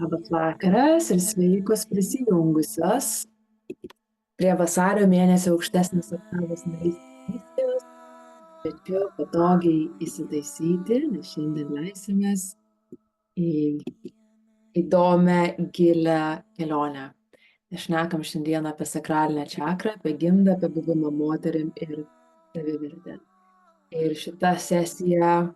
Labas vakaras ir sveikos prisijungusios prie vasario mėnesio aukštesnės oktavos narystės. Kviečiu patogiai įsitaisyti, nes šiandien leisimės į įdomią, gilią kelionę. Šnekam šiandien apie sakralinę čakrą, apie gimdą, apie buvimą moterim ir savivertę. Ir šita sesija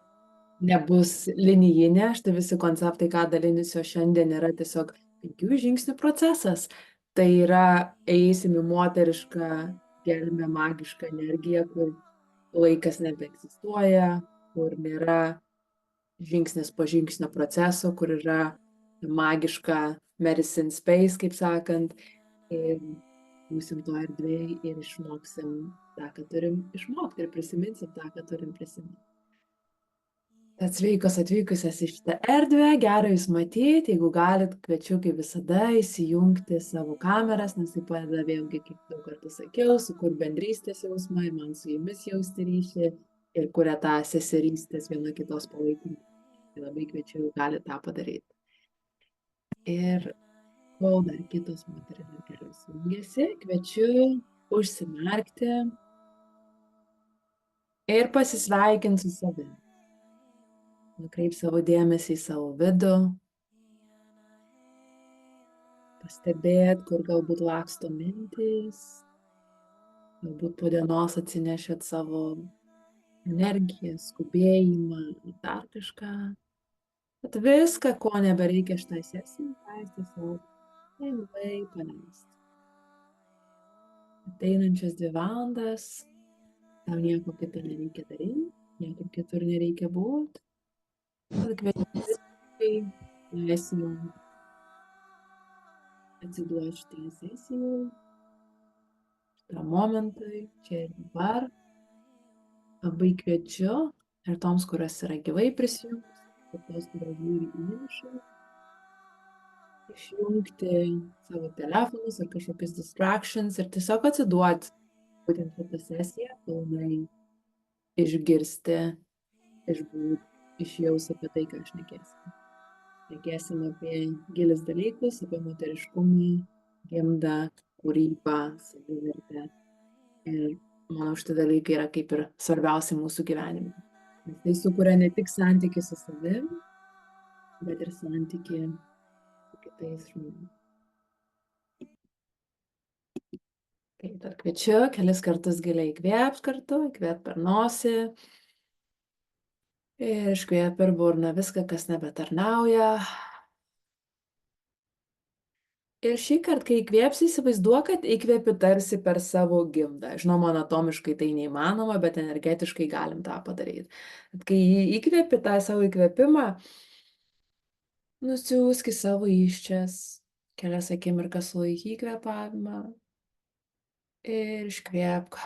nebus linijinė, štai visi konceptai, ką dalinsiu šiandien, yra tiesiog 5 žingsnių procesas. Tai yra eisim į moterišką, gelmę, magišką energiją, kur laikas nebeegzistuoja, kur nėra žingsnis po žingsnio proceso, kur yra magiška medicine space, kaip sakant, ir būsim to erdvėj ir išmoksim tą, ką turim išmokti ir prisiminsim tą, ką turim prisiminti. Tad sveikos atvykusios į šitą erdvę, gera jūs matyti, jeigu galit, kviečiu kaip visada įsijungti savo kameras, nes tai padeda vėlgi, kaip daug kartų sakiau, sukur bendrystės jausmą ir man su jumis jausti ryšį ir kuria tą seserystės viena kitos palaikymą. Tai labai kviečiu, jeigu galit tą padaryti. Ir kol dar kitos moteris ir kelios jungiasi, kviečiu užsimerkti ir pasisveikinti su savimi. Nukreip savo dėmesį į savo vidų, pastebėt, kur galbūt laksto mintys, galbūt po dienos atsinešėt savo energiją, skubėjimą, dar kažką. Bet viską, ko nebereikia šitai sesijai, leisti tiesiog lengvai paleisti. Ateinančias 2 valandas, tau nieko kito nereikia daryti, niekur kitur nereikia būti. Tad kviečiu leisime atsiduoti šitai sesijai, šitam momentui, čia ir dabar. Labai kviečiu ir toms, kurios yra gyvai prisijungus, ir tos, kurios žiūri įrašą, išjungti savo telefonus ar kažkokius distractions ir tiesiog atsiduoti būtent šitą sesiją, pilnai išgirsti, išbūt, išjausti apie tai, ką šnekėsime. Šnekėsime apie gilius dalykus, apie moteriškumą, gimdą, kūrybą, savivertę. Ir manau, šitie dalykai yra kaip ir svarbiausi mūsų gyvenime. Nes tai sukuria ne tik santykių su savim, bet ir santykių su kitais žmonėmis. Tad kviečiu kelis kartus giliai įkvėpt kartu, įkvėpt per nosį ir iškvėpt per burną viską, kas nebetarnauja. Ir šį kartą, kai įkvėpsi, įsivaizduok, kad įkvėpi tarsi per savo gimdą. Žinoma, anatomiškai tai neįmanoma, bet energetiškai galim tą padaryti. Kai įkvėpi tą savo įkvėpimą, nusiųsk į savo įsčias, kelias akimirkas sulaikyk kvėpavimą ir iškvėpk.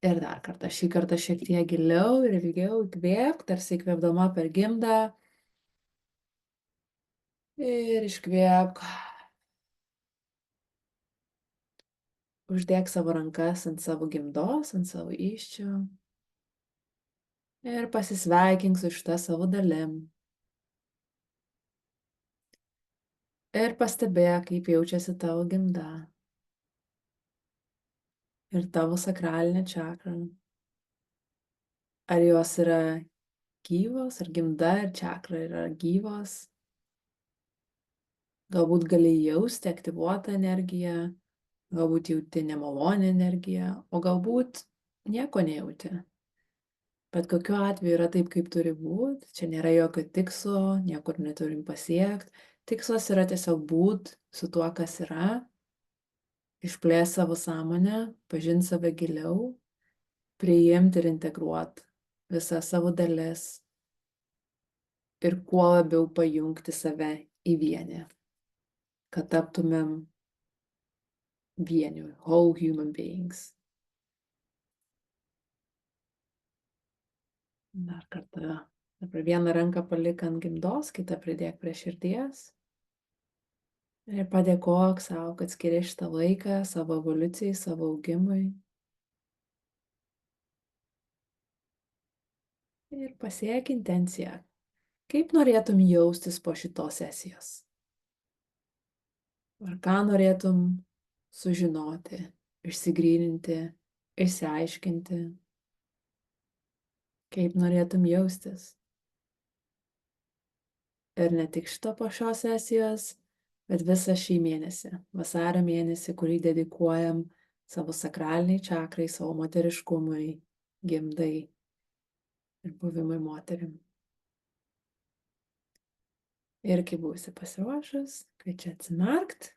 Ir dar kartą, šį kartą šiek tiek giliau ir ilgiau įkvėpk, tarsi įkvėpdama per gimdą. Ir iškvėpk. Uždėk savo rankas ant savo gimdos, ant savo įsčių. Ir pasisveikink su šita savo dalim. Ir pastebėk, kaip jaučiasi tavo gimda. Ir tavo sakralinė čakra. Ar jos yra gyvos, ar gimda ir čakra yra gyvos. Galbūt gali jausti aktyvuotą energiją, galbūt jauti nemalonę energiją, o galbūt nieko nejauti. Bet kokiu atveju yra taip, kaip turi būti, čia nėra jokio tikslo, niekur neturim pasiekti. Tikslas yra tiesiog būt su tuo, kas yra, išplėsti savo sąmonę, pažinti save giliau, priimti ir integruoti visas savo dalis ir kuo labiau pajungti save į vienį, kad taptumėm vieniu, whole human beings. Dar kartą, dabar vieną ranką palik ant gimdos, kitą pridėk prie širdies. Ir padėkok savo, kad skiri šitą laiką savo evoliucijai, savo augimui. Ir pasiek intenciją. Kaip norėtum jaustis po šitos sesijos? Ar ką norėtum sužinoti, išsigryninti, išsiaiškinti? Kaip norėtum jaustis? Ir ne tik šito po šios sesijos, bet visą šį mėnesį, vasario mėnesį, kurį dedikuojam savo sakraliniai čakrai, savo moteriškumui, gimdai ir buvimui moterim. Ir kai būsi pasiruošus, kviečiu atsimerkt.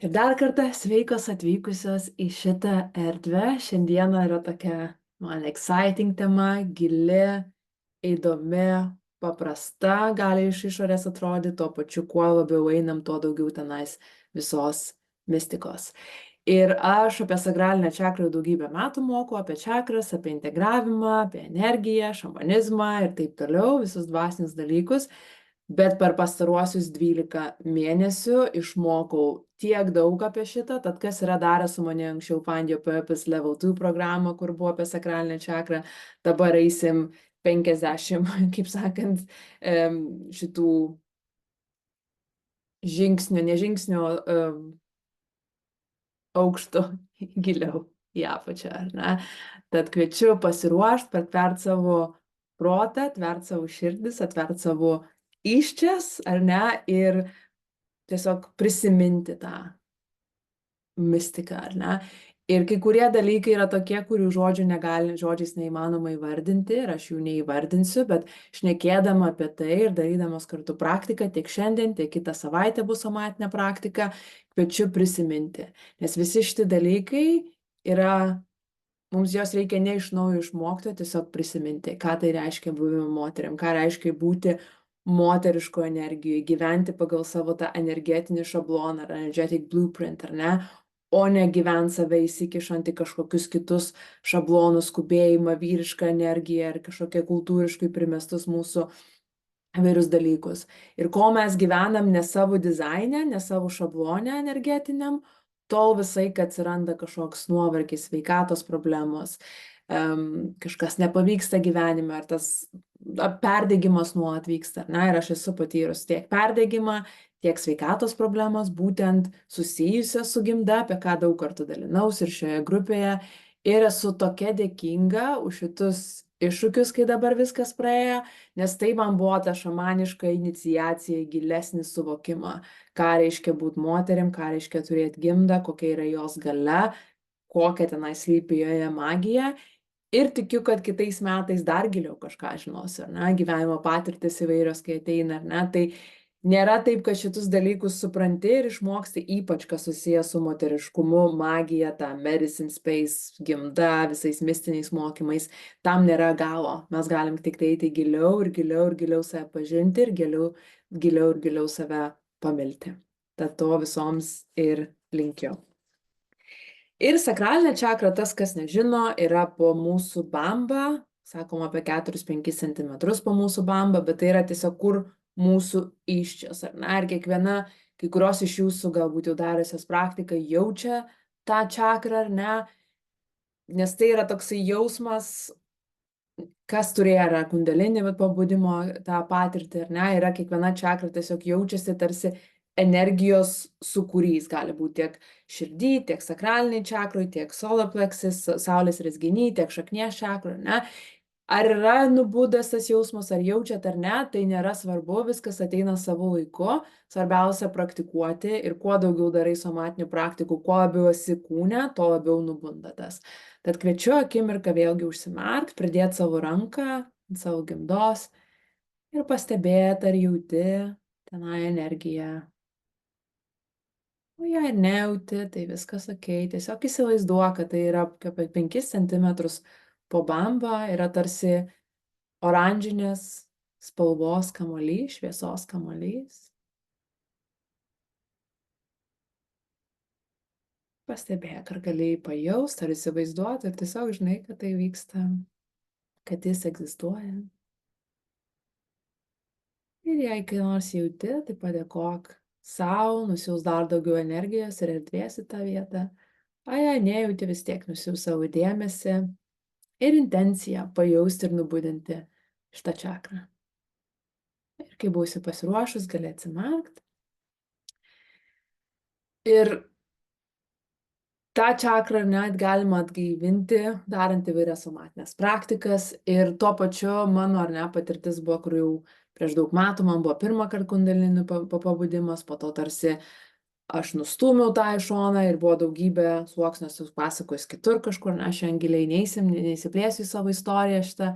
Ir dar kartą sveikos atvykusios į šitą erdvę. Šiandieną yra tokia man exciting tema, gili, įdomi, paprasta, gali iš išorės atrodyti, tuo pačiu kuo labiau einam, tuo daugiau tenais visos mistikos. Ir aš apie sakralinę čakrą jau daugybę metų moku, apie čakras, apie integravimą, apie energiją, šamanizmą ir taip toliau, visus dvasinius dalykus. Bet per pastaruosius 12 mėnesių išmokau tiek daug apie šitą, tad kas yra daręs su mane anksčiau Find Your Purpose Level 2 programą, kur buvo apie sakralinę čakrą, dabar eisim 50, kaip sakant, šitų žingsnių, ne žingsnių, aukštų giliau į apačią, ar ne? Tad kviečiu pasiruošti, atvert savo protą, atvert savo širdis, atvert savo įsčias, ar ne, ir tiesiog prisiminti tą mistiką, ar ne. Ir kai kurie dalykai yra tokie, kurių žodžiais neįmanoma įvardinti ir aš jų neįvardinsiu, bet šnekėdama apie tai ir darydamos kartu praktiką tiek šiandien, tiek kitą savaitę bus somatinė praktika, kviečiu prisiminti. Nes visi šitie dalykai yra, mums jos reikia ne iš naujo išmokti, tiesiog prisiminti, ką tai reiškia buvimą moteriam, ką reiškia būti moteriško energijoje, gyventi pagal savo tą energetinį šabloną ar energetic blueprint, ar ne, o ne gyvent save įsikišant į kažkokius kitus šablonus, skubėjimą, vyrišką energiją ar kažkokie kultūriškai primestus mūsų įvairius dalykus. Ir kol mes gyvenam ne savo dizaine, ne savo šablone energetiniam, tol visai, kad atsiranda kažkoks nuovargis, sveikatos problemos, kažkas nepavyksta gyvenime, ar tas perdegimas nuolat vyksta. Na, ir aš esu patyrus tiek perdegimą, tiek sveikatos problemos, būtent susijusios su gimda, apie ką daug kartų dalinausi ir šioje grupėje. Ir esu tokia dėkinga už šitus iššūkius, kai dabar viskas praėjo, nes tai man buvo ta šamaniška iniciacija į gilesnį suvokimą, ką reiškia būti moterim, ką reiškia turėti gimdą, kokia yra jos galia, kokia tenai slypi joje magija. Ir tikiu, kad kitais metais dar giliau kažką žinosiu, ar ne, gyvenimo patirtis įvairios, kai ateina, ar ne, tai nėra taip, kad šitus dalykus supranti ir išmoksti, ypač kas susijęs su moteriškumu, magija, ta medicine space, gimda, visais mistiniais mokymais, tam nėra galo, mes galim tik tai eiti giliau ir giliau ir giliau save pažinti ir giliau ir giliau save pamilti. Tad to visoms ir linkiu. Ir sakralinė čakra, tas, kas nežino, yra po mūsų bamba, sakom apie 4-5 cm po mūsų bamba, bet tai yra tiesiog kur mūsų įsčios, ar ne? Ir kiekviena, kai kurios iš jūsų galbūt jau darėsios praktiką, jaučia tą čakrą, ar ne? Nes tai yra toksai jausmas, kas turėjo ar kundalinį pabudimo tą patirtį, ar ne? Yra kiekviena čakra tiesiog jaučiasi tarsi energijos sūkurys, gali būti tiek širdį, tiek sakraliniai čakrui, tiek solar plexus, saulės rezginy, tiek šaknies čakrui, ne? Ar yra nubudęs tas jausmas, ar jaučiat ar ne, tai nėra svarbu, viskas ateina savo laiku, svarbiausia praktikuoti ir kuo daugiau darai somatinių praktikų, kuo labiau esi kūne, tuo labiau nubunda tas. Tad kviečiu akimirką vėlgi užsimerkt, pridėti savo ranką ant savo gimdos ir pastebėti, ar jauti tenai energiją. O jei nejauti, tai viskas okei. Tiesiog įsivaizduok, kad tai yra apie 5 cm po bamba, yra tarsi oranžinės spalvos kamuolys, šviesos kamuolys. Pastebėk, ar galėjai pajausti, ar įsivaizduoti, ir tiesiog žinai, kad tai vyksta, kad jis egzistuoja. Ir jei kai nors jauti, tai padėkok sau, nusiūs dar daugiau energijos ir erdvės į tą vietą. O jei nejauti, vis tiek nusiūs savo dėmesį ir intenciją pajausti ir nubudinti šitą čakrą. Ir kai būsi pasiruošus, gali atsimerkt. Ir tą čakrą net galima atgaivinti, darant įvairias somatinės praktikas. Ir tuo pačiu mano patirtis buvo, kur jau prieš daug metų man buvo pirmą kartą kundalinių pabudimas, po to tarsi aš nustūmiau tą į šoną ir buvo daugybė sluoksnių, esu pasakojus kitur kažkur, aš šiandien giliai neįsiplėsiu į savo istoriją šitą,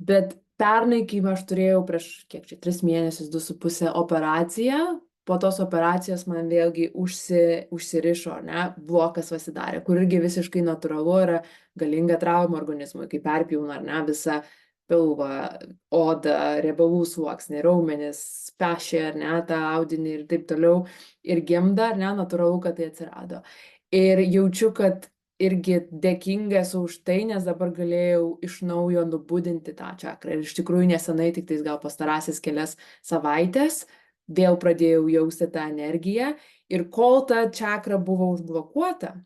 bet pernai, kai aš turėjau prieš, 3 mėnesius, 2,5 operaciją, po tos operacijos man vėlgi užsirišo, blokas pasidarė, kur irgi visiškai natūralu yra galinga trauma organizmui, kai perpjauna, visą pilvą, odą, riebalų sluoksnį, raumenis, pešė, tą audinį ir taip toliau, ir gimda, natūralu, kad tai atsirado. Ir jaučiu, kad irgi dėkinga esu už tai, nes dabar galėjau iš naujo nubudinti tą čakrą. Ir iš tikrųjų nesenai, tik tais gal pastarasis kelias savaitės, vėl pradėjau jausti tą energiją. Ir kol ta čakra buvo užblokuota,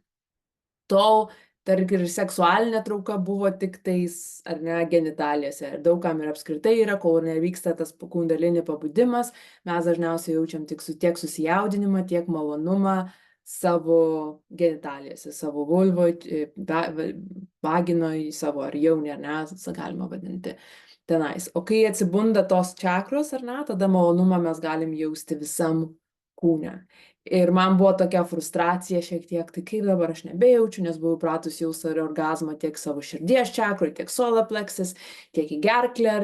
tol tarkim ir seksualinė trauka buvo tik tais, genitalijose. Ir daugam ir apskritai yra, kol nevyksta tas kundalini pabudimas, mes dažniausiai jaučiam tiek susijaudinimą, tiek malonumą savo genitalijose, savo vulvoj, vaginoj, savo ar jaunį, galima vadinti tenais. O kai atsibunda tos čakros, tada malonumą mes galim jausti visam kūne. Ir man buvo tokia frustracija šiek tiek, tai kaip dabar aš nebejaučiu, nes buvau pratus jau orgazmą tiek savo širdies čakroj, tiek solar plexus, tiek į gerklę,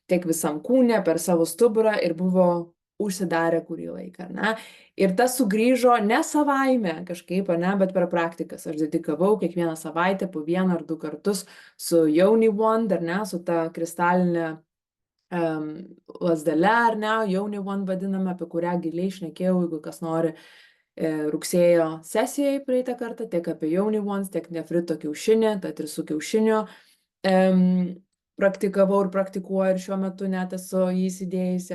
tiek visam kūne, per savo stuburą, ir buvo užsidarę kurį laiką, Ir tas sugrįžo ne savaime kažkaip, bet per praktikas. Aš dedikavau kiekvieną savaitę po 1 ar 2 kartus su Yoni Wand, su ta kristalinė lazdele, Yoni Wand vadiname, apie kurią giliai šnekėjau, jeigu kas nori, rugsėjo sesijai praeitą kartą, tiek apie Yoni Wands, tiek nefrito kiaušinį, tad ir su kiaušiniu praktikavau ir praktikuoju, ir šiuo metu net esu jį įsidėjus,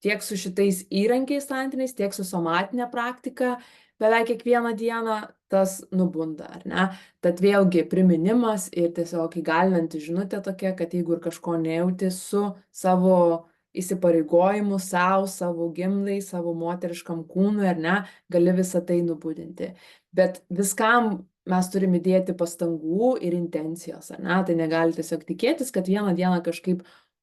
tiek su šitais įrankiais tantiniais, tiek su somatinė praktika, beveik kiekvieną dieną tas nubunda, Tad vėlgi priminimas ir tiesiog įgalinanti žinutė tokia, kad jeigu ir kažko nejauti su savo įsipareigojimu savo gimdai, savo moteriškam kūnui, gali visą tai nubudinti. Bet viskam mes turim įdėti pastangų ir intencijos, Tai negali tiesiog tikėtis, kad vieną dieną kažkaip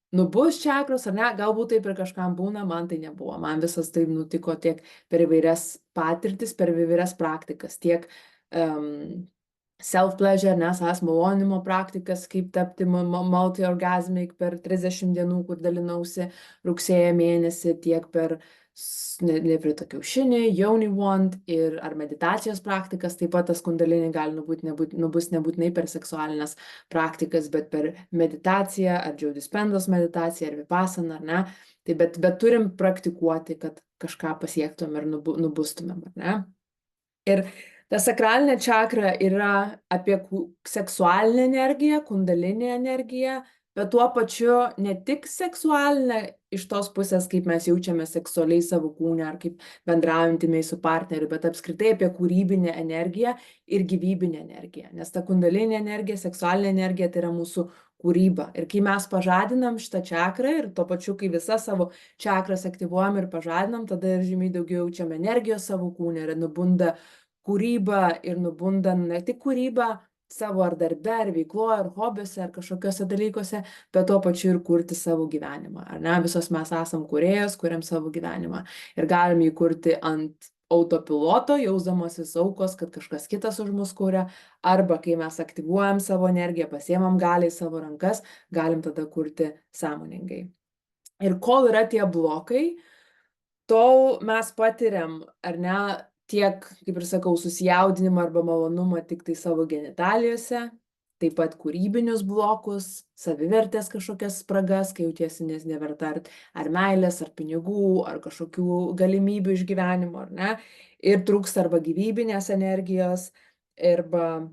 nubus čakros, galbūt taip ir kažkam būna, man tai nebuvo. Man visas tai nutiko tiek per įvairias patirtis, per įvairias praktikas, tiek self-pleasure, savęs malonimo praktikas, kaip tapti multi-orgasmic per 30 dienų, kur dalinausi rugsėjo mėnesį, tiek per nefrito kiaušinį, Yoni Wand ir ar meditacijos praktikas, taip pat tas kundalini gali nubus nebūtinai per seksualinės praktikas, bet per meditaciją, ar Joe Dispendos meditaciją, ar Vipassana, Tai bet turim praktikuoti, kad kažką pasiektum ir nubustumėm, Ir ta sakralinė čakra yra apie seksualinę energiją, kundalinę energiją, bet tuo pačiu ne tik seksualinę iš tos pusės, kaip mes jaučiame seksualiai savo kūne, ar kaip bendraujam intymiai su partneriu, bet apskritai apie kūrybinę energiją ir gyvybinę energiją. Nes ta kundalinė energija, seksualinė energija, tai yra mūsų kūryba. Ir kai mes pažadinam šitą čakrą ir tuo pačiu, kai visą savo čakras aktyvuojam ir pažadinam, tada ir žymiai daugiau jaučiam energijos savo kūne ir nubunda kūryba ir nubunda ne tik kūryba savo ar darbe, ar veikloje, ar hobiuose, ar kažkokiuose dalykuose, bet tuo pačiu ir kurti savo gyvenimą, Visos mes esam kūrėjos, kuriam savo gyvenimą ir galim jį kurti ant autopiloto, jausdamosis aukos, kad kažkas kitas už mus kuria, arba kai mes aktyvuojam savo energiją, pasiemam galią į savo rankas, galim tada kurti sąmoningai. Ir kol yra tie blokai, tol mes patiriam, tiek, kaip ir sakau, susijaudinimą arba malonumą tik tai savo genitalijose, taip pat kūrybinius blokus, savivertės kažkokias spragas, kai jautiesi neverta ar meilės, ar pinigų, ar kažkokių galimybių išgyvenimo, ir trūksta arba gyvybinės energijos, arba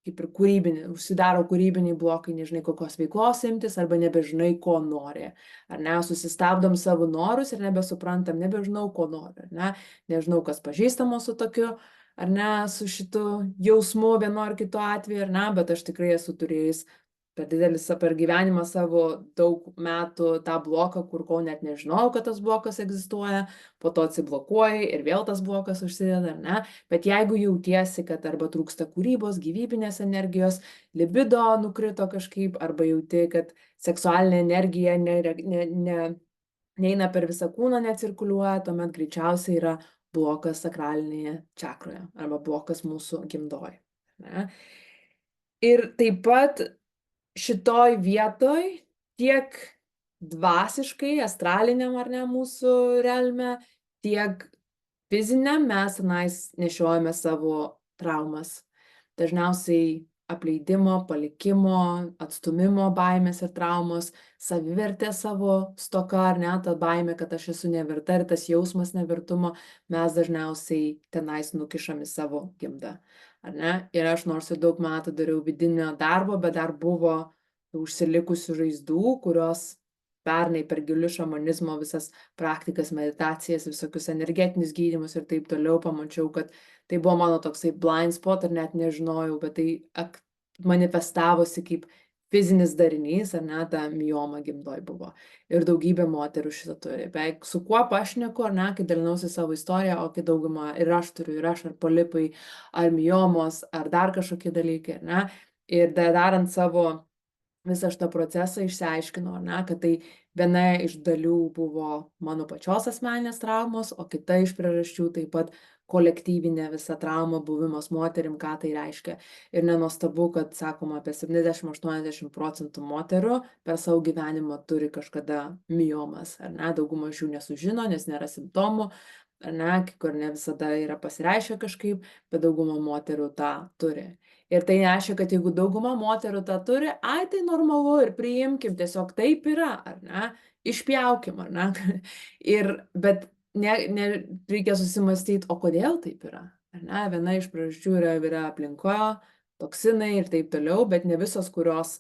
kaip ir užsidaro kūrybiniai blokai, nežinai kokios veiklos imtis, arba nebežinai, ko nori, susistabdom savo norus ir nebesuprantam, nebežinau, ko nori, nežinau, kas pažįstamo su tokiu, su šitu jausmu vienu ar kitu atveju, bet aš tikrai esu turėjus per didelis per gyvenimą savo daug metų tą bloką, kur ko net nežinojau, kad tas blokas egzistuoja, po to atsiblokuoji ir vėl tas blokas užsideda, ar ne? Bet jeigu jautiesi, kad arba trūksta kūrybos, gyvybinės energijos, libido nukrito kažkaip, arba jauti, kad seksualinė energija neina per visą kūną, necirkuliuoja, tuomet greičiausiai yra blokas sakralinėje čakroje arba blokas mūsų gimdoj. Ne? Ir taip pat šitoj vietoj tiek dvasiškai, astraliniam ar ne mūsų realme, tiek fiziniam mes tenais nešiojame savo traumas. Dažniausiai apleidimo, palikimo, atstūmimo baimės ir traumos, savivertės savo stoka ar ne, ta baimė, kad aš esu neverta ir tas jausmas nevertumo, mes dažniausiai tenais nukišam į savo gimdą. Ar ne? Ir aš nors ir daug metų dariau vidinio darbo, bet dar buvo užsilikusių žaizdų, kurios pernai per gilių šamanizmo visas praktikas, meditacijas, visokius energetinius gydymus ir taip toliau pamačiau, kad tai buvo mano toksai blind spot ir net nežinojau, bet tai manifestavosi kaip fizinis darinys, ar ne, ta mioma gimdoj buvo. Ir daugybė moterų šitą turi. Beveik su kuo pašneku, ar ne, kai dalinausi savo istoriją, o kai daugumą ir aš turiu, ir aš, ar polipai, ar miomos, ar dar kažkokie dalykai, ar ne. Ir darant savo visą šitą procesą išsiaiškinau, ar ne, kad tai viena iš dalių buvo mano pačios asmeninės traumos, o kita iš priežasčių taip pat kolektyvinė visa trauma, buvimas moterim, ką tai reiškia. Ir nenuostabu, kad sakoma apie 70-80% moterų per savo gyvenimą turi kažkada miomas, ar ne, dauguma iš jų nesužino, nes nėra simptomų, ar ne, kai kur ne visada yra pasireiškę kažkaip, bet dauguma moterų tą turi. Ir tai reiškia, kad jeigu dauguma moterų tą turi, ai, tai normalu ir priimkim, tiesiog taip yra, ar ne, išpjaukim, ar ne. Bet reikia susimastyti, o kodėl taip yra, ar ne, viena iš priežasčių yra aplinkoje, toksinai ir taip toliau, bet ne visos, kurios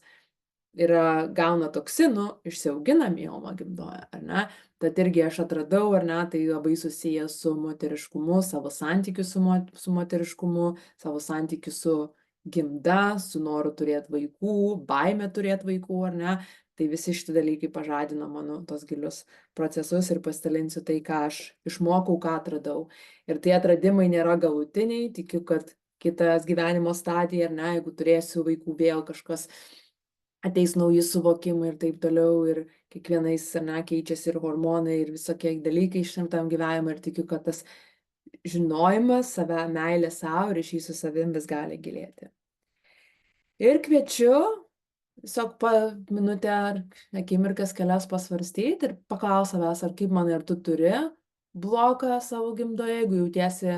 gauna toksinų, išsiaugina miomą gimdoje, ar ne. Tad irgi aš atradau, ar ne, tai labai susijęs su moteriškumu, savo santykiu su moteriškumu, savo santykiu su gimda, su noru turėti vaikų, baime turėti vaikų, ar ne. Tai visi šitie dalykai pažadino mano tos gilius procesus ir pasidalinsiu tai, ką aš išmokau, ką atradau. Ir tie atradimai nėra galutiniai, tikiu, kad kitas gyvenimo stadija, ar ne, jeigu turėsiu vaikų, vėl kažkas ateis nauji suvokimai ir taip toliau, ir kiekvienais, ar ne, keičiasi ir hormonai, ir visokie dalykai išrimtam gyvenimui, ir tikiu, kad tas žinojimas, save, meilė savo, ryšys su savim vis gali gilėti. Ir kviečiu tiesiog minutę ar akimirkas kelias pasvarstyti ir paklaus savęs, ar kaip manai, ar tu turi bloką savo gimdoje, jeigu jautiesi,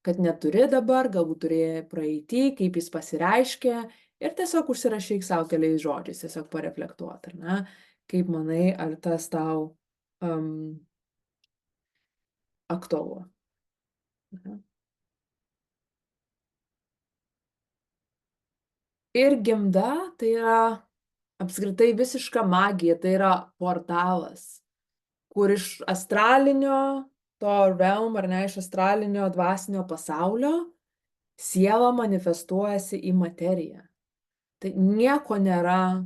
kad neturi dabar, galbūt turėjai praeitį, kaip jis pasireiškia, ir tiesiog užsirašyk savo keliais žodžiais, tiesiog pareflektuot, ar ne? Kaip manai, ar tas tau aktualu? Ir gimda tai yra apskritai visiška magija, tai yra portalas, kur iš astralinio to realm, ar ne, iš astralinio dvasinio pasaulio siela manifestuojasi į materiją. Tai nieko nėra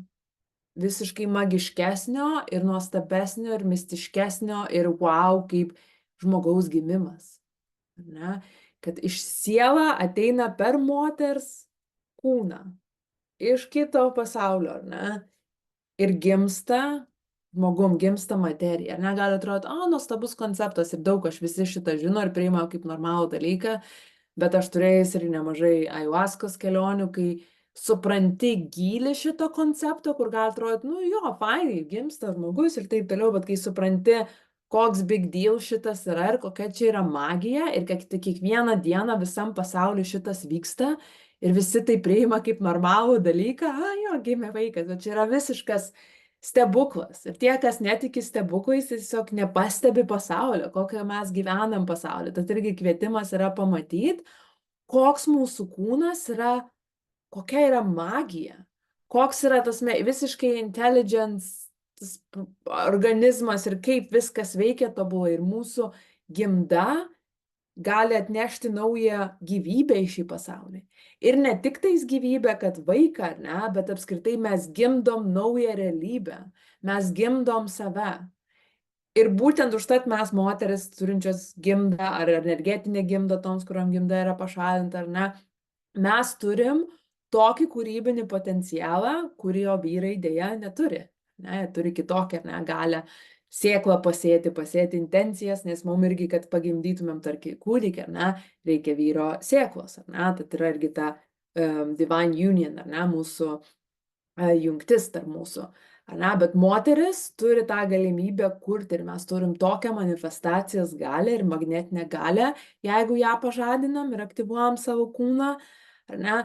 visiškai magiškesnio ir nuostabesnio ir mistiškesnio ir wow, kaip žmogaus gimimas. Ar ne? Kad iš siela ateina per moters kūną, iš kito pasaulio, ar ne? Ir gimsta, žmogum gimsta materija. Ar ne, gali atrodyti, nuostabus konceptas ir daug, aš visi šitą žino ir priima kaip normalų dalyką, bet aš turėjus ir nemažai ayahuaskos kelionių, kai supranti gylį šito koncepto, kur gali atrodyti, nu jo, fainai, gimsta žmogus ir taip toliau, bet kai supranti, koks big deal šitas yra ir kokia čia yra magija ir kad kiekvieną dieną visam pasauliu šitas vyksta ir visi tai priima kaip normalų dalyką, jo, gimė vaikas, bet čia yra visiškas stebuklas. Ir tie, kas netiki stebuklais, tiesiog nepastebi pasaulio, kokio mes gyvenam pasaulio. Tad irgi kvietimas yra pamatyti, koks mūsų kūnas yra, kokia yra magija, koks yra tas visiškai intelligence organizmas ir kaip viskas veikia tobulai. Ir mūsų gimda gali atnešti naują gyvybę į šį pasaulį. Ir ne tik tais gyvybę, kad vaiką, ar ne, bet apskritai mes gimdom naują realybę, mes gimdom save. Ir būtent užtat mes moteris turinčios gimdą ar energetinę gimdą toms, kuriuom gimda yra pašalinta, ar ne, mes turim tokį kūrybinį potencialą, kurį jo vyrai dėja neturi. Ne, turi kitokią, ne, galę sėklą pasėti intencijas, nes mums irgi, kad pagimdytumėm tarkim kūdikį, ar ne, reikia vyro sėklos, ar ne, tai yra irgi ta divine union, ar ne, mūsų jungtis tarp mūsų, ar ne, bet moteris turi tą galimybę kurti ir mes turim tokią manifestacijos galę ir magnetinę galę, jeigu ją pažadinam ir aktyvuojam savo kūną, ar ne,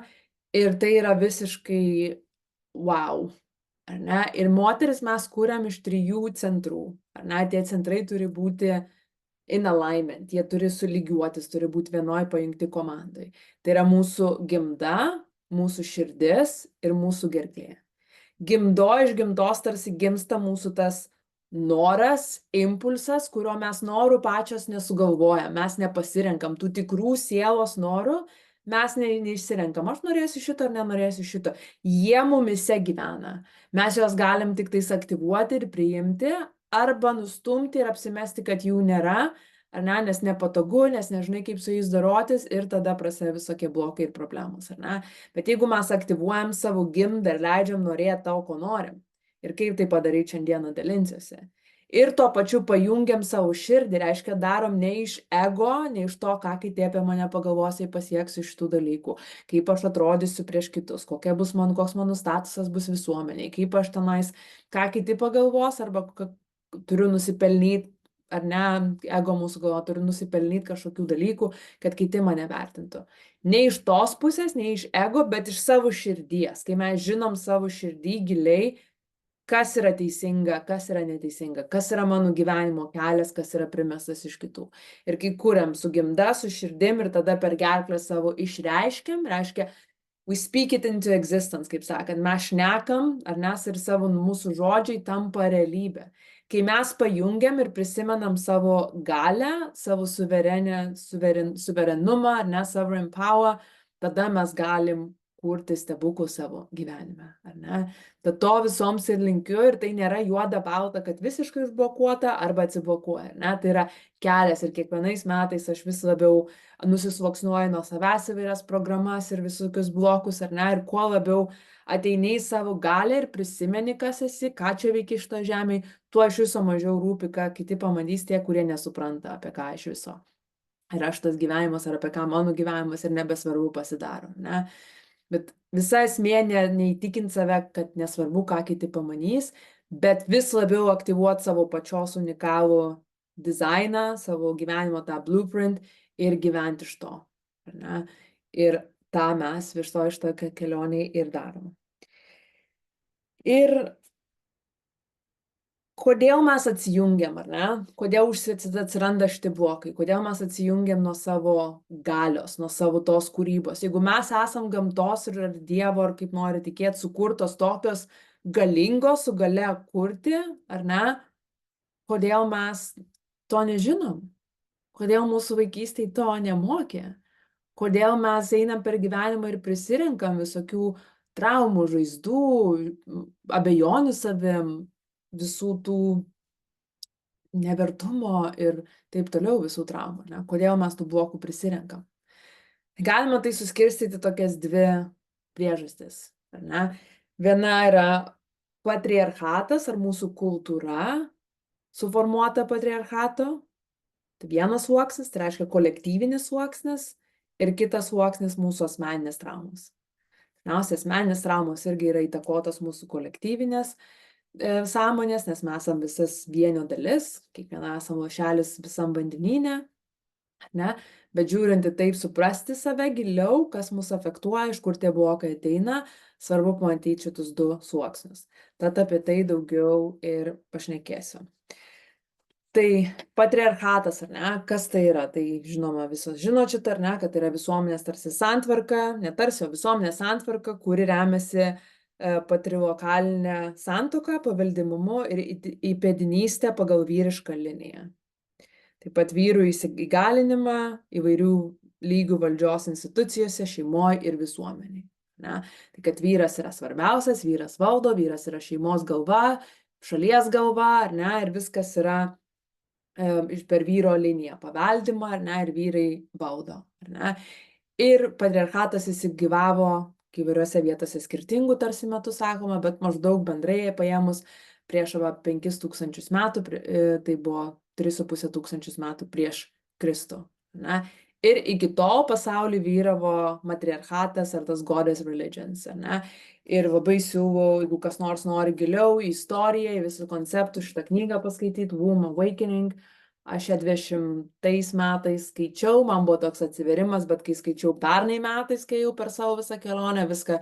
ir tai yra visiškai wow. Ar ne? Ir moteris mes kūriam iš 3 centrų. Ar ne? Tie centrai turi būti in alignment, jie turi sulygiuotis, turi būti vienoj pajungti komandai. Tai yra mūsų gimda, mūsų širdis ir mūsų gerklė. Iš gimdos tarsi gimsta mūsų tas noras, impulsas, kurio mes norų pačios nesugalvojam, mes nepasirenkam tų tikrų sielos norų, mes neišsirenkam, aš norėsiu šito ar nenorėsiu šito. Jie mumise gyvena. Mes juos galim tik tais aktyvuoti ir priimti, arba nustumti ir apsimesti, kad jų nėra, ar ne, nes nepatogu, nes nežinai, kaip su jais dorotis ir tada prasideda visokie blokai ir problemos, ar ne. Bet jeigu mes aktyvuojam savo gimdą ir leidžiam norėti tau, ko norim, ir kaip tai padaryti šiandieną dalinsiuosi. Ir tuo pačiu pajungiam savo širdį, reiškia, darom ne iš ego, ne iš to, ką kiti apie mane pagalvos, jei pasieksiu šitų dalykų, kaip aš atrodysiu prieš kitus, koks mano statusas bus visuomeniai, kaip aš tenais, ką kiti pagalvos, arba turiu nusipelnyti, ar ne, ego mūsų galvo, turiu nusipelnyti kažkokių dalykų, kad kiti mane vertintų. Ne iš tos pusės, ne iš ego, bet iš savo širdies, kai mes žinom savo širdį giliai, kas yra teisinga, kas yra neteisinga, kas yra mano gyvenimo kelias, kas yra primestas iš kitų. Ir kai kuriam su gimda, su širdim ir tada per gerklę savo išreiškiam, reiškia, we speak it into existence, kaip sakant, mes šnekam, ar nes ir savo mūsų žodžiai tampa realybė. Kai mes pajungiam ir prisimenam savo galę, savo suverenumą, ar ne, sovereign power, tada mes galim kurti stebuklų savo gyvenime, ar ne? Tad to visoms ir linkiu, ir tai nėra juoda balta, kad visiškai užblokuota arba atsiblokuoja, ar ne? Tai yra kelias ir kiekvienais metais aš vis labiau nusisluoksniuoju nuo savęs įvairias programas ir visokius blokus, ar ne? Ir kuo labiau ateini į savo galę ir prisimeni, kas esi, ką čia veiki šito žemėje, tuo iš viso mažiau rūpi, ką kiti pamatys tie, kurie nesupranta, apie ką iš viso yra šitas gyvenimas, ar apie ką mano gyvenimas ir nebesvarbu pasidaro, ne? Bet visa esmė neįtikint save, kad nesvarbu, ką kiti pamanys, bet vis labiau aktyvuoti savo pačios unikalų dizainą, savo gyvenimo tą blueprint ir gyventi iš to. Ar ne? Ir tą mes viso iš to kelionėje ir darom. Ir kodėl mes atsijungiam, ar ne? Kodėl atsiranda šitie blokai? Kodėl mes atsijungiam nuo savo galios, nuo savo tos kūrybos? Jeigu mes esam gamtos ir Dievo, ar kaip nori tikėti, sukurtos tokios galingos, su gale kurti, ar ne? Kodėl mes to nežinom? Kodėl mūsų vaikystėje to nemokė? Kodėl mes einam per gyvenimą ir prisirenkam visokių traumų, žaizdų, abejonių savim, visų tų nevertumo ir taip toliau visų traumų, ne? Kodėl mes tų blokų prisirenkam? Galima tai suskirstyti tokias 2 priežastis, ar ne? Viena yra patriarchatas ar mūsų kultūra suformuota patriarchato. Tai vienas sluoksnis, tai reiškia kolektyvinis sluoksnis, ir kitas sluoksnis mūsų asmeninės traumos. Pirmiausia, asmeninės traumos irgi yra įtakotos mūsų kolektyvinės sąmonės, nes mes esam visas vienio dalis, kiekviena esam lašelis visam vandenyne, ne? Bet žiūrint į taip, suprasti save giliau, kas mus afektuoja, iš kur tie blokai ateina, svarbu pamatyti šitus 2 sluoksnius. Tad apie tai daugiau ir pašnekėsiu. Tai patriarchatas, ar ne? Kas tai yra? Tai žinoma, visos žino šitą, ar ne, kad tai yra visuomenės tarsi santvarka, ne tarsi, o visuomenės santvarka, kuri remiasi patrilokalinę santuoką, paveldimumu ir įpėdinystę pagal vyrišką liniją. Tai taip pat vyrų įgalinimą įvairių lygių valdžios institucijose, šeimoje ir visuomenėje. Ne? Tai kad vyras yra svarbiausias, vyras valdo, vyras yra šeimos galva, šalies galva, ar ne, ir viskas yra per vyro liniją paveldima, ar ne, ir vyrai valdo, ar ne. Ir patriarchatas įsigyvavo įvairiose vietose skirtingų tarsi metų sakoma, bet maždaug bendrai paėmus prieš 5000 metų, tai buvo 3,5 tūkstančius metų prieš Kristų. Ne? Ir iki tol pasaulyje vyravo matriarchatas ar tas goddess religions. Ne? Ir labai siūlau, jeigu kas nors nori giliau į istoriją, į visų konceptų, šitą knygą paskaityti, Womb Awakening. Aš ją 20 metais skaičiau, man buvo toks atsiverimas, bet kai skaičiau pernai metais, kai jau per savo visą kelionę viską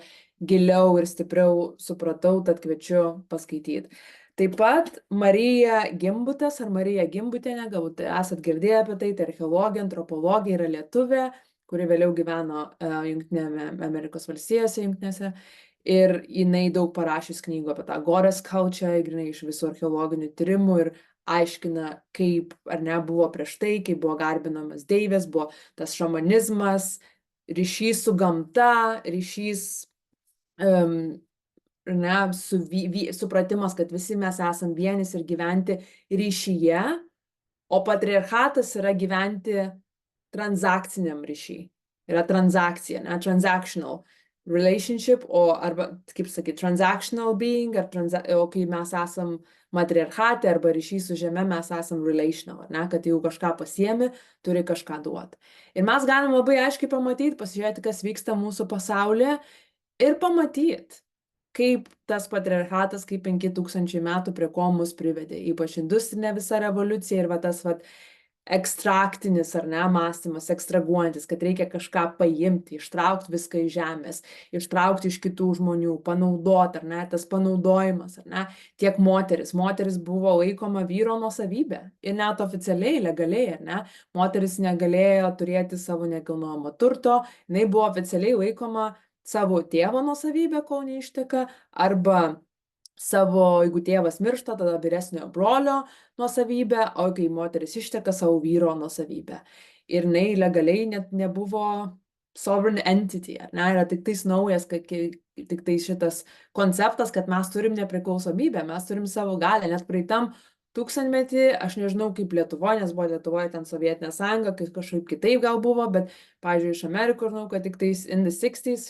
giliau ir stipriau supratau, tad kviečiu paskaityti. Taip pat Marija Gimbutės ar Marija Gimbutienė, galbūt esat girdėję apie tai, tai archeologija, antropologija, yra lietuvė, kuri vėliau gyveno Jungtinėse Amerikos valstijose, jungtinėse. Ir jinai daug parašius knygų apie tą goddess culture, grynai iš visų archeologinių tyrimų ir aiškina, kaip ar ne buvo prieš tai, kaip buvo garbinamas deivės, buvo tas šamanizmas, ryšys su gamta, ryšys, ne, supratimas, kad visi mes esam vienis ir gyventi ryšyje, o patriarchatas yra gyventi transakciniam ryšiai. Yra transakcija, ne, transactional relationship, arba, kaip sakyti, transactional being, o kai mes esam matriarchate arba ryšys su žeme, mes esam relational, ne, kad jau kažką pasiemi, turi kažką duoti. Ir mes galim labai aiškiai pamatyti, pasižiūrėti, kas vyksta mūsų pasaulyje ir pamatyti, kaip tas patriarchatas, kaip 5000 metų prie ko mus privedė, ypač industrinė visa revoliucija ir va tas ekstraktinis ar ne mąstymas, ekstraguojantis, kad reikia kažką paimti, ištraukti viską iš žemės, ištraukti iš kitų žmonių, panaudoti, ar ne, tas panaudojimas, ar ne, tiek moteris buvo laikoma vyro nuosavybė ir net oficialiai, legaliai, ar ne, moteris negalėjo turėti savo nekilnojamo turto, jinai buvo oficialiai laikoma savo tėvo nuosavybė, kol neišteka, arba savo, jeigu tėvas miršta, tada vyresnio brolio nuosavybę, o kai moteris išteka, savo vyro nuosavybę. Ir jinai legaliai net nebuvo sovereign entity, ar ne, yra tik tais naujas, tik tai šitas konceptas, kad mes turim nepriklausomybę, mes turim savo galę, net praeitam tūkstantmetį, aš nežinau kaip Lietuvoje, nes buvo Lietuvoje ten Sovietinė sąjunga, kažkaip kitaip gal buvo, bet, pavyzdžiui, iš Amerikos, žinau, kad tik tais in the 60s,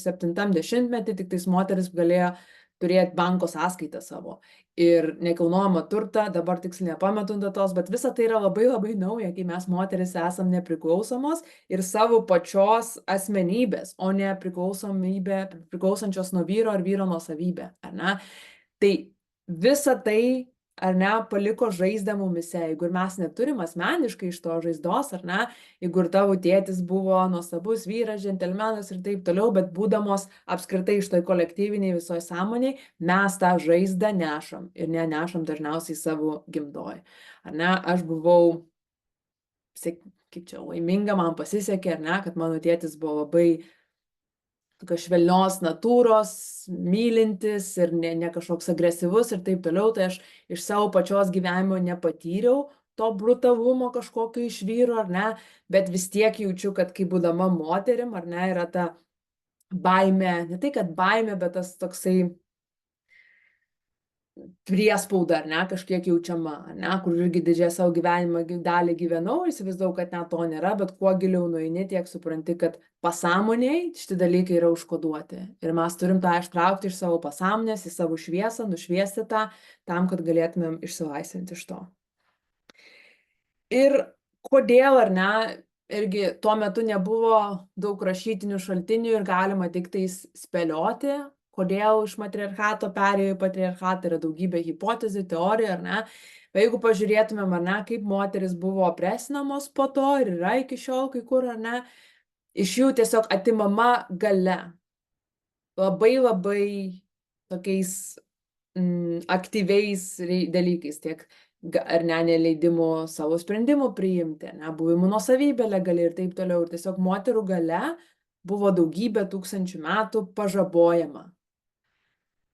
70-metį, tik tais moteris galėjo turėti banko sąskaitą savo ir nekilnojamą turtą, dabar tiksliai nepametu datos, bet visa tai yra labai labai nauja, kai mes moteris esam nepriklausomos ir savo pačios asmenybės, o ne priklausančios nuo vyro ar vyro nuosavybė, ar ne? Tai visa tai, ar ne, paliko žaizdą mumyse, jeigu ir mes neturim asmeniškai iš to žaizdos, ar ne, jeigu ir tavo tėtis buvo nuostabus vyras, džentelmenas ir taip toliau, bet būdamos apskritai iš toj kolektyviniai visoje sąmonėje, mes tą žaizdą nešam ir nenešam dažniausiai savo gimdoj. Ar ne, aš buvau, kaip čia, laiminga, man pasisekė, ar ne, kad mano tėtis buvo labai tokios švelnios natūros, mylintis ir ne kažkoks agresyvus ir taip toliau, tai aš iš savo pačios gyvenimo nepatyriau to brutalumo kažkokio iš vyro, ar ne, bet vis tiek jaučiu, kad kai būdama moterim, ar ne, yra ta baimė, ne tai, kad baimė, bet tas toksai priespauda, ar ne, kažkiek jaučiama, ar ne, kur irgi didžiąją savo gyvenimą dalį gyvenau, įsivaizdavau, kad net to nėra, bet kuo giliau nueini, tiek supranti, kad pasąmoniai šitie dalykai yra užkoduoti. Ir mes turim tą ištraukti iš savo pasąmonės, į savo šviesą, nušviesti tą, tam, kad galėtumėm išsilaisvinti iš to. Ir kodėl, ar ne, irgi tuo metu nebuvo daug rašytinių šaltinių ir galima tik tais spėlioti, kodėl iš matriarchato perėjo į patriarchatą, yra daugybė hipotezių, teorijų, ar ne. Bet jeigu pažiūrėtumėm, ar ne, kaip moteris buvo opresinamos po to ir yra iki šiol kai kur, ar ne, iš jų tiesiog atimama galia. Labai labai tokiais aktyviais dalykais, tiek ar ne, neleidimų savo sprendimų priimti, ne, buvimų nuosavybė legali ir taip toliau. Ir tiesiog moterų galia buvo daugybę tūkstančių metų pažabojama.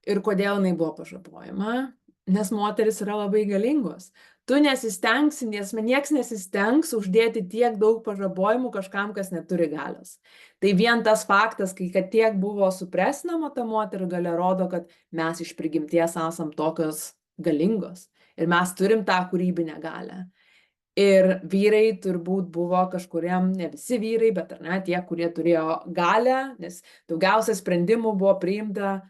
Ir kodėl jinai buvo pažabojama? Nes moteris yra labai galingos. tu nesistengsi, nes nieks nesistengs uždėti tiek daug pažabojimų kažkam, kas neturi galios. Tai vien tas faktas, kad tiek buvo supresinama ta moterų galia, rodo, kad mes iš prigimties esam tokios galingos ir mes turim tą kūrybinę galią. Ir vyrai turbūt buvo kažkuriem, ne visi vyrai, bet ar ne, tie, kurie turėjo galią, nes daugiausia sprendimų buvo priimta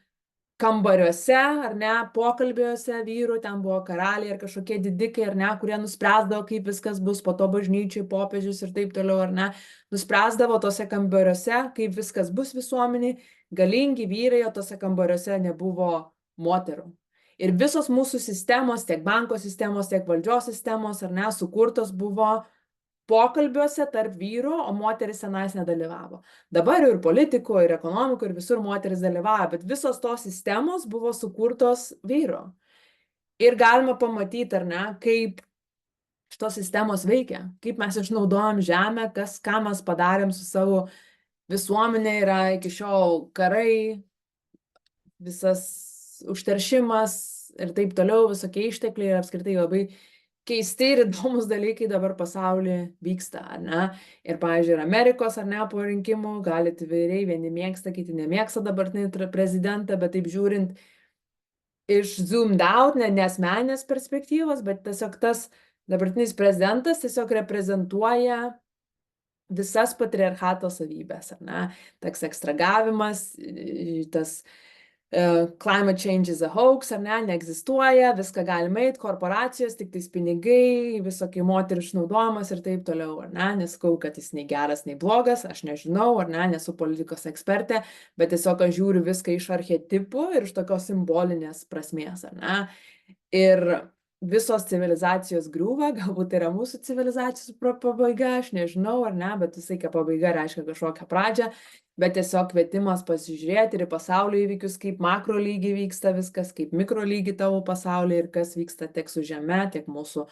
kambariuose, ar ne, pokalbiuose vyrų, ten buvo karaliai ar kažkokie didikai, ar ne, kurie nuspręsdavo, kaip viskas bus, po to bažnyčiai, popiežius ir taip toliau, ar ne, nuspręsdavo tose kambariuose, kaip viskas bus visuomeniai, galingi vyrai, o tose kambariuose nebuvo moterų. Ir visos mūsų sistemos, tiek banko sistemos, tiek valdžios sistemos, ar ne, sukurtos buvo pokalbiuose tarp vyrų, o moteris tenais nedalyvavo. Dabar ir politikų, ir ekonomikų, ir visur moteris dalyvavo, bet visos tos sistemos buvo sukurtos vyro. Ir galima pamatyti, ar ne, kaip šitos sistemos veikia, kaip mes išnaudojam žemę, ką mes padarėm su savo visuomenė, yra iki šiol karai, visas užteršimas ir taip toliau, visokie ištekliai ir apskritai labai keisti ir įdomus dalykai dabar pasaulyje vyksta, ar ne? Ir, pavyzdžiui, ir Amerikos, ar ne, po rinkimų, galite įvairiai, vieni mėgsta, kiti nemėgsta dabartinį prezidentą, bet taip žiūrint iš zoomed out, ne asmeninės perspektyvos, bet tiesiog tas dabartinis prezidentas tiesiog reprezentuoja visas patriarchato savybės, ar ne? Tas ekstragavimas, tas climate change is a hoax, ar ne, neegzistuoja, viską galima eiti, korporacijos, tik tais pinigai, visokie moterų išnaudojimas ir taip toliau, ar ne, nesakau, kad jis nei geras, nei blogas, aš nežinau, ar ne, nesu politikos ekspertė, bet tiesiog aš žiūriu viską iš archetipų ir iš tokios simbolinės prasmės, ar ne, ir visos civilizacijos griūva, galbūt tai yra mūsų civilizacijos pabaiga, aš nežinau, ar ne, bet visai, kad pabaiga reiškia kažkokią pradžią, bet tiesiog kvietimas pasižiūrėti ir į pasaulio įvykius, kaip makro lygiai vyksta viskas, kaip mikro lygiai tavo pasaulyje ir kas vyksta tiek su žeme, tiek mūsų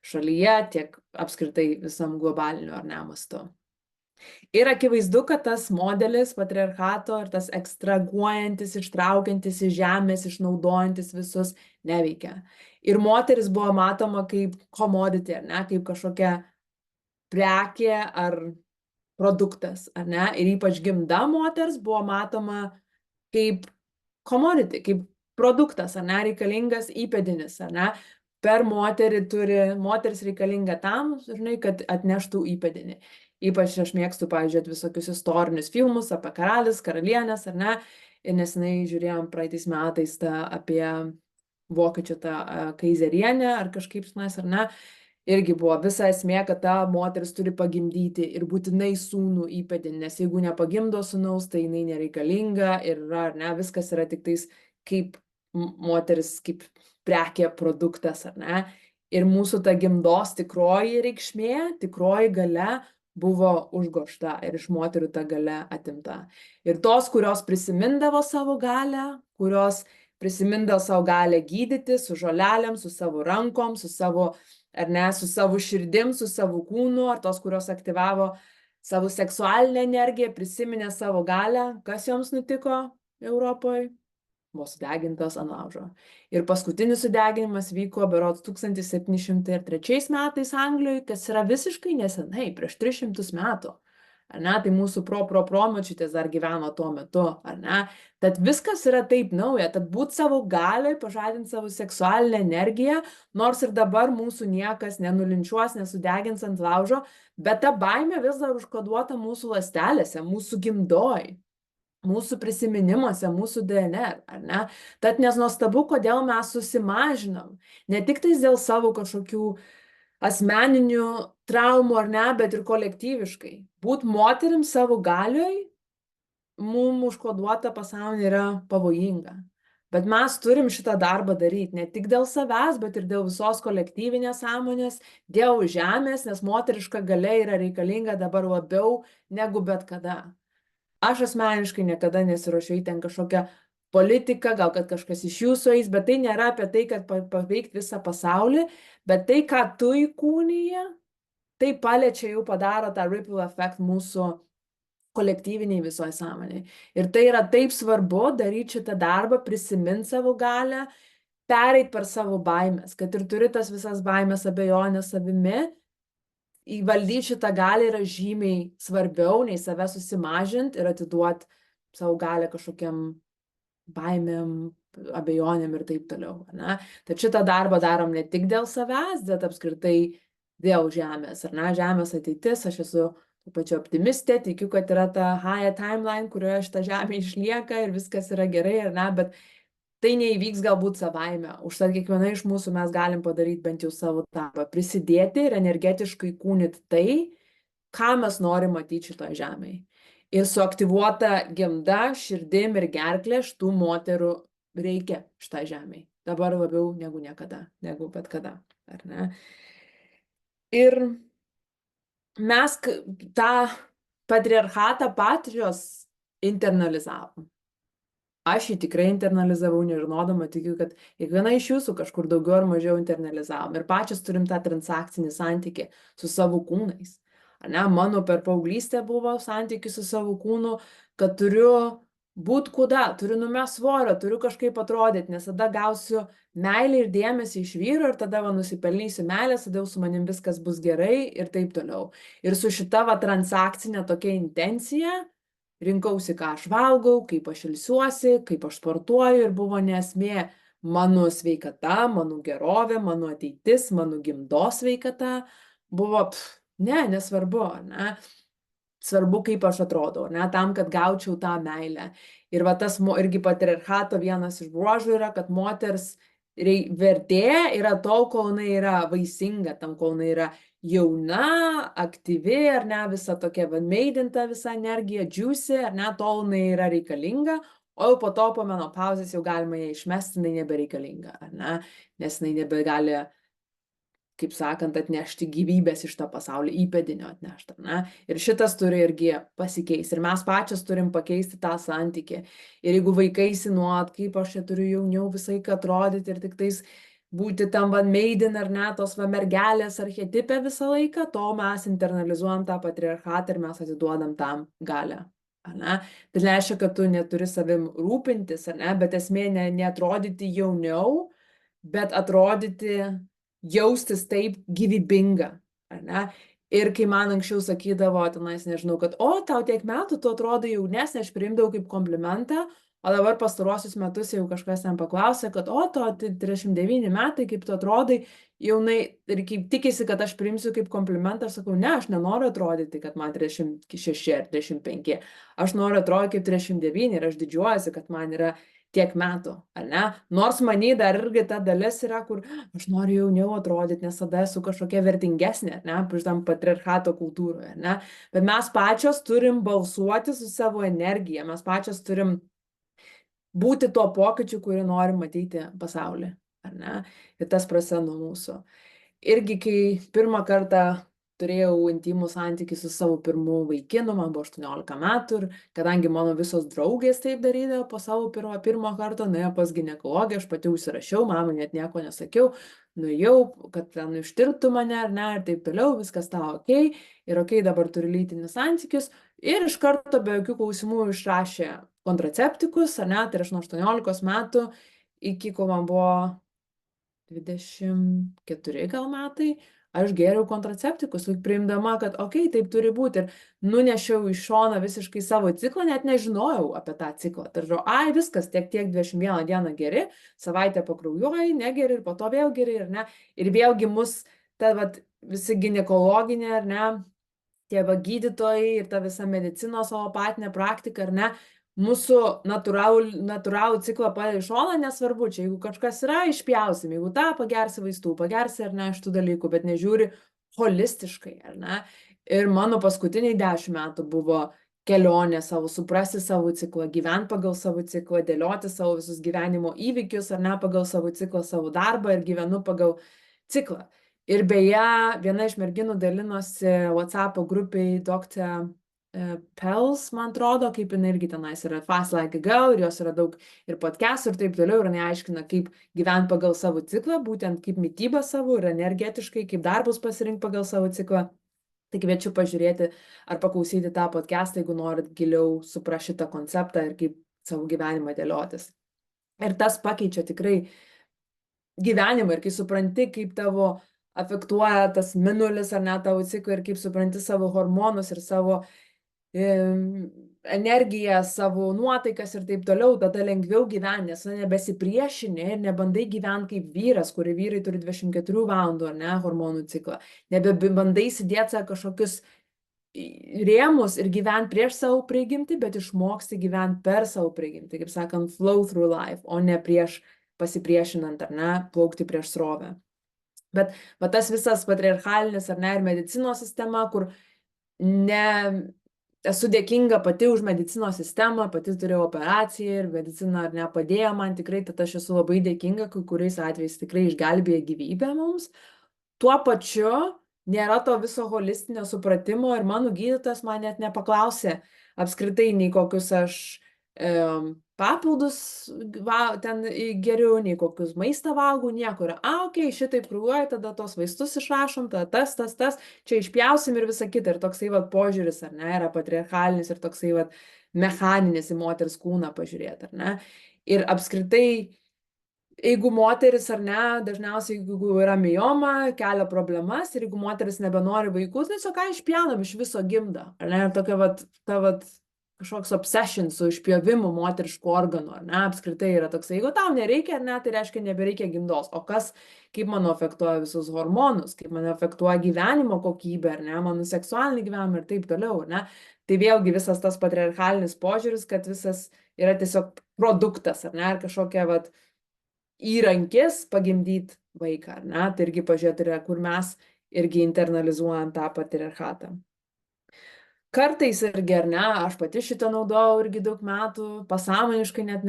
šalyje, tiek apskritai visam globaliniu ar ne mastu. Ir akivaizdu, kad tas modelis patriarchato ir tas ekstraguojantis, ištraukiantis iš žemės, išnaudojantis visus neveikia. Ir moteris buvo matoma kaip commodity, ar ne, kaip kažkokia prekė ar produktas, ar ne, ir ypač gimda moters buvo matoma kaip commodity, kaip produktas, ar ne, reikalingas įpėdinis, ar ne, per moteris reikalinga tam, žinai, kad atneštų įpėdinį. Ypač aš mėgstu, pavyzdžiui, visokius istorinius filmus apie karalius, karalienės, ar ne, ir nesenai žiūrėjom praeitais metais apie vokiečių tą kaizerienę, ar kažkaip, ar ne, irgi buvo visa esmė, kad ta moteris turi pagimdyti ir būtinai sūnų įpėdinį, nes jeigu nepagimdo sūnaus, tai jinai nereikalinga ir yra, ar ne, viskas yra tik tais kaip moteris, kaip prekė, produktas, ar ne, ir mūsų ta gimdos tikroji reikšmė, tikroji galia buvo užgožta ir iš moterų ta galia atimta. Ir tos, kurios prisimindavo savo galią, kurios prisimindavo savo galią gydyti su žolelėm, su savo rankom, su savo, ar ne, su savo širdim, su savo kūnu, ar tos, kurios aktyvavo savo seksualinę energiją, prisiminė savo galią, kas joms nutiko Europoje? Buvo sudegintos ant laužo. Ir paskutinis sudeginimas vyko berods 1703 metais Anglijoje, kas yra visiškai nesenai, prieš 300 metų. Ar ne, tai mūsų promočiutės dar gyveno tuo metu, ar ne. Tad viskas yra taip nauja, tad būt savo galioj, pažadinti savo seksualinę energiją, nors ir dabar mūsų niekas nenulinčiuos, nesudegins ant laužo, bet ta baimė vis dar užkoduota mūsų ląstelėse, mūsų gimdoj, mūsų prisiminimuose, mūsų DNR, ar ne? Tad nesnuostabu, kodėl mes susimažinam, ne tik tais dėl savo kažkokių asmeninių traumų, ar ne, bet ir kolektyviškai. Būt moterim savo galioj, mums užkoduota pasaulyje yra pavojinga. Bet mes turim šitą darbą daryti ne tik dėl savęs, bet ir dėl visos kolektyvinės sąmonės, dėl žemės, nes moteriška galia yra reikalinga dabar labiau negu bet kada. Aš asmeniškai niekada nesiruošiu į ten kažkokią politiką, gal kad kažkas iš jūsų eis, bet tai nėra apie tai, kad paveikti visą pasaulį, bet tai, ką tu įkūnyje, tai paliečia jau padaro tą ripple effect mūsų kolektyviniai visoje sąmonėje. Ir tai yra taip svarbu daryti šitą darbą, prisiminti savo galią pereit per savo baimės, kad ir turi tas visas baimės, abejonės savimi, įvaldyti šitą galią yra žymiai svarbiau, nei save susimažint ir atiduot savo galę kažkokiam baimėm, abejonėm ir taip toliau, ne? Tad šitą darbą darom ne tik dėl savęs, bet apskritai dėl žemės, ar ne? Žemės ateitis, aš esu tuo pačiu optimistė, tikiu, kad yra ta higher timeline, kurioje šita žemė išlieka ir viskas yra gerai, ar ne? Bet tai neįvyks galbūt savaime. Užtat kiekviena iš mūsų mes galim padaryti bent jau savo darbą, prisidėti ir energetiškai kūnyti tai, ką mes norim matyti šitoje žemėje. Ir suaktyvuota gimda, širdim ir gerklė šitų moterų reikia šitai žemėje. Dabar labiau negu niekada, negu bet kada, ar ne? Ir mes tą patriarchatą patrios internalizavom. Aš jį tikrai internalizavau, nežinodama, tikiu, kad kiekviena iš jūsų kažkur daugiau ar mažiau internalizavom. Ir pačios turim tą transakcinį santykį su savo kūnais. Ne, mano per paauglystę buvo santykis su savo kūnu, kad turiu būt kuda, turiu numest svorio, turiu kažkaip atrodyti, nes tada gausiu meilę ir dėmesį iš vyro ir tada nusipelnysiu meilės, tada jau su manim viskas bus gerai ir taip toliau. Ir su šita transakcinė tokia intencija rinkausi, ką aš valgau, kaip aš ilsiuosi, kaip aš sportuoju ir buvo nesmė mano sveikata, mano gerovė, mano ateitis, mano gimdos sveikata. Buvo, nesvarbu, ne? Svarbu, kaip aš atrodau, ne? Tam, kad gaučiau tą meilę. Ir va tas irgi patriarchato vienas iš bruožų yra, kad moters vertė yra tol, kol jinai yra vaisinga, tam, kol jinai yra jauna, aktyvi, ar ne, visa tokia meidinta visa energija, juicy, ar ne, tol jinai yra reikalinga, o jau po to po menopauzės jau galima ją išmesti, jinai nebereikalinga, ar ne, nes jinai nebegali, kaip sakant, atnešti gyvybės iš tą pasaulį, įpėdinio atnešti, ne? Ir šitas turi irgi pasikeisti. Ir mes pačios turim pakeisti tą santykį. Ir jeigu vaikai sinuot, kaip aš čia turiu jauniau visai atrodyti ir tik tais būti tam meidin ar ne, tos mergelės archetipė visą laiką, to mes internalizuojam tą patriarchatą ir mes atiduodam tam galią. Ne? Tai reiškia, kad tu neturi savim rūpintis, ne? Bet esmė neatrodyti jauniau, bet atrodyti jaustis taip gyvybinga, ar ne? Ir kai man anksčiau sakydavo, tenais nežinau, kad o, tau tiek metų, tu atrodai jaunesnė, aš priimdavau kaip komplimentą, o dabar pastaruosius metus jau kažkas ten paklausė, kad o, to 39 metai, kaip tu atrodai jaunai, ir kaip tikisi, kad aš priimsiu kaip komplimentą, aš sakau, ne, aš nenoriu atrodyti, kad man 36 ar 35, aš noriu atrodyti kaip 39 ir aš didžiuojuosi, kad man yra tiek metų, ar ne? Nors many dar irgi ta dalis yra, kur aš noriu jauniau atrodyti, nes tada esu kažkokia vertingesnė, ar ne? Tam patriarchato kultūroje, ar ne? Bet mes pačios turim balsuoti su savo energija, mes pačios turim būti tuo pokyčiu, kurį norim matyti pasaulyje, ar ne? Ir tas prasideda nuo mūsų. Irgi, kai pirmą kartą turėjau intimų santykį su savo pirmu vaikinu, man buvo 18 metų ir kadangi mano visos draugės taip darydavo po savo pirmo karto, nuėjo pas ginekologę, aš pati užsirašiau, mamai net nieko nesakiau, nuėjau, kad ten ištirtų mane ar ne, ir taip toliau, viskas tau okei, ir okei, dabar turiu lytinius santykius, ir iš karto be jokių klausimų išrašė kontraceptikus, ar ne, tai aš nuo 18 metų iki, kol man buvo 24 gal metai, aš gėriau kontraceptikus, priimdama, kad okei, taip turi būti. Ir nunešiau iš šoną visiškai savo ciklą, net nežinojau apie tą ciklą. Tai žinau, viskas, tiek 21 dieną geri, savaitę pakraujuoji, negeri ir po to vėl geri, ar ne? Ir vėlgi mus, ta visi ginekologinė, ar ne, tie gydytojai ir ta visa medicinos alopatinė praktika, ar ne, mūsų natūralų ciklą padeda į šoną, nesvarbu, čia jeigu kažkas yra, išpjausim, jeigu tą pagersi vaistų, pagersi ar ne šitų dalykų, bet nežiūri holistiškai, ar ne. Ir mano paskutiniai 10 metų buvo kelionė savo, suprasti savo ciklą, gyventi pagal savo ciklą, dėlioti savo visus gyvenimo įvykius, ar ne, pagal savo ciklą, savo darbą ir gyvenu pagal ciklą. Ir beje, viena iš merginų dalinosi WhatsApp grupiai Dr. Pels, man atrodo, kaip jinai irgi tenais yra Fast Like a Girl, ir jos yra daug ir podcastų ir taip toliau, ir jinai aiškina, kaip gyventi pagal savo ciklą, būtent kaip mitybą savo ir energetiškai, kaip darbus pasirinkti pagal savo ciklą. Tai kviečiu pažiūrėti ar paklausyti tą podcastą, jeigu norit giliau suprasti šitą konceptą ir kaip savo gyvenimą dėliotis. Ir tas pakeičia tikrai gyvenimą ir kai supranti, kaip tavo afektuoja tas minulis ar net tavo ciklą ir kaip supranti savo hormonus ir savo energiją, savo nuotaikas ir taip toliau, tada lengviau gyventi, nes nebesipriešini ir nebandai gyventi kaip vyras, kuri vyrai turi 24 valandų, ar ne, hormonų ciklą. Nebebandai įsidėti savo kažkokius rėmus ir gyventi prieš savo prigimtį, bet išmoksti gyventi per savo prigimtį, kaip sakant, flow through life, o ne prieš pasipriešinant, ar ne, plaukti prieš srovę. Bet va tas visas patriarchalinis, ar ne, ir medicinos sistema, kur esu dėkinga pati už medicinos sistemą, pati turėjau operaciją ir medicina ar ne padėjo man tikrai, tad aš esu labai dėkinga, kai kuriais atvejais tikrai išgelbėjo gyvybę mums. Tuo pačiu nėra to viso holistinio supratimo ir mano gydytojas man net nepaklausė apskritai nei kokius aš papildus ten geriu, nei kokius maistą valgau, nieko. Okei, šitaip kraujuoja, tada tos vaistus išrašom, tada tas, čia išpjausim ir visa kita. Ir toksai vat požiūris, ar ne, yra patriarchalinis ir toksai vat mechaninis į moters kūną pažiūrėti, ar ne. Ir apskritai, jeigu moteris, ar ne, dažniausiai, jeigu yra mioma, kelia problemas ir jeigu moteris nebenori vaikų, tai tiesiog ką išpjaunam iš viso gimdą, ar ne, ir tokia vat, ta vat, kažkoks obsession su išpjovimu moteriškų organų, ar ne, apskritai yra toksai, jeigu tau nereikia, ar ne, tai reiškia nebereikia gimdos, o kas, kaip mano afektuoja visus hormonus, kaip mane afektuoja gyvenimo kokybę, ar ne, mano seksualinį gyvenimą ir taip toliau, ar ne, tai vėlgi visas tas patriarchalinis požiūris, kad visas yra tiesiog produktas, ar ne, ar kažkokia, vat, įrankis pagimdyti vaiką, ar ne, tai irgi pažiūrėti, kur mes irgi internalizuojam tą patriarchatą. Kartais irgi, ar ne, aš pati šitą naudojau irgi daug metų, pasąmoniškai net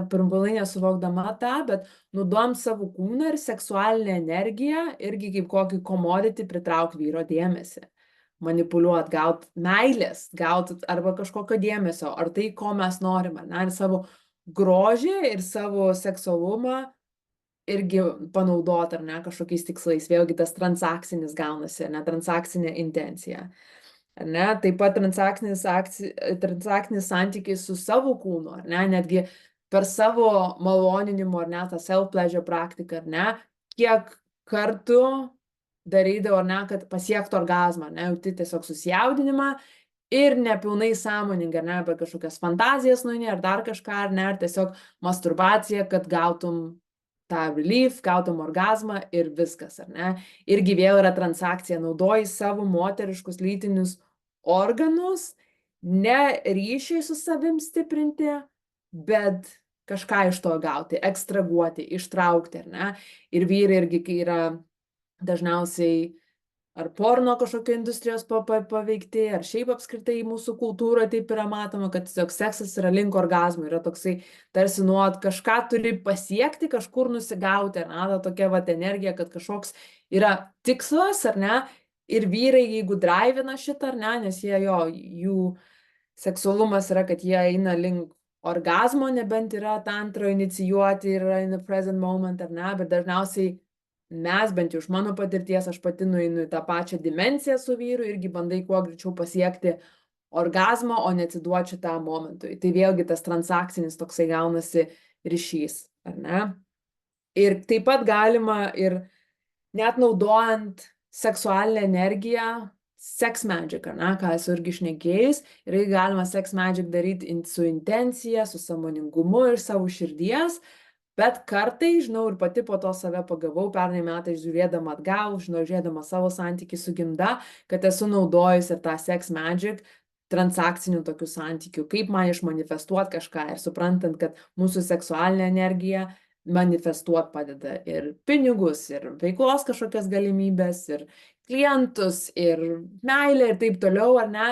pirmbalai nesuvokdama tą, bet naudojam savo kūną ir seksualinę energiją irgi kaip kokį commodity pritraukti vyro dėmesį. Manipuliuot, gaut meilės, gaut arba kažkokio dėmesio, ar tai, ko mes norim, ar ne, ir savo grožį ir savo seksualumą irgi panaudot, ar ne, kažkokiais tikslais. Vėlgi tas transakcinis gaunasi, ne, transakcinė intencija. Ar ne, taip pat transakcinis santykis su savo kūnu, ar ne, netgi per savo maloninimo, ar ne, tą self-pleasure praktiką, ar ne, kiek kartų darydavau, ar ne, kad pasiektų orgazmą, ar ne, jauti tiesiog susijaudinimą ir nepilnai sąmoningai, ar ne, apie kažkokias fantazijas nueini, ar dar kažką, ar ne, ar tiesiog masturbacija, kad gautum tą relief, gautum orgazmą ir viskas, ar ne. Irgi vėl yra transakcija, naudoji savo moteriškus lytinius organus, ne ryšiai su savim stiprinti, bet kažką iš to gauti, ekstraguoti, ištraukti, ar ne. Ir vyrai irgi, kai yra dažniausiai ar porno kažkokio industrijos paveikti, ar šiaip apskritai mūsų kultūroje taip yra matoma, kad tiesiog seksas yra link orgazmų, yra toksai tarsi nuot kažką turi pasiekti, kažkur nusigauti, ar ne, ta tokia vat energija, kad kažkoks yra tikslas, ar ne, ir vyrai, jeigu draivina šitą, ar ne, nes jų seksualumas yra, kad jie eina link orgazmo, nebent yra tantro inicijuoti ir yra in the present moment, ar ne, bet dažniausiai mes, bent jau iš mano patirties, aš pati nueinu į tą pačią dimensiją su vyru, irgi bandai kuo greičiau pasiekti orgazmą, o neatsiduoti šitam momentui. Tai vėlgi tas transakcinis toksai gaunasi ryšys, ar ne? Ir taip pat galima ir net naudojant seksualinę energiją, sex magic, ar ne, ką esu irgi šnekėjus, ir galima sex magic daryti su intencija, su sąmoningumu ir savo širdies. Bet kartais, žinau, ir pati po to save pagavau pernai metais žiūrėdama atgal, žiūrėdama savo santykį su gimda, kad esu naudojus ir tą sex magic transakcinių tokių santykių, kaip man išmanifestuoti kažką ir suprantant, kad mūsų seksualinė energija manifestuot padeda ir pinigus, ir veiklos kažkokias galimybės, ir klientus, ir meilę, ir taip toliau, ar ne?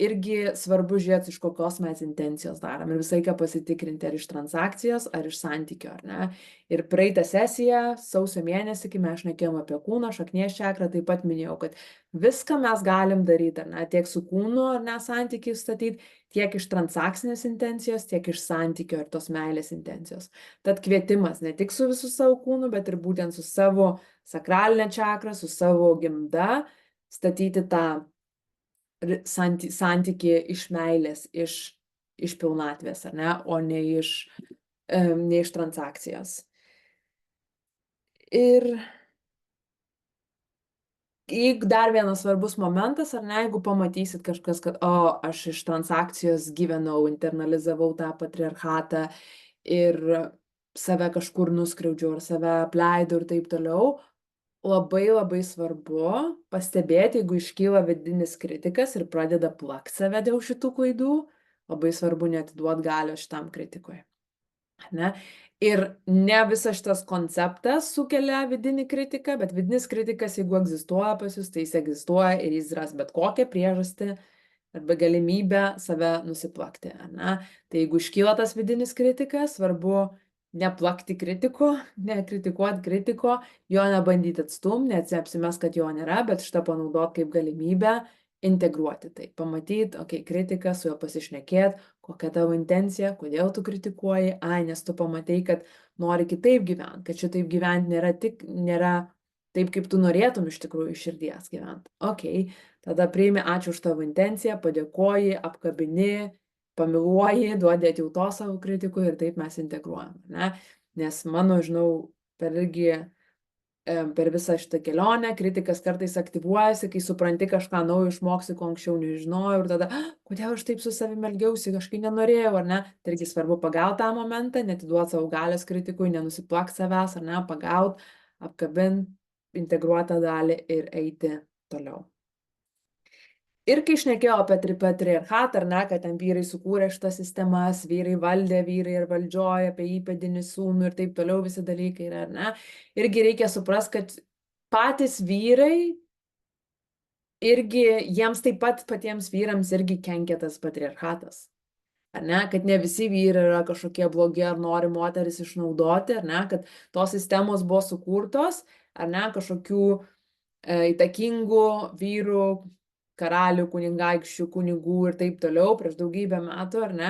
Irgi svarbu žiūrėti, iš kokios mes intencijos darom ir visą laiką pasitikrinti, ar iš transakcijos, ar iš santykio, ar ne. Ir praeitą sesiją, sausio mėnesį, kai mes šnekėjom apie kūną, šaknies čakrą, taip pat minėjau, kad viską mes galim daryti, ar ne, tiek su kūnu, ar ne, santykį statyti, tiek iš transakcinės intencijos, tiek iš santykio ir tos meilės intencijos. Tad kvietimas ne tik su visu savo kūnu, bet ir būtent su savo sakralinė čakra, su savo gimda, statyti tą santykį iš meilės, iš pilnatvės, ar ne, o ne iš transakcijos. Ir jeigu dar vienas svarbus momentas, ar ne, jeigu pamatysit kažkas, kad, aš iš transakcijos gyvenau, internalizavau tą patriarchatą ir save kažkur nuskriaudžiau, ar save apleidau ir taip toliau, labai labai svarbu pastebėti, jeigu iškyla vidinis kritikas ir pradeda plakt save dėl šitų klaidų, labai svarbu neatiduot galios šitam kritikui. Ne? Ir ne visas šitas konceptas sukelia vidinį kritiką, bet vidinis kritikas, jeigu egzistuoja pas jūs, tai jis egzistuoja ir jis ras bet kokią priežastį arba galimybę save nusiplakti. Ne? Tai jeigu iškyla tas vidinis kritikas, svarbu neplakti kritiko, nekritikuoti kritiko, jo nebandyti atstumti, neapsimes, kad jo nėra, bet šitą panaudoti kaip galimybę integruoti tai, pamatyti, kritiką, su juo pasišnekėt, kokia tavo intencija, kodėl tu kritikuoji, nes tu pamatei, kad nori kitaip gyventi, kad šitaip gyventi nėra taip, kaip tu norėtum iš tikrųjų iš širdies gyventi. Tada priimi, ačiū už tavo intenciją, padėkoji, apkabini, pamiluoji, duodi atjautos savo kritikui ir taip mes integruojam, ne? Nes mano, žinau, per visą šitą kelionę kritikas kartais aktyvuojasi, kai supranti kažką naujo, išmoksi, ko anksčiau nežinojau ir tada, kodėl aš taip su savimi elgiausi, kažkai nenorėjau, ar ne? Tai irgi svarbu pagauti tą momentą, neatiduoti savo galios kritikui, nenusiplakt savęs, ar ne, pagauti, apkabinti, integruoti tą dalį ir eiti toliau. Ir kai šnekėjau apie patriarchatą, ar ne, kad ten vyrai sukūrė šitas sistemas, vyrai valdė, vyrai ir valdžioja, apie įpėdinį sūnų ir taip toliau visi dalykai yra, ar ne, irgi reikia suprasti, kad patys vyrai irgi, jiems taip pat patiems vyrams irgi kenkia tas patriarchatas. Ar ne, kad ne visi vyrai yra kažkokie blogi ar nori moteris išnaudoti, ar ne, kad tos sistemos buvo sukurtos, ar ne, kažkokių įtakingų vyrų, karalių, kunigaikščių, kunigų ir taip toliau prieš daugybę metų, ar ne?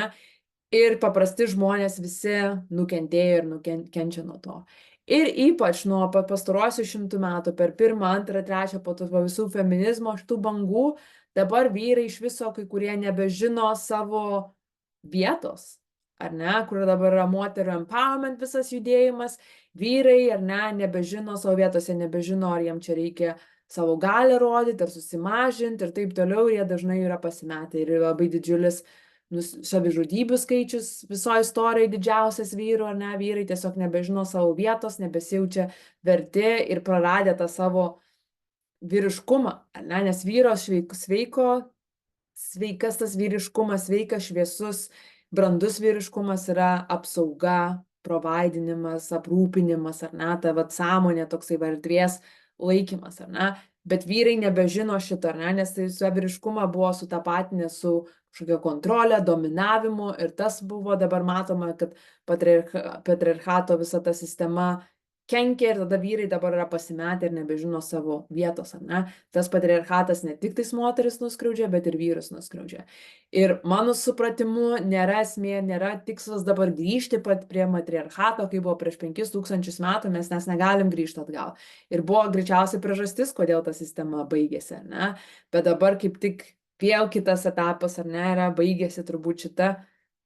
Ir paprasti žmonės visi nukentėjo ir kenčia nuo to. Ir ypač nuo pastaruosius 100 metų, per 1, 2, 3, po visų feminizmo šitų bangų, dabar vyrai iš viso kai kurie nebežino savo vietos, ar ne, kur dabar yra moterų empowerment visas judėjimas, vyrai, ar ne, nebežino savo vietose, nebežino, ar jiem čia reikia savo galią rodyti, ar susimažinti ir taip toliau, jie dažnai yra pasimetę ir labai didžiulis savižudybių skaičius visoje istorijoje didžiausias vyrų, ar ne, vyrai tiesiog nebežino savo vietos, nebesijaučia verti ir praradę tą savo vyriškumą, ar ne, nes vyro sveikas tas vyriškumas, sveikas, šviesus, brandus vyriškumas yra apsauga, provaidinimas, aprūpinimas, ar ne, ta sąmonė toksai erdvės laikymas, ar ne, bet vyrai nebežino šito, ar ne, nes tai su vyriškumą buvo sutapatinę su kažkokia kontrolė, dominavimu ir tas buvo dabar matoma, kad patriarchato visa ta sistema kenkia ir tada vyrai dabar yra pasimetę ir nebežino savo vietos, ar ne? Tas patriarchatas ne tik tais moteris nuskriaudžia, bet ir vyrus nuskriaudžia. Ir mano supratimu nėra esmė, nėra tikslas dabar grįžti prie matriarchato, kai buvo prieš 5000 metų, mes negalim grįžti atgal. Ir buvo greičiausiai priežastis, kodėl ta sistema baigėsi, ar ne? Bet dabar kaip tik vėl kitas etapas, ar ne, yra baigėsi turbūt šita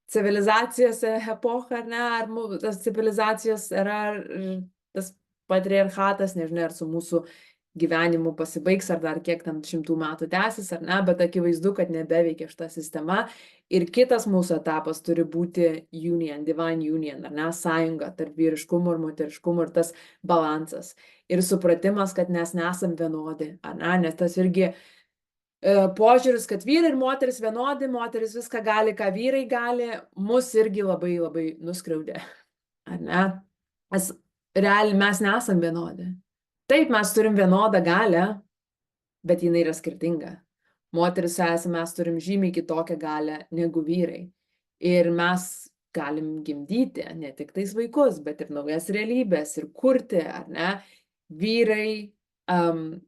civilizacijos epocha, ar ne, ar tas civilizacijos yra tas patriarchatas, nežinau, ar su mūsų gyvenimu pasibaigs, ar dar kiek tam 100 metų tęsis, ar ne, bet akivaizdu, kad nebeveikia šita sistema. Ir kitas mūsų etapas turi būti union, divine union, ar ne, sąjunga tarp vyriškumo ir moteriškumo ir tas balansas. Ir supratimas, kad mes nesam vienodi, ar ne, nes tas irgi požiūris, kad vyrai ir moteris vienodi, moteris viską gali, ką vyrai gali, mus irgi labai labai nuskriaudė, ar ne? Realiai mes nesam vienodi. Taip, mes turim vienodą galią, bet jinai yra skirtinga. Moteris mes turim žymiai kitokią galią negu vyrai. Ir mes galim gimdyti ne tik tais vaikus, bet ir naujas realybės ir kurti, ar ne? Vyrai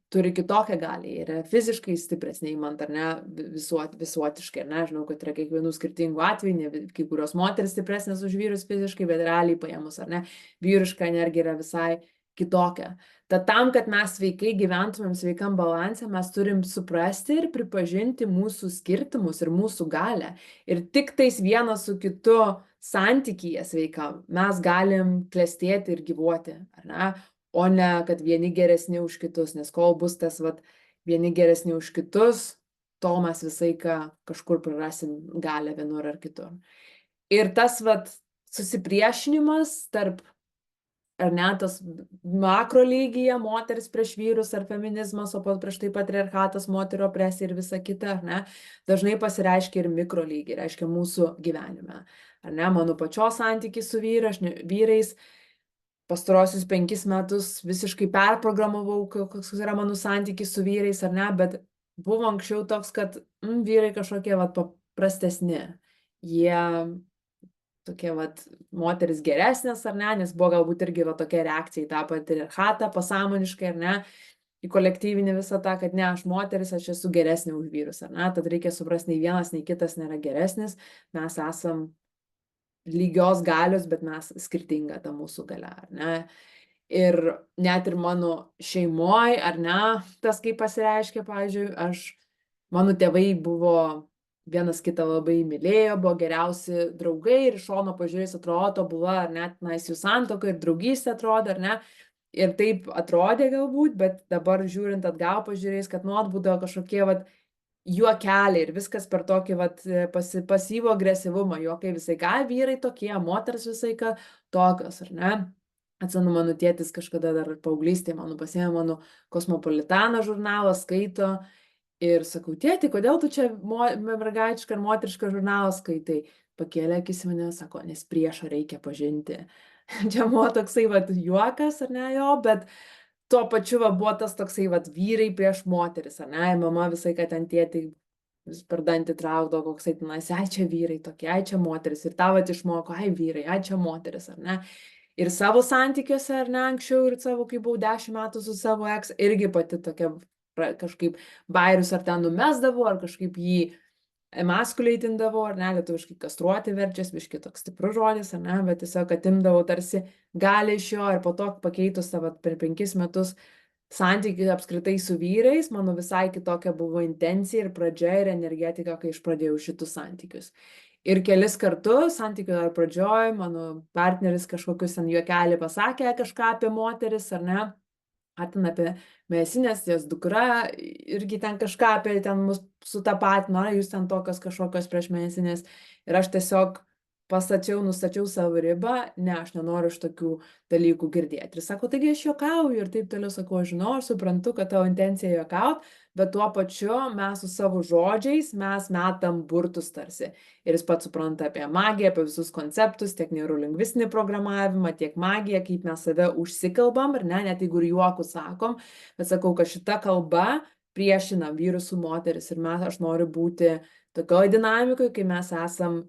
turi kitokią galią, yra fiziškai stipresnė, įmant, ar ne, visuotiškai, ar ne, žinau, kad yra kiekvienų skirtingų atvejų, kai kurios moteris stipresnės už vyrus fiziškai, bet realiai paėmus, ar ne, vyriška energija yra visai kitokia. Tad tam, kad mes sveikai gyventumėm sveikam balansė, mes turim suprasti ir pripažinti mūsų skirtumus ir mūsų galę. Ir tik tais vienas su kitu santykyje sveikam mes galim klestėti ir gyvuoti, ar ne? o ne kad vieni geresni už kitus, nes kol bus tas, vat, vieni geresni už kitus, tol mes visai kažkur prarasim galę vienur ar kitur. Ir tas, vat, susipriešinimas tarp, ar ne, tas makro lygyje moteris prieš vyrus ar feminizmas, o prieš tai patriarchatas, moterio opresija ir visa kita, ar ne, dažnai pasireiškia ir mikro lygiai, reiškia mūsų gyvenime. Ar ne, mano pačios santykis su vyrais, pastarosius 5 metus visiškai perprogramavau, koks yra mano santykis su vyrais, ar ne, bet buvo anksčiau toks, kad vyrai kažkokie vat paprastesni. Jie tokie vat moteris geresnės, ar ne, nes buvo galbūt irgi va tokia reakcija į tą patriarchatą pasąmoniškai, ar ne, į kolektyvinį visą tą, kad ne, aš moteris, aš esu geresnė už vyrus, ar ne, tad reikia suprasti, nei vienas, nei kitas nėra geresnis, mes esam lygios galios, bet mes skirtinga ta mūsų galia, ar ne. Ir net ir mano šeimoje, ar ne, tas kaip pasireiškia, pavyzdžiui, mano tėvai buvo vienas kitą labai mylėjo, buvo geriausi draugai ir iš šono pažiūrėjus atrodo tobula, ar net jų santuoka ir draugystė atrodo, ar ne. Ir taip atrodė galbūt, bet dabar žiūrint atgal pažiūrėjus, kad nuot būdavo kažkokie vat juokeliai ir viskas per tokį vat pasyvų agresyvumą, juokai visai ką, vyrai tokie, moters visai ką tokios, ar ne. Atsimenu, mano tėtis kažkada dar paauglystėje pasiėmė mano Kosmopolitaną žurnalą, skaito ir sakau, tėti, kodėl tu čia mergaičišką ir moterišką žurnalą skaitai? Pakėlė akis į mane, sako, nes priešą reikia pažinti. Čia buvo toksai vat juokas, ar ne jo, bet tuo pačiu va, buvo tas toksai vat vyrai prieš moteris, ar ne, mama visai, kad ten tėti vis per dantį traukdavo, koksai tenais, ai čia vyrai tokie, ai čia moteris, ir tavo išmoko, ai vyrai, ai čia moteris, ar ne. Ir savo santykiuose, ar ne, anksčiau, ir savo, kai buvau 10 metų su savo eks, irgi pati tokia kažkaip bairius ar ten numesdavau, ar kažkaip jį emaskuleitindavau, ar ne, lietuviškai kastruoti verčias, biški toks stiprus žodis, ar ne, bet tiesiog atimdavau tarsi gali iš jo ir po to pakeitus tą per 5 metus santykių apskritai su vyrais, mano visai kitokia buvo intencija ir pradžia ir energetika, kai aš pradėjau šitus santykius. Ir kelis kartus santykių dar pradžioj mano partneris kažkokius ten juokelį pasakė kažką apie moteris, ar ne, ar ten apie mėsinės, jas dukra, irgi ten kažką apie ten mus sutapatino, jūs ten tokios kažkokios prieš mėsinės. Ir aš tiesiog nustačiau savo ribą, ne, aš nenoriu iš tokių dalykų girdėti. Ir sako, taigi aš juokauju ir taip toliau sakau, aš žinau, aš suprantu, kad tavo intencija juokaut, bet tuo pačiu mes su savo žodžiais mes metam burtus tarsi. Ir jis pats supranta apie magiją, apie visus konceptus, tiek neurolingvistinį programavimą, tiek magiją, kaip mes save užsikalbam, ir ne, net jeigu ir juokus sakom, bet sakau, kad šita kalba priešina vyrus su moteris ir aš noriu būti tokioj dinamikoje, kai mes esam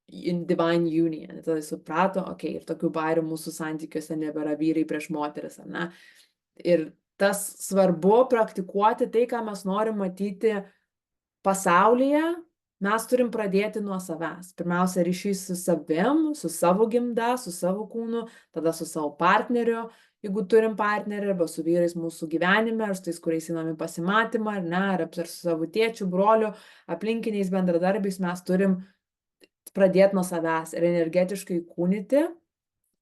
in divine union. Tada suprato, okei, ir tokių bairių mūsų santykiuose nebėra vyrai prieš moteris, ar ne? Ir tas svarbu praktikuoti tai, ką mes norim matyti pasaulyje, mes turim pradėti nuo savęs. Pirmiausia, ryšys su savim, su savo gimda, su savo kūnu, tada su savo partneriu, jeigu turim partnerį, arba su vyrais mūsų gyvenime, ar su tais, kuriais einam į pasimatymą, ar ne, ar su savo tėčiu, broliu, aplinkiniais bendradarbiais, mes turim pradėti nuo savęs ir energetiškai kūnyti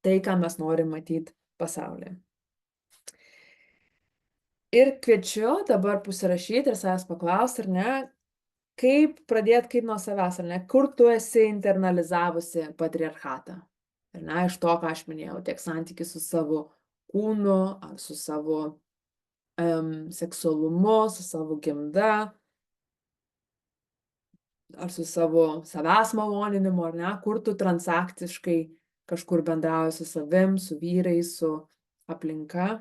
tai, ką mes norim matyti pasaulyje. Ir kviečiu dabar pasirašyti ir savęs paklausti, ar ne, kaip pradėti kaip nuo savęs, ar ne, kur tu esi internalizavusi patriarchatą. Ir ne, iš to, ką aš minėjau, tiek santykis su savo kūnu, ar su savo seksualumu, su savo gimda, ar su savo savęs maloninimu, ar ne, kur tu transakciškai kažkur bendrauji su savim, su vyrais, su aplinka.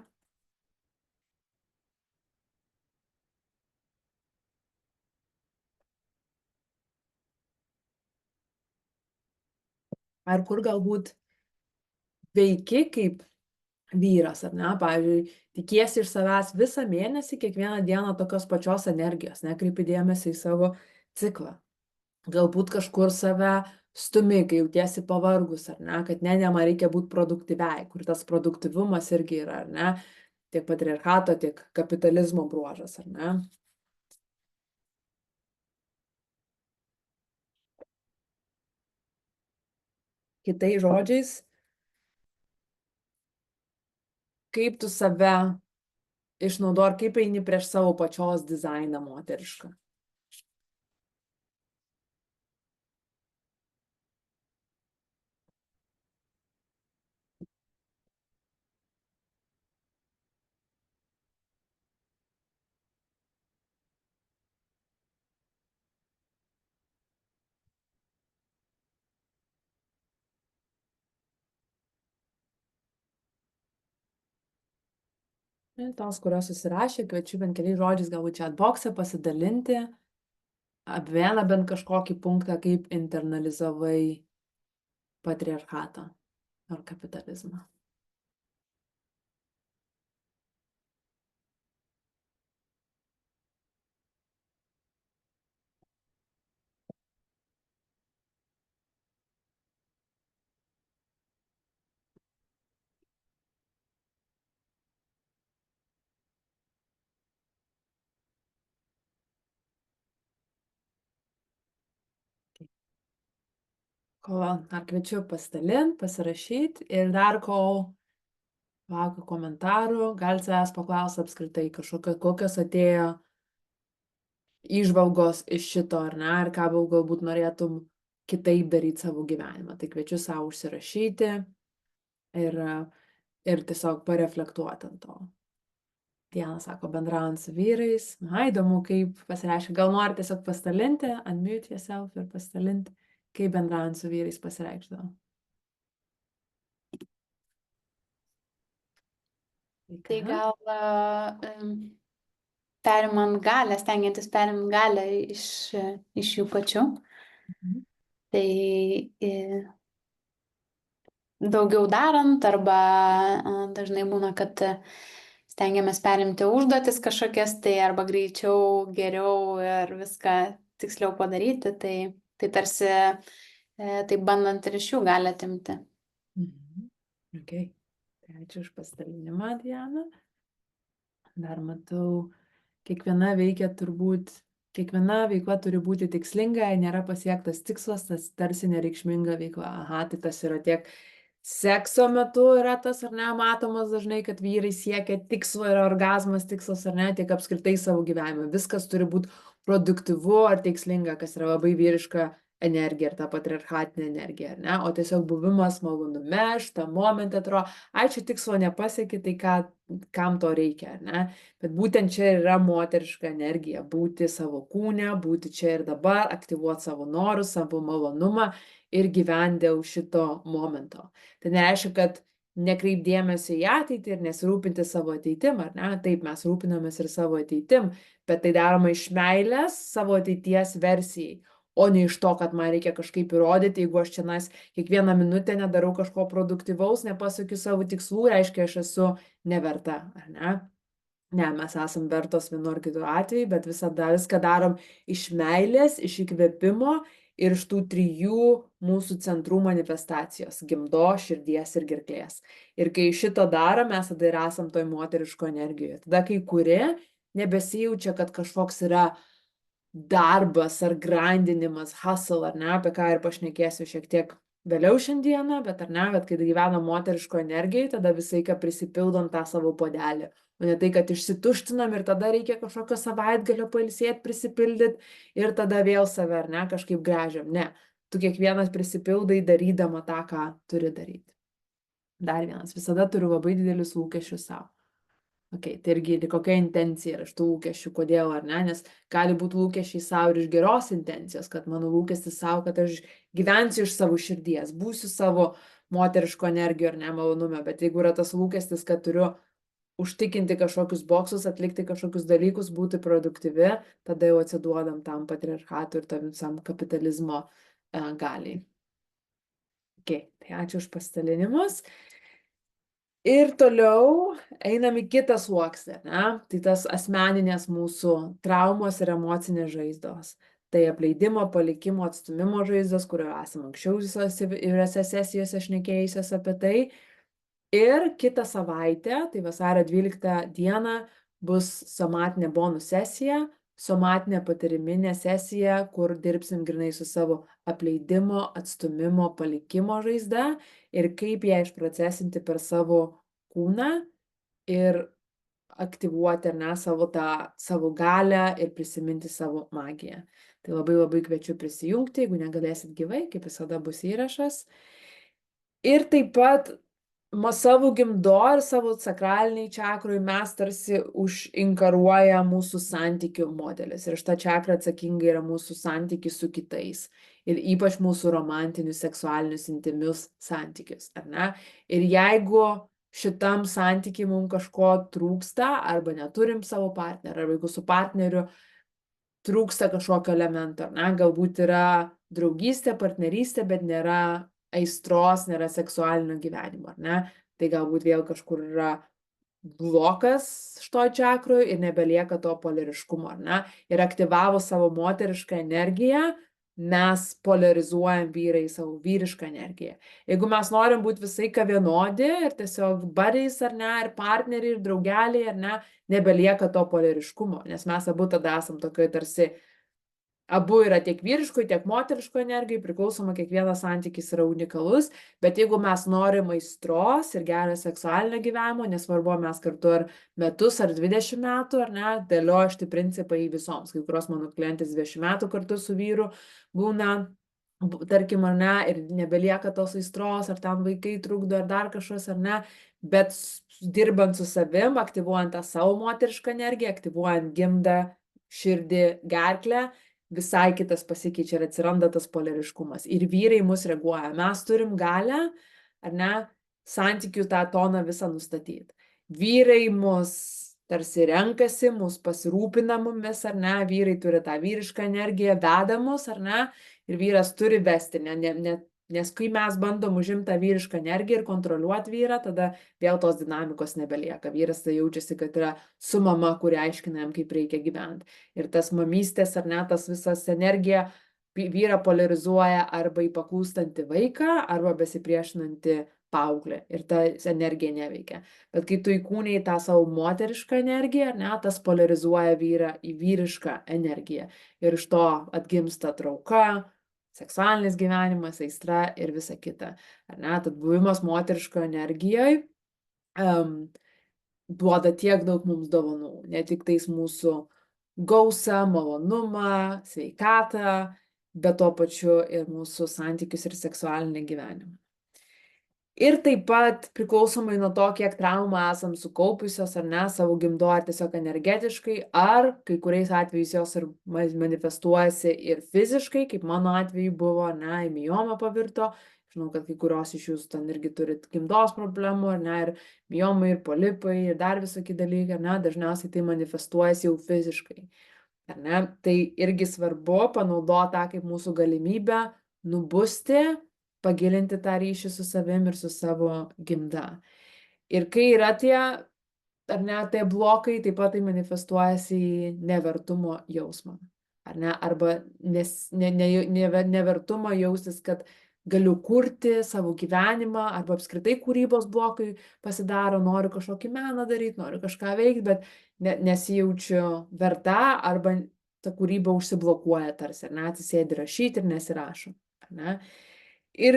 Ar kur galbūt veiki kaip vyras, ar ne, pavyzdžiui, tikiesi iš savęs visą mėnesį, kiekvieną dieną tokios pačios energijos, nekreipi dėmesį į savo ciklą. Galbūt kažkur save stumi, kai jautiesi pavargus, ar ne, kad ne, man reikia būti produktyviai, kur tas produktyvumas irgi yra, ar ne, tiek patriarchato, tiek kapitalizmo bruožas, ar ne. Kitais žodžiais, kaip tu save išnaudoji, ar kaip eini prieš savo pačios dizainą moterišką. Tos, kurios susirašė, kviečiu bent keliais žodžiais galbūt čia atboksą pasidalinti, apvieną bent kažkokį punktą, kaip internalizavai patriarchatą ar kapitalizmą. Ko dar kviečiu pasidalint, pasirašyt ir dar kol laukiu komentarų, galite savęs paklausti apskritai kokios atėjo įžvalgos iš šito, ar ne, ar ką galbūt norėtum kitaip daryti savo gyvenimą. Tai kviečiu savo užsirašyti ir tiesiog pareflektuoti ant to. Diana sako, bendraujant su vyrais. Na, įdomu, kaip pasireiškia. Gal nori tiesiog pasidalinti, unmute yourself ir pasidalinti, kaip bendraujant su vyrais pasireikšdavo. Tai gal perimant galę, stengiantis perimant galę iš jų pačių. Tai daugiau darant arba dažnai būna, kad stengiamės perimti užduotis kažkokias, tai arba greičiau, geriau ir viską tiksliau padaryti, tai tarsi taip bandant ir iš jų gali atimti. Okay. Tai ačiū už pasidalinimą, Diana. Dar matau, kiekviena veikla turi būti tikslinga, jei nėra pasiektas tikslas, tas tarsi nereikšminga veikla. Aha, tai tas yra tiek sekso metu yra tas, ar ne, matomas dažnai, kad vyrai siekia tikslo ir orgazmas tikslas, ar ne, tiek apskritai savo gyvenime. Viskas turi būti produktyvu ar tikslinga, kas yra labai vyriška energija ir ta patriarchatinė energija, ar ne, o tiesiog buvimas malonume, šitam momente atrodo, ai, čia tikslo nepasieki, tai kam to reikia, ar ne, bet būtent čia yra moteriška energija, būti savo kūne, būti čia ir dabar, aktyvuoti savo norus, savo malonumą ir gyventi dėl šito momento. Tai nereiškia, kad nekreip dėmesio į ateitį ir nesirūpinti savo ateitim, ar ne? Taip, mes rūpinamės ir savo ateitim, bet tai daroma iš meilės savo ateities versijai, o ne iš to, kad man reikia kažkaip įrodyti, jeigu aš čia kiekvieną minutę nedarau kažko produktyvaus, nepasakiu savo tikslų, reiškia, aš esu neverta, ar ne? Ne, mes esam vertos vienu ar kitu atveju, bet visada viską darom iš meilės, iš įkvėpimo ir iš tų 3 mūsų centrų manifestacijos - gimdos, širdies ir gerklės. Ir kai šito darom, mes tada ir esam toj moteriško energijoje. Tada, kai kuri, nebesijaučia, kad kažkoks yra darbas ar grandinimas, hustle, ar ne, apie ką ir pašnekėsiu šiek tiek vėliau šiandieną, bet ar ne, bet kai gyvenam moteriško energijai, tada visai ką prisipildom tą savo puodelį. O ne tai, kad išsituštinam ir tada reikia kažkokio savaitgalio pailsėti, prisipildyti ir tada vėl save, ar ne, kažkaip gręžiam. Ne, tu kiekvienas prisipildai darydama tą, ką turi daryti. Dar vienas, visada turiu labai didelius lūkesčius savo. Okay, tai irgi kokia intencija yra iš tų lūkesčių, kodėl, ar ne, nes gali būti lūkesčiai savo ir iš geros intencijos, kad mano lūkestis savo, kad aš gyvensiu iš savo širdies, būsiu savo moteriško energijų ar nemalonume, bet jeigu yra tas lūkestis, kad turiu užtikinti kažkokius boksus, atlikti kažkokius dalykus, būti produktyvi, tada jau atsiduodam tam patriarchatui ir tam visam kapitalizmo galiai. Okay, tai ačiū už pasidalinimus. Ir toliau einam į kitą sluoksnį, ne? Tai tas asmeninės mūsų traumos ir emocinės žaizdos. Tai apleidimo, palikimo, atstumimo žaizdos, kurio esame anksčiau įvairiose sesijose šnekėjusios apie tai. Ir kitą savaitę, tai vasario 12 dieną, bus somatinė bonus sesija, somatinė patyriminė sesija, kur dirbsim grynai su savo apleidimo, atstumimo, palikimo žaizda ir kaip ją išprocesinti per savo kūną ir aktyvuoti, ar ne, savo galią ir prisiminti savo magiją. Tai labai labai kviečiu prisijungti, jeigu negalėsit gyvai, kaip visada bus įrašas. Ir taip pat savo gimdo ir savo sakraliniai čakrui mes tarsi užinkaruoja mūsų santykių modelis. Ir šita čakra atsakinga yra mūsų santykis su kitais. Ir ypač mūsų romantinius, seksualinius, intimius santykius, ar ne? Ir jeigu šitam santykiui mums kažko trūksta, arba neturim savo partnerio, arba jeigu su partneriu trūksta kažkokio elemento, ar ne? Galbūt yra draugystė, partnerystė, bet nėra aistros, nėra seksualinio gyvenimo, ar ne? Tai galbūt vėl kažkur yra blokas šitoj čakroj ir nebelieka to poliariškumo, ar ne? Ir aktyvavus savo moterišką energiją, mes polarizuojam vyrai savo vyrišką energiją. Jeigu mes norim būti visai ką vienodi ir tiesiog buddies, ar ne, ir partneriai, ir draugeliai, ar ne, nebelieka to poliariškumo, nes mes abu tada esam tokioj tarsi abu yra tiek vyriškoj, tiek moteriškoj energijai, priklausoma, kiekvienas santykis yra unikalus, bet jeigu mes norim aistros ir gerą seksualinio gyvenimo, nesvarbu, mes kartu ar metus, ar 20 metų, ar ne, dėlioja šitą principą į visoms, kai kurios mano klientės 20 metų kartu su vyru būna, tarkim, ar ne, ir nebelieka tos aistros, ar ten vaikai trukdo, ar dar kažkas, ar ne, bet dirbant su savim, aktyvuojant tą savo moterišką energiją, aktyvuojant gimdą, širdį, gerklę, visai kitas pasikeičia ir atsiranda tas poliariškumas. Ir vyrai mus reaguoja. Mes turim galę, ar ne, santykių tą toną visą nustatyti. Vyrai mus tarsi renkasi, mus pasirūpina mumis, ar ne, vyrai turi tą vyrišką energiją, veda mus, ar ne, ir vyras turi vesti, nes kai mes bandom užimti tą vyrišką energiją ir kontroliuoti vyrą, tada vėl tos dinamikos nebelieka. Vyras tai jaučiasi, kad yra su mama, kuri aiškina jam, kaip reikia gyventi. Ir tas mamystės ar ne, tas visas energija vyrą polarizuoja arba į paklūstantį vaiką, arba besipriešinantį paauglį. Ir ta energija neveikia. Bet kai tu įkūniai tą savo moterišką energiją, ar ne, tas polarizuoja vyrą į vyrišką energiją. Ir iš to atgimsta trauka, seksualinis gyvenimas, aistra ir visa kita. Ar ne, tad buvimas moteriško energijoje duoda tiek daug mums dovanų, ne tik tais mūsų gausą, malonumą, sveikatą, bet tuo pačiu ir mūsų santykius ir seksualinį gyvenimą. Ir taip pat priklausomai nuo to, kiek traumų esam sukaupusios ar ne, savo gimdo ar tiesiog energetiškai, ar kai kuriais atvejais jos ir manifestuojasi ir fiziškai, kaip mano atveju buvo, ne, į miomą pavirto. Žinau, kad kai kurios iš jūsų ten irgi turit gimdos problemų, ar ne, ir miomai, ir polipai, ir dar visokie dalykai, ar ne, dažniausiai tai manifestuojasi jau fiziškai. Ar ne, tai irgi svarbu panaudoti tą kaip mūsų galimybę nubusti, pagilinti tą ryšį su savim ir su savo gimda. Ir kai yra tie, ar ne, tie blokai, taip pat tai manifestuojasi į nevertumo jausmą. Ar ne, arba nevertumo jaustis, kad galiu kurti savo gyvenimą, arba apskritai kūrybos blokai pasidaro, noriu kažkokį meną daryti, noriu kažką veikti, bet nesijaučiu verta, arba ta kūryba užsiblokuoja tarsi, ar ne, atsisėdi rašyti ir nesirašo. Ar ne? Ir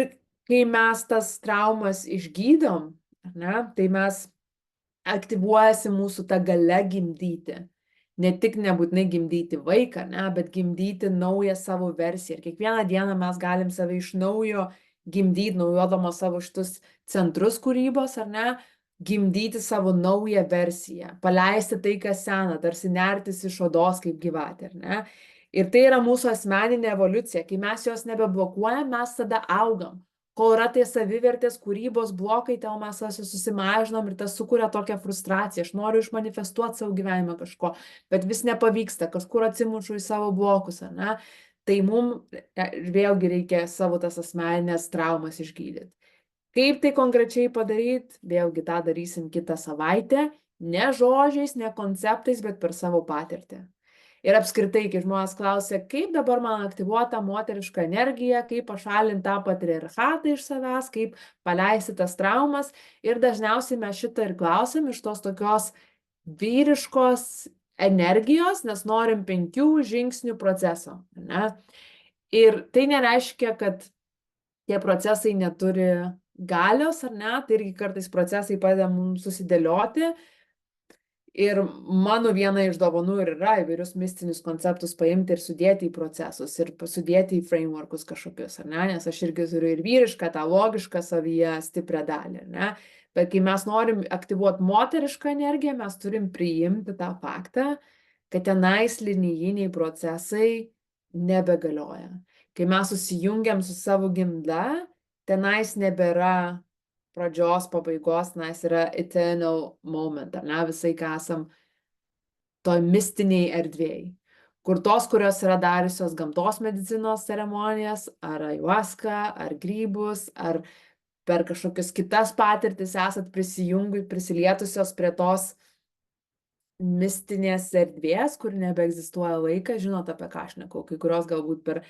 kai mes tas traumas išgydom, ar ne, tai mes aktyvuojasi mūsų ta galia gimdyti. Ne tik nebūtinai gimdyti vaiką, ne, bet gimdyti naują savo versiją. Ir kiekvieną dieną mes galim save iš naujo gimdyti, naujodamos savo šitus centrus kūrybos, ar ne, gimdyti savo naują versiją, paleisti tai, kas sena, tarsi nertis iš odos kaip gyvatė, ar ne. Ir tai yra mūsų asmeninė evoliucija. Kai mes jos nebeblokuojam, mes tada augam. Kol yra tie savivertės kūrybos blokai, tau mes susimažinom ir tas sukuria tokią frustraciją. Aš noriu išmanifestuoti savo gyvenimą kažko, bet vis nepavyksta, kažkur atsimušu į savo blokus, ar ne? Tai mums vėlgi reikia savo tas asmeninės traumas išgydyti. Kaip tai konkrečiai padaryti? Vėlgi tą darysim kitą savaitę. Ne žodžiais, ne konceptais, bet per savo patirtį. Ir apskritai, kai žmonės klausia, kaip dabar man aktyvuoti tą moterišką energiją, kaip pašalinti tą patriarchatą iš savęs, kaip paleisti tas traumas. Ir dažniausiai mes šitą ir klausim iš tos tokios vyriškos energijos, nes norim 5 žingsnių proceso. Ne? Ir tai nereiškia, kad tie procesai neturi galios, ar ne, tai irgi kartais procesai padeda mums susidėlioti, Ir mano viena iš dovanų ir yra įvairius mistinius konceptus paimti ir sudėti į procesus ir sudėti į frameworkus kažkokius, ar ne? Nes aš irgi turiu ir vyrišką, tą logišką savyje stiprią dalį, ar ne? Bet kai mes norim aktyvuoti moterišką energiją, mes turim priimti tą faktą, kad tenais linijiniai procesai nebegalioja. Kai mes susijungiam su savo gimda, tenais nebėra pradžios, pabaigos, nes yra eternal moment, ar ne, visai, ką esam toj mistiniai erdvėjai, kur tos, kurios yra dariusios gamtos medicinos ceremonijas, ar ayahuaską, ar grybus, ar per kažkokias kitas patirtis esat prisilietusios prie tos mistinės erdvės, kur nebeegzistuoja laikas, žinot, apie ką aš nekau, kai kurios galbūt per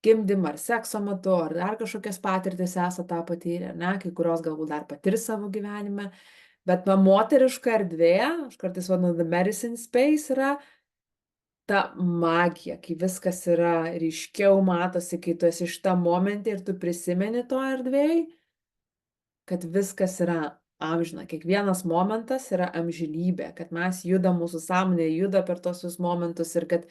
gimdymą ar sekso metu, ar dar kažkokias patirtis esate tą patyrę, ne, kai kurios galbūt dar patirs savo gyvenime, bet moteriška erdvė, aš kartais vadinu the medicine space, yra ta magija, kai viskas yra ryškiau matosi, kai tu esi šitam momente ir tu prisimeni to erdvėj, kad viskas yra amžina, kiekvienas momentas yra amžinybė, kad mes judam, mūsų sąmonė juda per tos visus momentus ir kad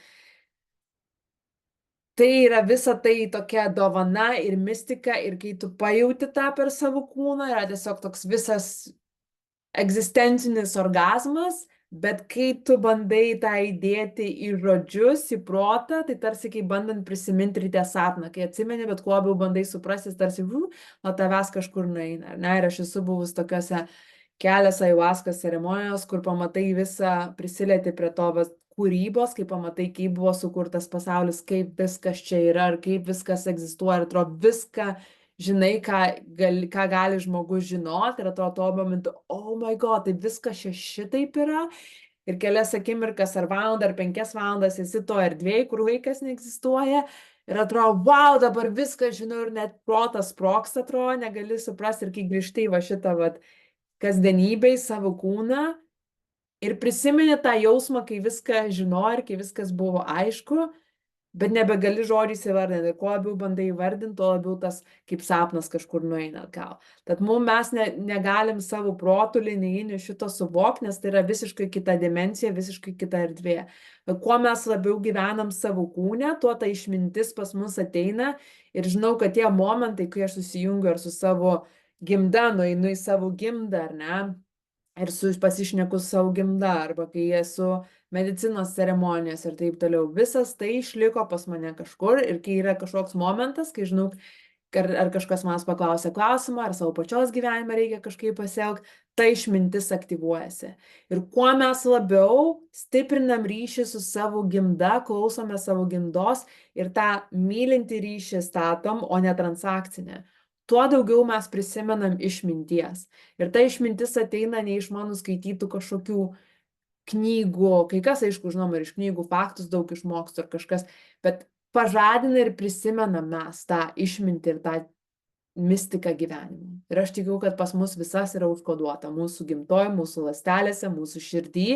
tai yra visa tai tokia dovana ir mistika ir kai tu pajauti tą per savo kūną, yra tiesiog toks visas egzistencinis orgazmas, bet kai tu bandai tą įdėti į žodžius, į protą, tai tarsi kaip bandant prisiminti ryte sapną, kai atsimeni, bet kuo labiau bandai suprasti, tarsi, nuo tavęs kažkur nueina, ar ne? Ir aš esu buvus tokiuose kelias ayahuaskas ceremonijos, kur pamatai visą, prisilieti prie to kūrybos, kai pamatai, kaip buvo sukurtas pasaulis, kaip viskas čia yra, ir kaip viskas egzistuoja, ir atrodo viską žinai, ką gali žmogus žinoti, ir atrodo tuo momentu, oh my god, tai viskas čia šitaip yra, ir kelias akimirkas ar valandą, ar 5 valandas esi to erdvėj, kur laikas neegzistuoja, ir atrodo, wow, dabar viską žinau, ir net protas sprogsta, atrodo, negali suprasti, ir kai grįžtai va šitą kasdienybėj savo kūną ir prisimeni tą jausmą, kai viską žinojai ir kai viskas buvo aišku, bet nebegali žodžiais įvardinti. Ir kuo labiau bandai įvardinti, tuo labiau tas kaip sapnas kažkur nueina atgal. Tad mes negalim savo protų linijinių šito suvokti, nes tai yra visiškai kita dimensija, visiškai kita erdvė. Kuo mes labiau gyvenam savo kūne, tuo ta išmintis pas mus ateina. Ir žinau, kad tie momentai, kai aš susijungiu ar su savo gimda, nueinu į savo gimdą, ar ne, ir pasišneku su savo gimda, arba kai esu medicinos ceremonijos ir taip toliau, visas tai išliko pas mane kažkur, ir kai yra kažkoks momentas, kai žinau, ar kažkas manęs paklausia klausimą, ar savo pačios gyvenime reikia kažkaip pasielgti, ta išmintis aktyvuojasi. Ir kuo mes labiau stiprinam ryšį su savo gimda, klausome savo gimdos ir tą mylintį ryšį statom, o ne transakcinę, tuo daugiau mes prisimenam išminties. Ir ta išmintis ateina ne iš mano skaitytų kažkokių knygų, kai kas, aišku, žinoma, ir iš knygų faktus daug išmokstu ar kažkas, bet pažadina ir prisimenam mes tą išmintį ir tą mistiką gyvenimo. Ir aš tikiu, kad pas mus visas yra užkoduota mūsų gimtoj, mūsų ląstelėse, mūsų širdį.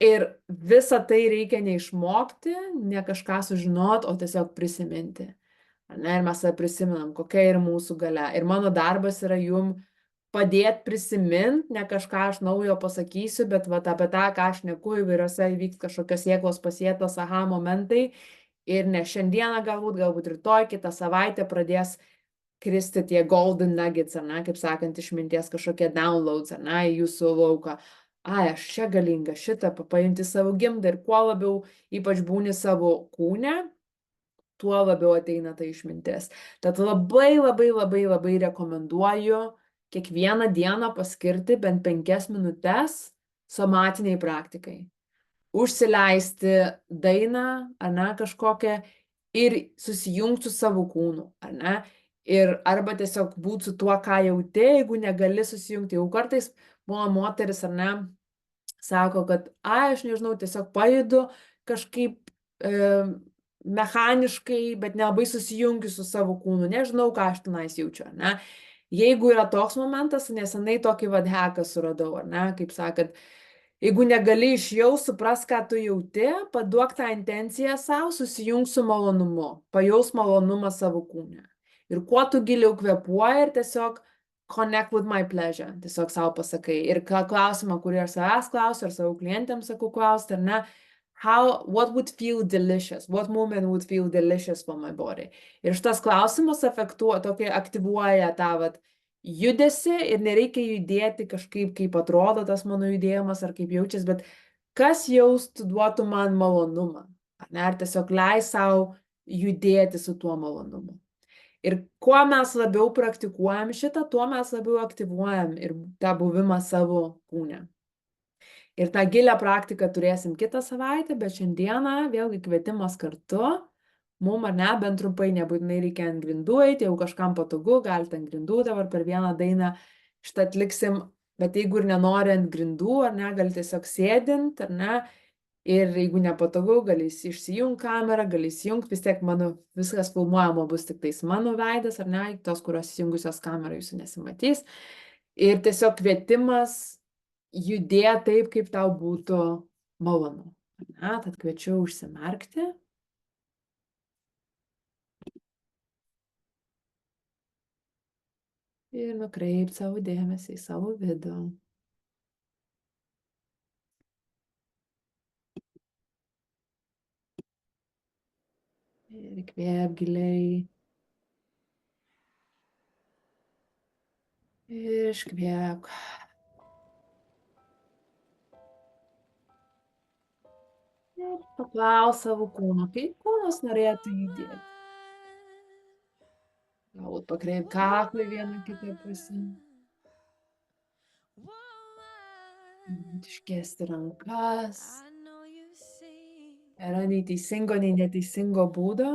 Ir visą tai reikia neišmokti, ne kažką sužinot, o tiesiog prisiminti. Ne, ir mes prisimenam, kokia yra mūsų galia. Ir mano darbas yra jum padėti prisimint, ne kažką aš naujo pasakysiu, bet apie tą, ką aš neku, įvairiose įvyks kažkokios sėklos pasėtos aha momentai. Ir ne šiandieną galbūt rytoj, kitą savaitę pradės kristi tie golden nuggets, ar ne, kaip sakant, išminties kažkokie downloads, ar ne, į jūsų lauką. Ai, aš čia galinga šitą paimti savo gimdą, ir kuo labiau ypač būni savo kūne, tuo labiau ateina ta išmintis. Tad labai rekomenduoju kiekvieną dieną paskirti bent 5 minutes somatiniai praktikai. Užsileisti dainą, ar ne, kažkokią, ir susijungti su savo kūnu, ar ne? Ir arba tiesiog būti su tuo, ką jauti, jeigu negali susijungti. Jau kartais buvo moteris, ar ne, sako, kad, aš nežinau, tiesiog pajudu kažkaip mechaniškai, bet nelabai susijungiu su savo kūnu, nežinau, ką aš tenais jaučiu, ar ne? Jeigu yra toks momentas, nesenai tokį heką suradau, ar ne, kaip sakant, jeigu negali išjaust, supras, ką tu jauti, paduok tą intenciją savo, susijung su malonumu, pajaus malonumą savo kūne. Ir kuo tu giliau kvėpuoji ir tiesiog connect with my pleasure, tiesiog savo pasakai. Ir klausimą, kurį aš savęs klausiu, ar savo klientėms sakau klausti, ar ne, what would feel delicious, what moment would feel delicious for my body. Ir šitas klausimas tokį aktyvuoja tą vat judesį ir nereikia judėti kažkaip, kaip atrodo tas mano judėjimas ar kaip jaučias, bet kas duotų man malonumą, ar ne, ar tiesiog leis savo judėti su tuo malonumu. Ir kuo mes labiau praktikuojam šitą, tuo mes labiau aktyvuojam ir tą buvimą savo kūne. Ir tą gilią praktiką turėsim kitą savaitę, bet šiandieną vėlgi kvietimas kartu. Mum ar ne, bent trumpai, nebūtinai reikia ant grindų eiti, jeigu kažkam patogu, galite ant grindų dabar per vieną dainą šitą atliksim, bet jeigu ir nenori ant grindų, ar ne, gali tiesiog sėdint, ar ne, ir jeigu nepatogu, gali išsijungti kamerą, gali įsijungti, vis tiek mano viskas filmuojama bus tik tais mano veidas, ar ne, tos, kurios įsijungusios kamerą jūsų nesimatys. Ir tiesiog kvietimas judėti taip, kaip tau būtų malonu. Na, tad kviečiu užsimerkti. Ir nukreipti savo dėmesį į savo vidų. Ir įkvėp giliai. Ir iškvėp. Ir paklaus savo kūno, kaip kūnas norėtų judėti. Galbūt pakreip kaklą vieną kitą pusę. Iškesti rankas. Yra nei teisingo, nei neteisingo būdo.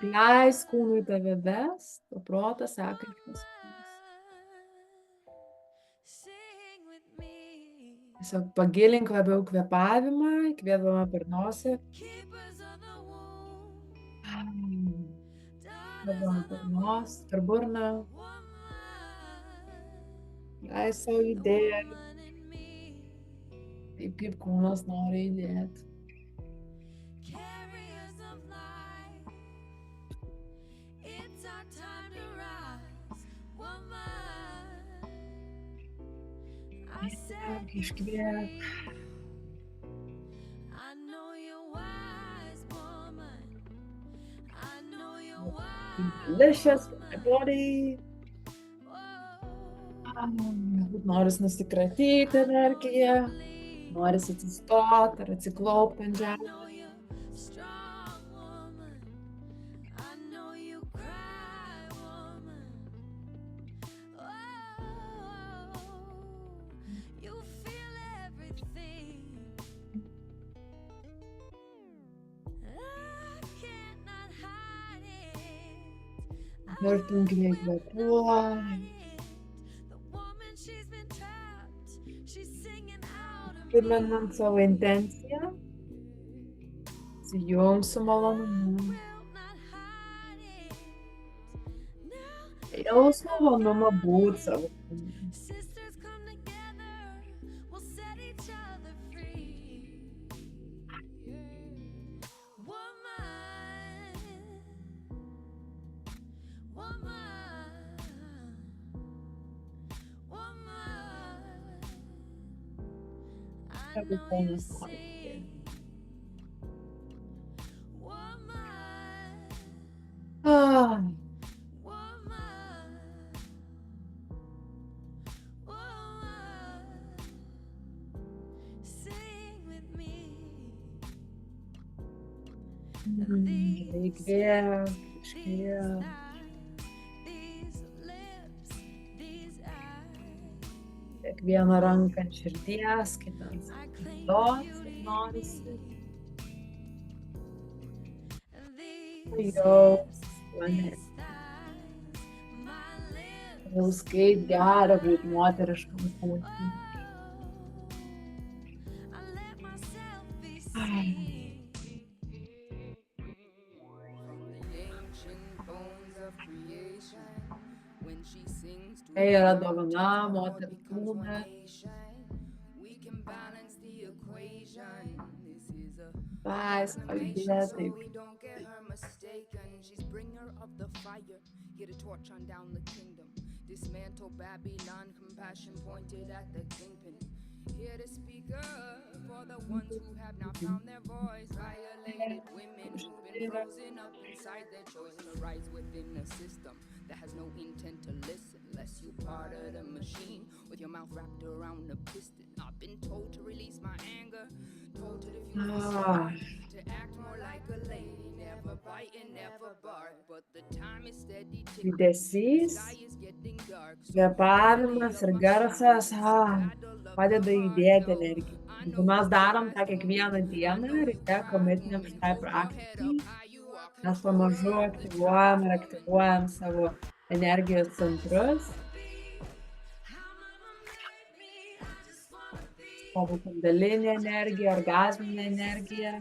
Leis kūnui tave vest, o protas seka iš paskos. Tiesiog pagilink labiau kvėpavimą, įkvėpdama per nosį. Kvėpdama per nosį, per burną. Leis savo judėti. Taip kaip kūnas nori judėti. Iškvėp. Delicious for my body. Galbūt noris nusikratyti energiją, noris atsistoti ar atsiklaupti ant žemės. Kartu giliai kvėpuoji. Primenant savo intenciją. Įsijung su malonumu. Jaus malonumą būt savo kūne. Įkvėp, iškvėp. Vieną ranką ant širdies, kitą ant skrandžio, norisi. Jaus planetą. Jaus kaip gera būti moteriškam kūnui. Tai yra dovana moters kūne. Laisvą idėją, taip. We don't get her mistaken. She's bringer of the fire, here to torch on down the kingdom. Dismantle Babylon, compassion pointed at the kingpin. Here to speak up for the ones who have not found their voice. Violated women who've been frozen up inside their choice to rise within a system that has no intent to listen, unless you part of the machine with your mouth wrapped around a piston. I've been told to release my anger, told to diffuse the strife, to act more like a lady, never bite and never bark, but the time is steady ticking. Judesys, Sky is getting dark. kvėpavimas ir garsas padeda įdėti energiją. Jeigu mes darom tą kiekvieną dieną, ryte komitiniam šitai praktikai, mes pamažu aktyvuojam savo energijos centrus, savo kundalinę energiją, orgazminę energiją.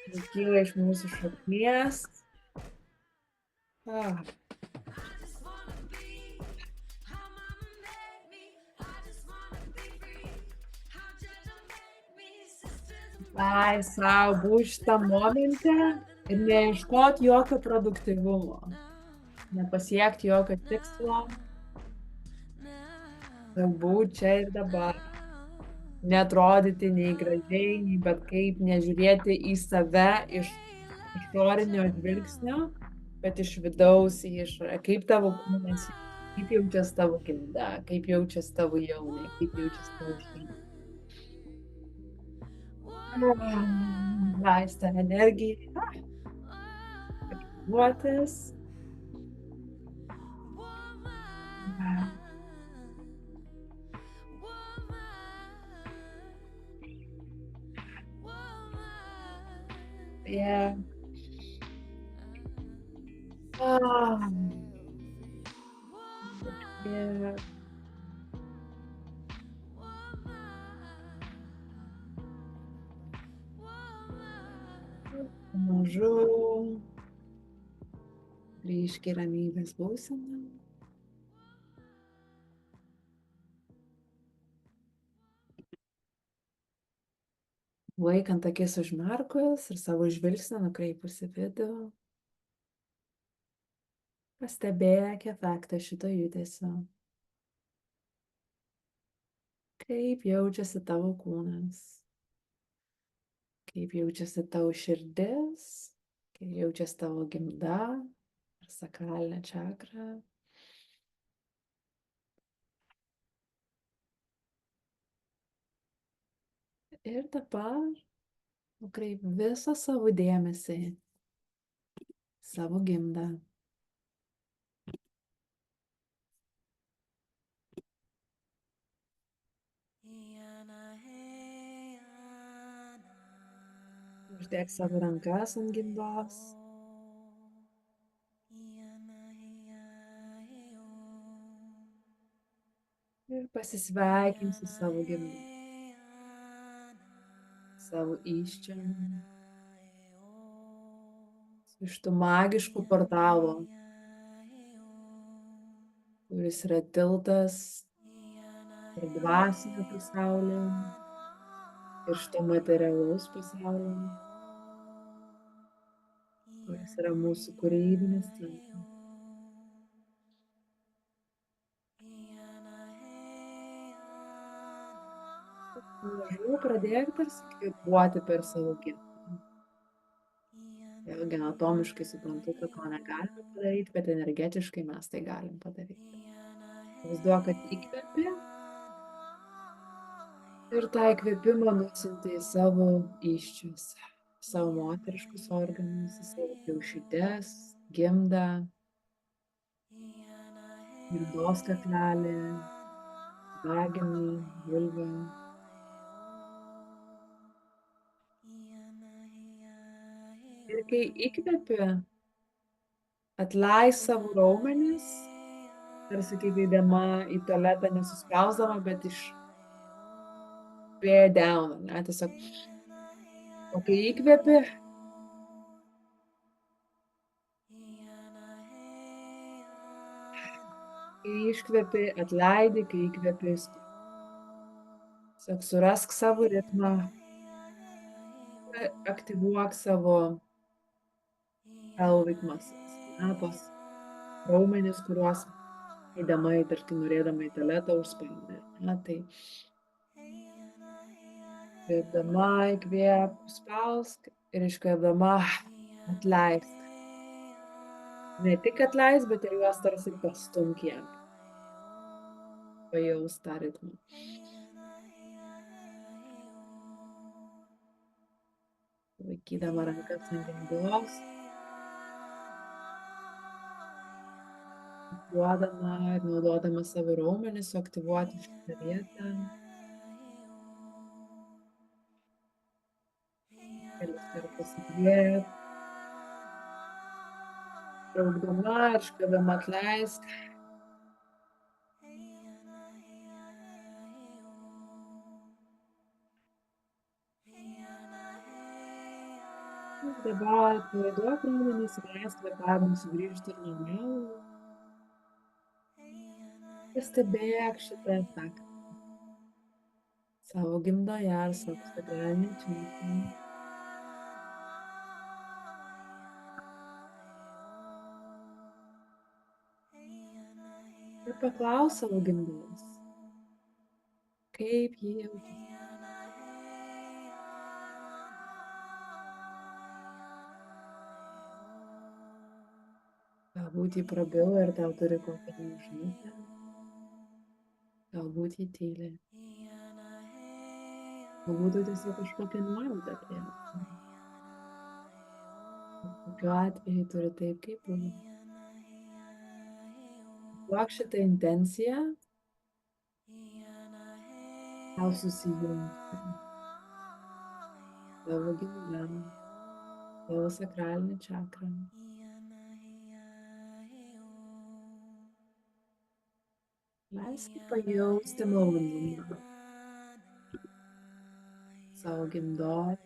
Tai kyla iš mūsų šaknies. Leid sau būti šitam momente ir neieškot jokio produktyvumo, nepasiekti jokio tikslo, būti čia ir dabar, neatrodyti nei gražiai, nei bet kaip, nežiūrėti į save iš išorinio žvilgsnio, bet iš vidaus į išorę, kaip tavo kūnas, kaip jaučiasi tavo gimda, kaip jaučiasi tavo jaunė, kaip jaučiasi tavo šeima. Leist tą energiją, aktyvuotis. Yeah. Yeah. Pamažu grįžk į ramybės būseną. Laikant akis užmerkus ir savo žvilgsnį nukreipus į vidų, pastebėk efektą šito judesio. Kaip jaučiasi tavo kūnas, kaip jaučiasi tavo širdis, kaip jaučiasi tavo gimda ir sakralinė čakra. Ir dabar nukreip visą savo dėmesį savo gimdą. Uždėk savo rankas ant gimdos. Ir pasisveikink su savo gimda, savo įsčiom, su šitu magišku portalu, kuris yra tiltas ir dvasinio pasaulio, ir šito materialaus pasaulio, kuris yra mūsų kūrybinis centras. Pamažu pradėk tarsi kvėpuoti per savo gimdą. Vėlgi anatomiškai suprantu, kad to negalime padaryti, bet energetiškai mes tai galim padaryti. Vaizduok, kad įkvepi ir tą įkvėpimą nusiunti į savo įsčius, savo moteriškus organus, į savo kiaušytes, gimdą, gimdos kaklelį, vaginį, vulvą. Ir kai įkvepi, atleis savo raumenis, tarsi kaip eidama į tualetą nesuspausdama, bet iš bear down, ne, tiesiog. O kai įkvepi, kai iškvepi, atleidi, kai įkvepi, tiesiog surask savo ritmą, aktyvuok savo pelvic muscles, tos raumenis, kuriuos eidama, tarkim, norėdama į tualetą užspaudė. Tai kvėpdama įkvėp, spausk ir iškvėpdama atleisk. Ne tik atleisk, bet ir juos tarsi pastumk jam. Pajaus tą ritmą. Laikydama rankas ant gimdos. Duodama ir naudodama savo raumenis, aktyvuoti šitą vietą. Kelis kartus įkvėp. Traukdama ir iškvėpdama atleisk. Dabar atpalaiduok raumenis ir leisk kvėpavimui sugrįžti ir normal. Pastebėk šitą efektą savo gimdoje ar savo sakralinėje čakroje. Ir paklaus savo gimdos, kaip jį jaučiasi. Galbūt jį prabilo ir tau turi kokią žinutę. Galbūt jį tyli. Galbūt tu tiesiog kažkokią nuojautą turėsi. Tokiu atveju turi taip, kaip buvo. Duok šitą intenciją tau susijungti. Tavo gimdam, tavo sakralinį čakrą. Leisk pajausti malonumą savo gimdos.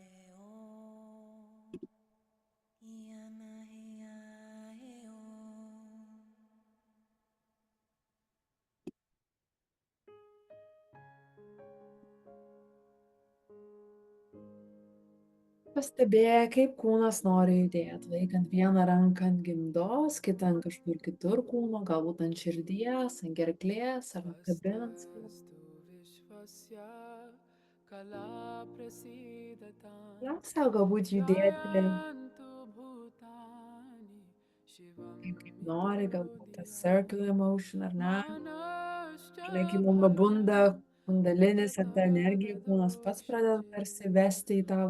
Pastebėk, kaip kūnas nori judėti, laikant vieną ranką ant gimdos, kitą ant kažkur kitur kūno, galbūt ant širdies, ant gerklės, ar kabinant skūną. Leik sau galbūt judėti kaip nori, galbūt tas circular motion ar ne. Žinai, kai mums pabunda kundalinis ar ta energija, kūnas pats pradeda tarsi vesti į tą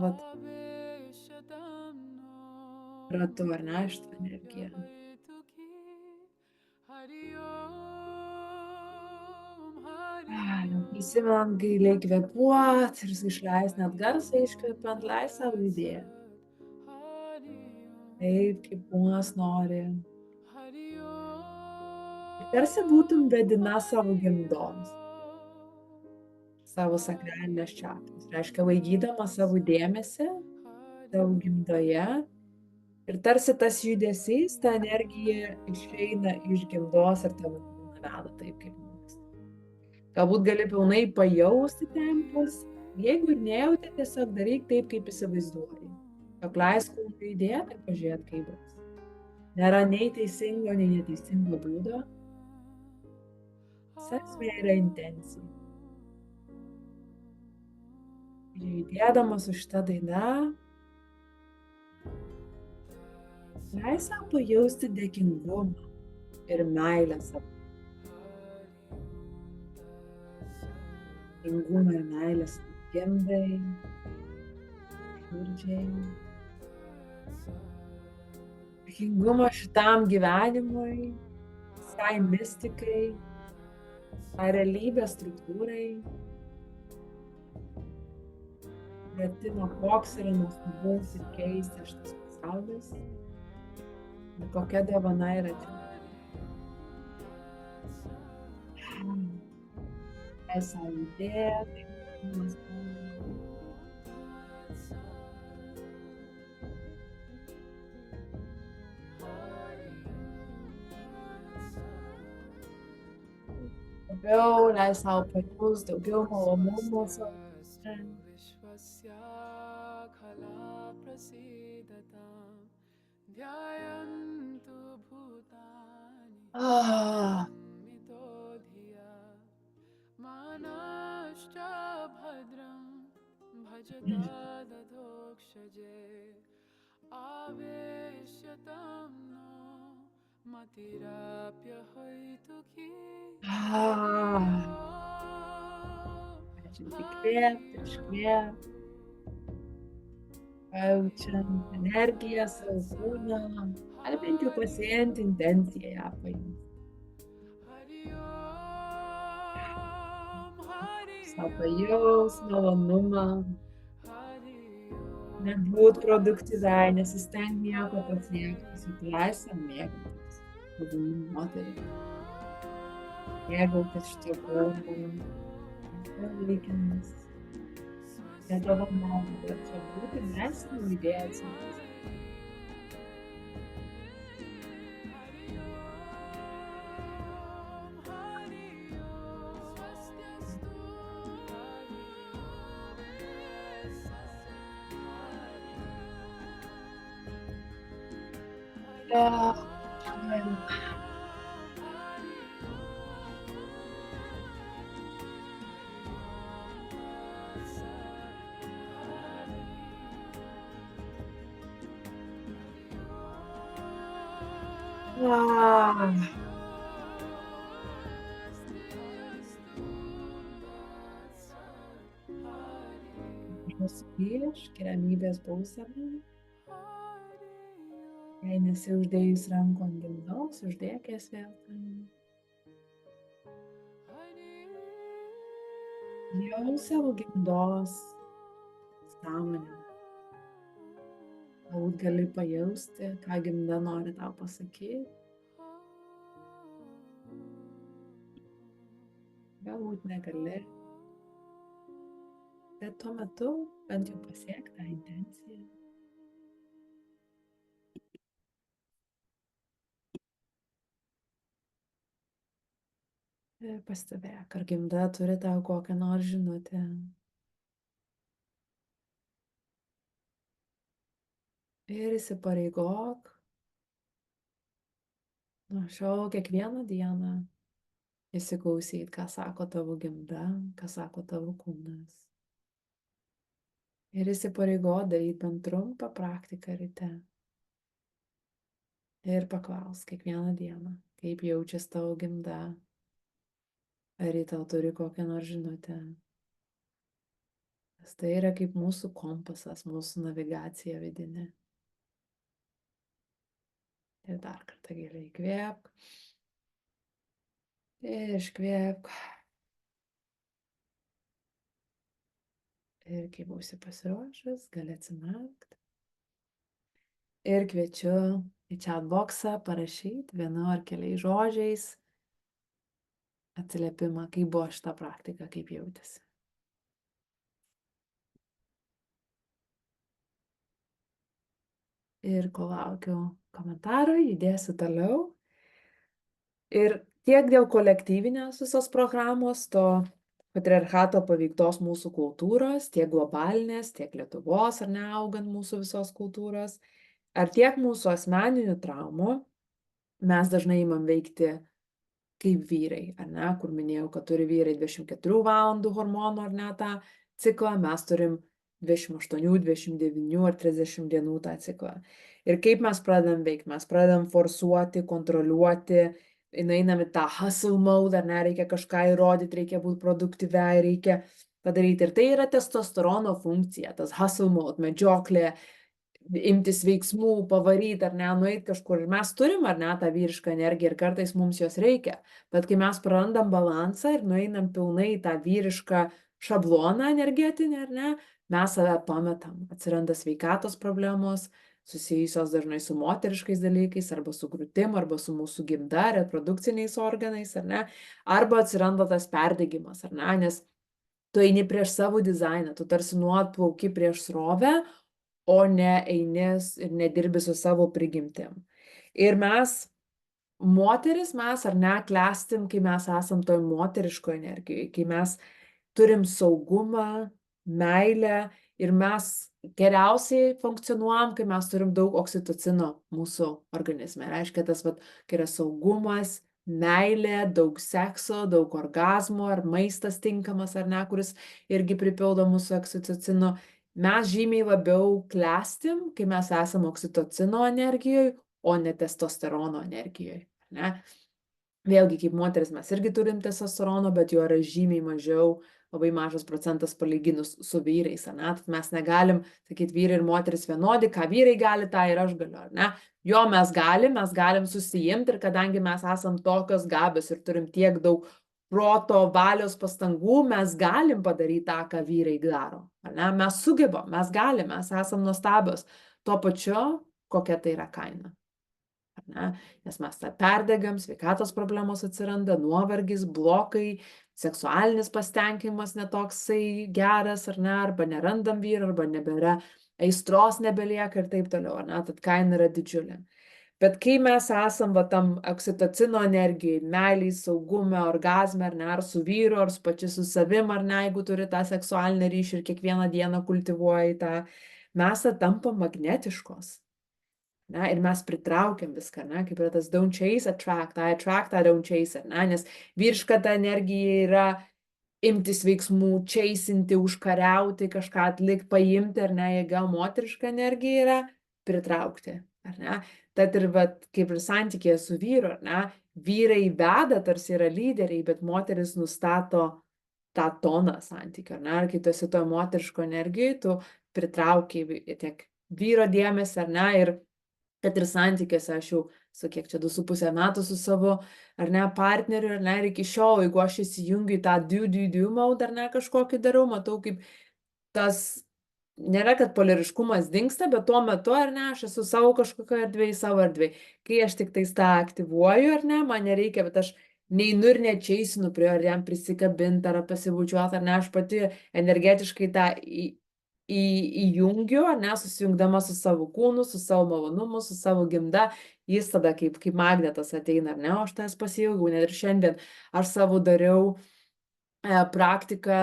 ratu, ar ne, šitą energiją. Prisimenant, giliai kvėpuot ir išleist net garsą iškvepiant, leis sau judėti. Taip, kaip kūnas nori. Ir tarsi būtum vedina savo gimdoms. Savo sakralinės čakras. Reiškia, laikydama savo dėmesį savo gimdoje. Ir tarsi tas judesys, ta energija išeina iš gimdos ir tavo kūną veda taip, kaip nori. Galbūt gali pilnai pajausti tempus. Jeigu ir nejauti, tiesiog daryk taip, kaip įsivaizduoji. Tiesiog leisk kūnui judėti ir pažiūrėti, kaip bus. Nėra nei teisingo, nei neteisingo būdo. Esmė yra intencija. Ir judėdama su šita daina, leis sau pajausti dėkingumą ir meilę savo. Dėkingumą ir meilę savo gimdai, širdžiai. Dėkingumą šitam gyvenimui, visai mistikai, visai realybės struktūrai. Pratimo, koks yra nuostabus ir keistas šitas pasaulis. Ir kokia dovana yra čia. Esą idėja, tai kūnas. Daugiau leis sau pajust, daugiau malonumo savo. Ah, ah. A gente įkvėpti, iškvėpti, jaučiam energiją savo kūną, ar bent jau pasiimti intenciją ją paimti. Sau pajaus malonumą, nebūt produktyviai, nesisteng nieko pasiekti, suleist ant mėgautis buvimu moterimi, mėgautis šito kūnu, laikinas. Nedovanoti, bet čia būti mes nuidėjęs. Nusipiešk ramybės būseną. Jei nesi uždėjus rankų ant gimdos, uždėk jas vėl ten. Jau savo gimdos sąmonę. Galbūt gali pajausti, ką gimda nori tau pasakyti. Galbūt negali. Bet tuo metu bent jau pasiek tą intenciją. Ir pastebėk, ar gimda turi tau kokią nors žinutę. Ir įsipareigok nuo šiol kiekvieną dieną įsiklausyti, ką sako tavo gimda, ką sako tavo kūnas. Ir įsipareigok daryti bent trumpą praktiką ryte. Ir paklausk kiekvieną dieną, kaip jaučiasi tavo gimda. Ar ji tau turi kokią nors žinutę. Nes tai yra kaip mūsų kompasas, mūsų navigacija vidinė. Ir dar kartą giliai įkvėpk. Ir iškvėpk. Ir kai būsi pasiruošęs, gali atsimerkti. Ir kviečiu į chatboxą parašyti vienu ar keliais žodžiais atsiliepimą, kaip buvo šita praktika, kaip jautėsi. Ir kol laukiu komentarų, judėsiu toliau. Ir tiek dėl kolektyvinės visos programos, to patriarchato paveiktos mūsų kultūros, tiek globalinės, tiek Lietuvos, ar ne, augant mūsų visos kultūros, ar tiek mūsų asmeninių traumų, mes dažnai imam veikti kaip vyrai, ar ne, kur minėjau, kad turi vyrai 24 valandų hormonų, ar ne, tą ciklą, mes turim 28, 29 ar 30 dienų tą ciklą. Ir kaip mes pradedam veikti, mes pradedam forsuoti, kontroliuoti, einam į tą hustle mode, ar ne, reikia kažką įrodyti, reikia būti produktyviai, reikia padaryti. Ir tai yra testosterono funkcija, tas hustle mode, medžioklė, imtis veiksmų, pavaryti, ar ne, nueiti kažkur. Ir mes turim, ar ne, tą vyrišką energiją ir kartais mums jos reikia. Bet kai mes prarandam balansą ir nueinam pilnai į tą vyrišką šabloną energetinį, ar ne, mes save pametam. Atsiranda sveikatos problemos, susijusios dažnai su moteriškais dalykais, arba su krūtim, arba su mūsų gimda, reprodukciniais organais, ar ne, arba atsiranda tas perdegimas, ar ne, nes tu eini prieš savo dizainą, tu tarsi nuolat plauki prieš srovę, o ne eini ir nedirbi su savo prigimtim. Ir mes, moteris, mes ar ne, klestim, kai mes esam toj moteriško energijoje, kai mes turim saugumą, meilę ir mes geriausiai funkcionuojam, kai mes turim daug oksitocino mūsų organizme. Reiškia tas, kai yra saugumas, meilė, daug sekso, daug orgazmo, ar maistas tinkamas, ar ne, kuris irgi pripildo mūsų oksitocino. Mes žymiai labiau klestim, kai mes esame oksitocino energijoje, o ne testosterono energijoje. Ne? Vėlgi, kaip moteris mes irgi turim testosterono, bet jo yra žymiai mažiau, labai mažas procentas palyginus su vyrais, ar ne? Tad mes negalim sakyti, vyrai ir moteris vienodi, ką vyrai gali, tą ir aš galiu, ar ne? Jo mes galim susijimti ir kadangi mes esam tokios gabios ir turim tiek daug proto, valios pastangų, mes galim padaryti tą, ką vyrai daro, ar ne? Mes sugebam, mes galim, mes esam nuostabios. Tuo pačiu, kokia tai yra kaina. Ne? Nes mes tą perdegam, sveikatos problemos atsiranda, nuovargis, blokai, seksualinis pasitenkinimas netoksai geras, ar ne, arba nerandam vyrą, arba nebėra, aistros nebelieka ir taip toliau, ar ne, tad kaina yra didžiulė. Bet kai mes esam tam oksitocino energijai, meiliai, saugume, orgazme, ar ne, ar su vyru, ar su pačiu su savim, ar ne, jeigu turi tą seksualinį ryšį ir kiekvieną dieną kultivuoji tą, mes tampam magnetiškos. Ne, ir mes pritraukiam viską, ne, kaip yra tas don't chase, attract, I attract, I don't chase, ne, nes vyriška ta energija yra imtis veiksmų, chasinti, užkariauti, kažką atlikti, paimti, ar ne, jeigu moteriška energija yra pritraukti, ar ne. Tad ir kaip ir santykėje su vyru, ar ne, vyrai veda, tarsi yra lyderiai, bet moteris nustato tą toną santykio, ar ne, ar kai tu esi toje moteriško energijoje, tu pritrauki tiek vyro dėmesį, ar ne, ir kad ir santykiuose aš jau su kiek čia 2,5 metų su savo, ar ne, partneriu, ar ne, ir iki šiol, jeigu aš įsijungiu į tą do mode, ar ne, kažkokį darau, matau, kaip tas, nėra, kad polariškumas dingsta, bet tuo metu, ar ne, aš esu savo kažkokio erdvėje, savo erdvėje. Kai aš tik tais tą aktyvuoju, ar ne, man nereikia, bet aš neinu ir nečiaisinu prie ar jam prisikabinti, ar pasibučiuoti, ar ne, aš pati energetiškai tą įjungiu, ne, susijungdama su savo kūnu, su savo malonumu, su savo gimda, jis tada kaip magnetas ateina, ar ne, o aš tas pasiilgau, net ir šiandien aš savo dariau praktiką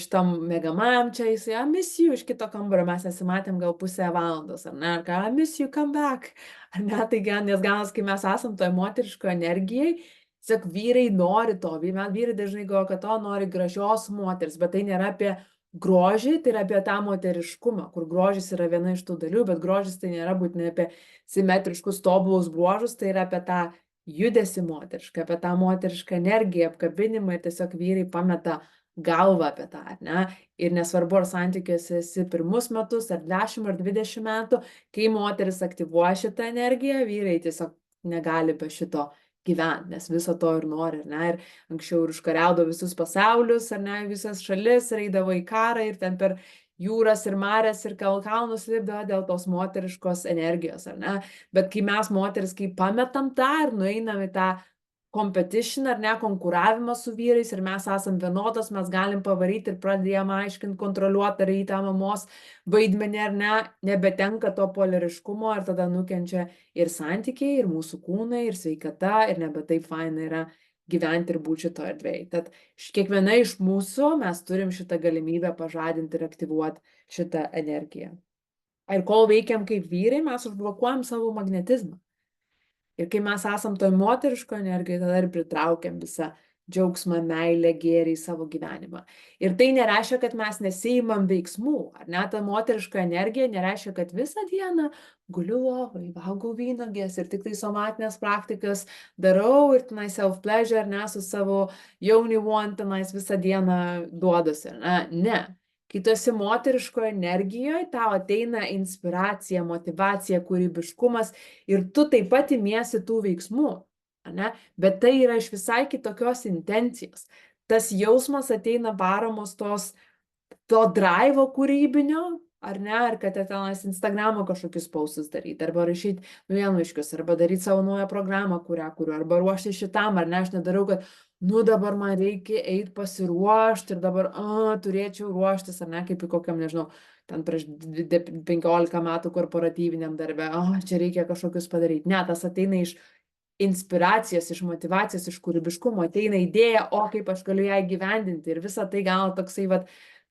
šitam mėgamajam čia, jisai, I miss you, iš kito kambario, mes nesimatėm gal pusę valandos, ar ne, ar ką, I miss you, come back, ar ne, tai nes ganas, kai mes esam toje moteriško energijai, sak, vyrai nori to, vyrai dažnai galvoja, kad to nori gražios moters, bet tai nėra apie grožį, tai yra apie tą moteriškumą, kur grožis yra viena iš tų dalių, bet grožis tai nėra būtinai apie simetriškus tobulus bruožus, tai yra apie tą judesį moterišką, apie tą moterišką energiją, apkabinimą ir tiesiog vyrai pameta galvą apie tą, ne? Ir nesvarbu, ar santykiuose esi pirmus metus, ar 10, ar 20 metų, kai moteris aktyvuoja šitą energiją, vyrai tiesiog negali be šito gyventi, nes viso to ir nori, ar ne, ir anksčiau ir užkariaudavo visus pasaulius, ar ne, visas šalis, eidavo į karą ir ten per jūras ir marės ir kalnus lipdavo dėl tos moteriškos energijos, ar ne, bet kai mes moteris, kai pametam tą ir nueinam į tą competition, ar ne, konkuravimą su vyrais ir mes esam vienodos, mes galim pavaryti ir pradėjom aiškinti, kontroliuoti, ar į tą mamos vaidmenį, ar ne, nebetenka to polariškumo ir tada nukenčia ir santykiai, ir mūsų kūnai, ir sveikata, ir nebe taip faina yra gyventi ir būti šito erdvėje. Tad kiekviena iš mūsų mes turim šitą galimybę pažadinti ir aktyvuoti šitą energiją. Ir kol veikiam kaip vyrai, mes užblokuojam savo magnetizmą. Ir kai mes esam toj moteriško energijoje, tada ir pritraukiam visą džiaugsmą, meilę, gėrį į savo gyvenimą. Ir tai nereiškia, kad mes nesiimam veiksmų, ar ne, ta moteriška energija nereiškia, kad visą dieną guliu lovai, valgau vynuoges ir tik tai somatinės praktikas darau ir tenai self-pleasure, ne, su savo jauni one tenais visą dieną duodusi, ar ne, ne. Kai tu esi moteriško energijoje, tau ateina inspiracija, motivacija, kūrybiškumas ir tu taip pat imiesi tų veiksmų, ne? Bet tai yra iš visai kitokios intencijos. Tas jausmas ateina varomos to drivo kūrybinio, ar ne, ar kad tenais Instagramo kažkokius postus daryti, arba rašyti naujienlaiškius, arba daryti savo naują programą, kurią kuriu, arba ruošti šitam, ar ne, aš nedarau, kad dabar man reikia eiti pasiruošti ir dabar turėčiau ruoštis, ar ne, kaip į kokiam, nežinau, ten prieš 15 metų korporatyviniam darbe, čia reikia kažkokius padaryti. Ne, tas ateina iš inspiracijos, iš motivacijos, iš kūrybiškumo, ateina idėja, kaip aš galiu ją įgyvendinti ir visą tai gal toksai,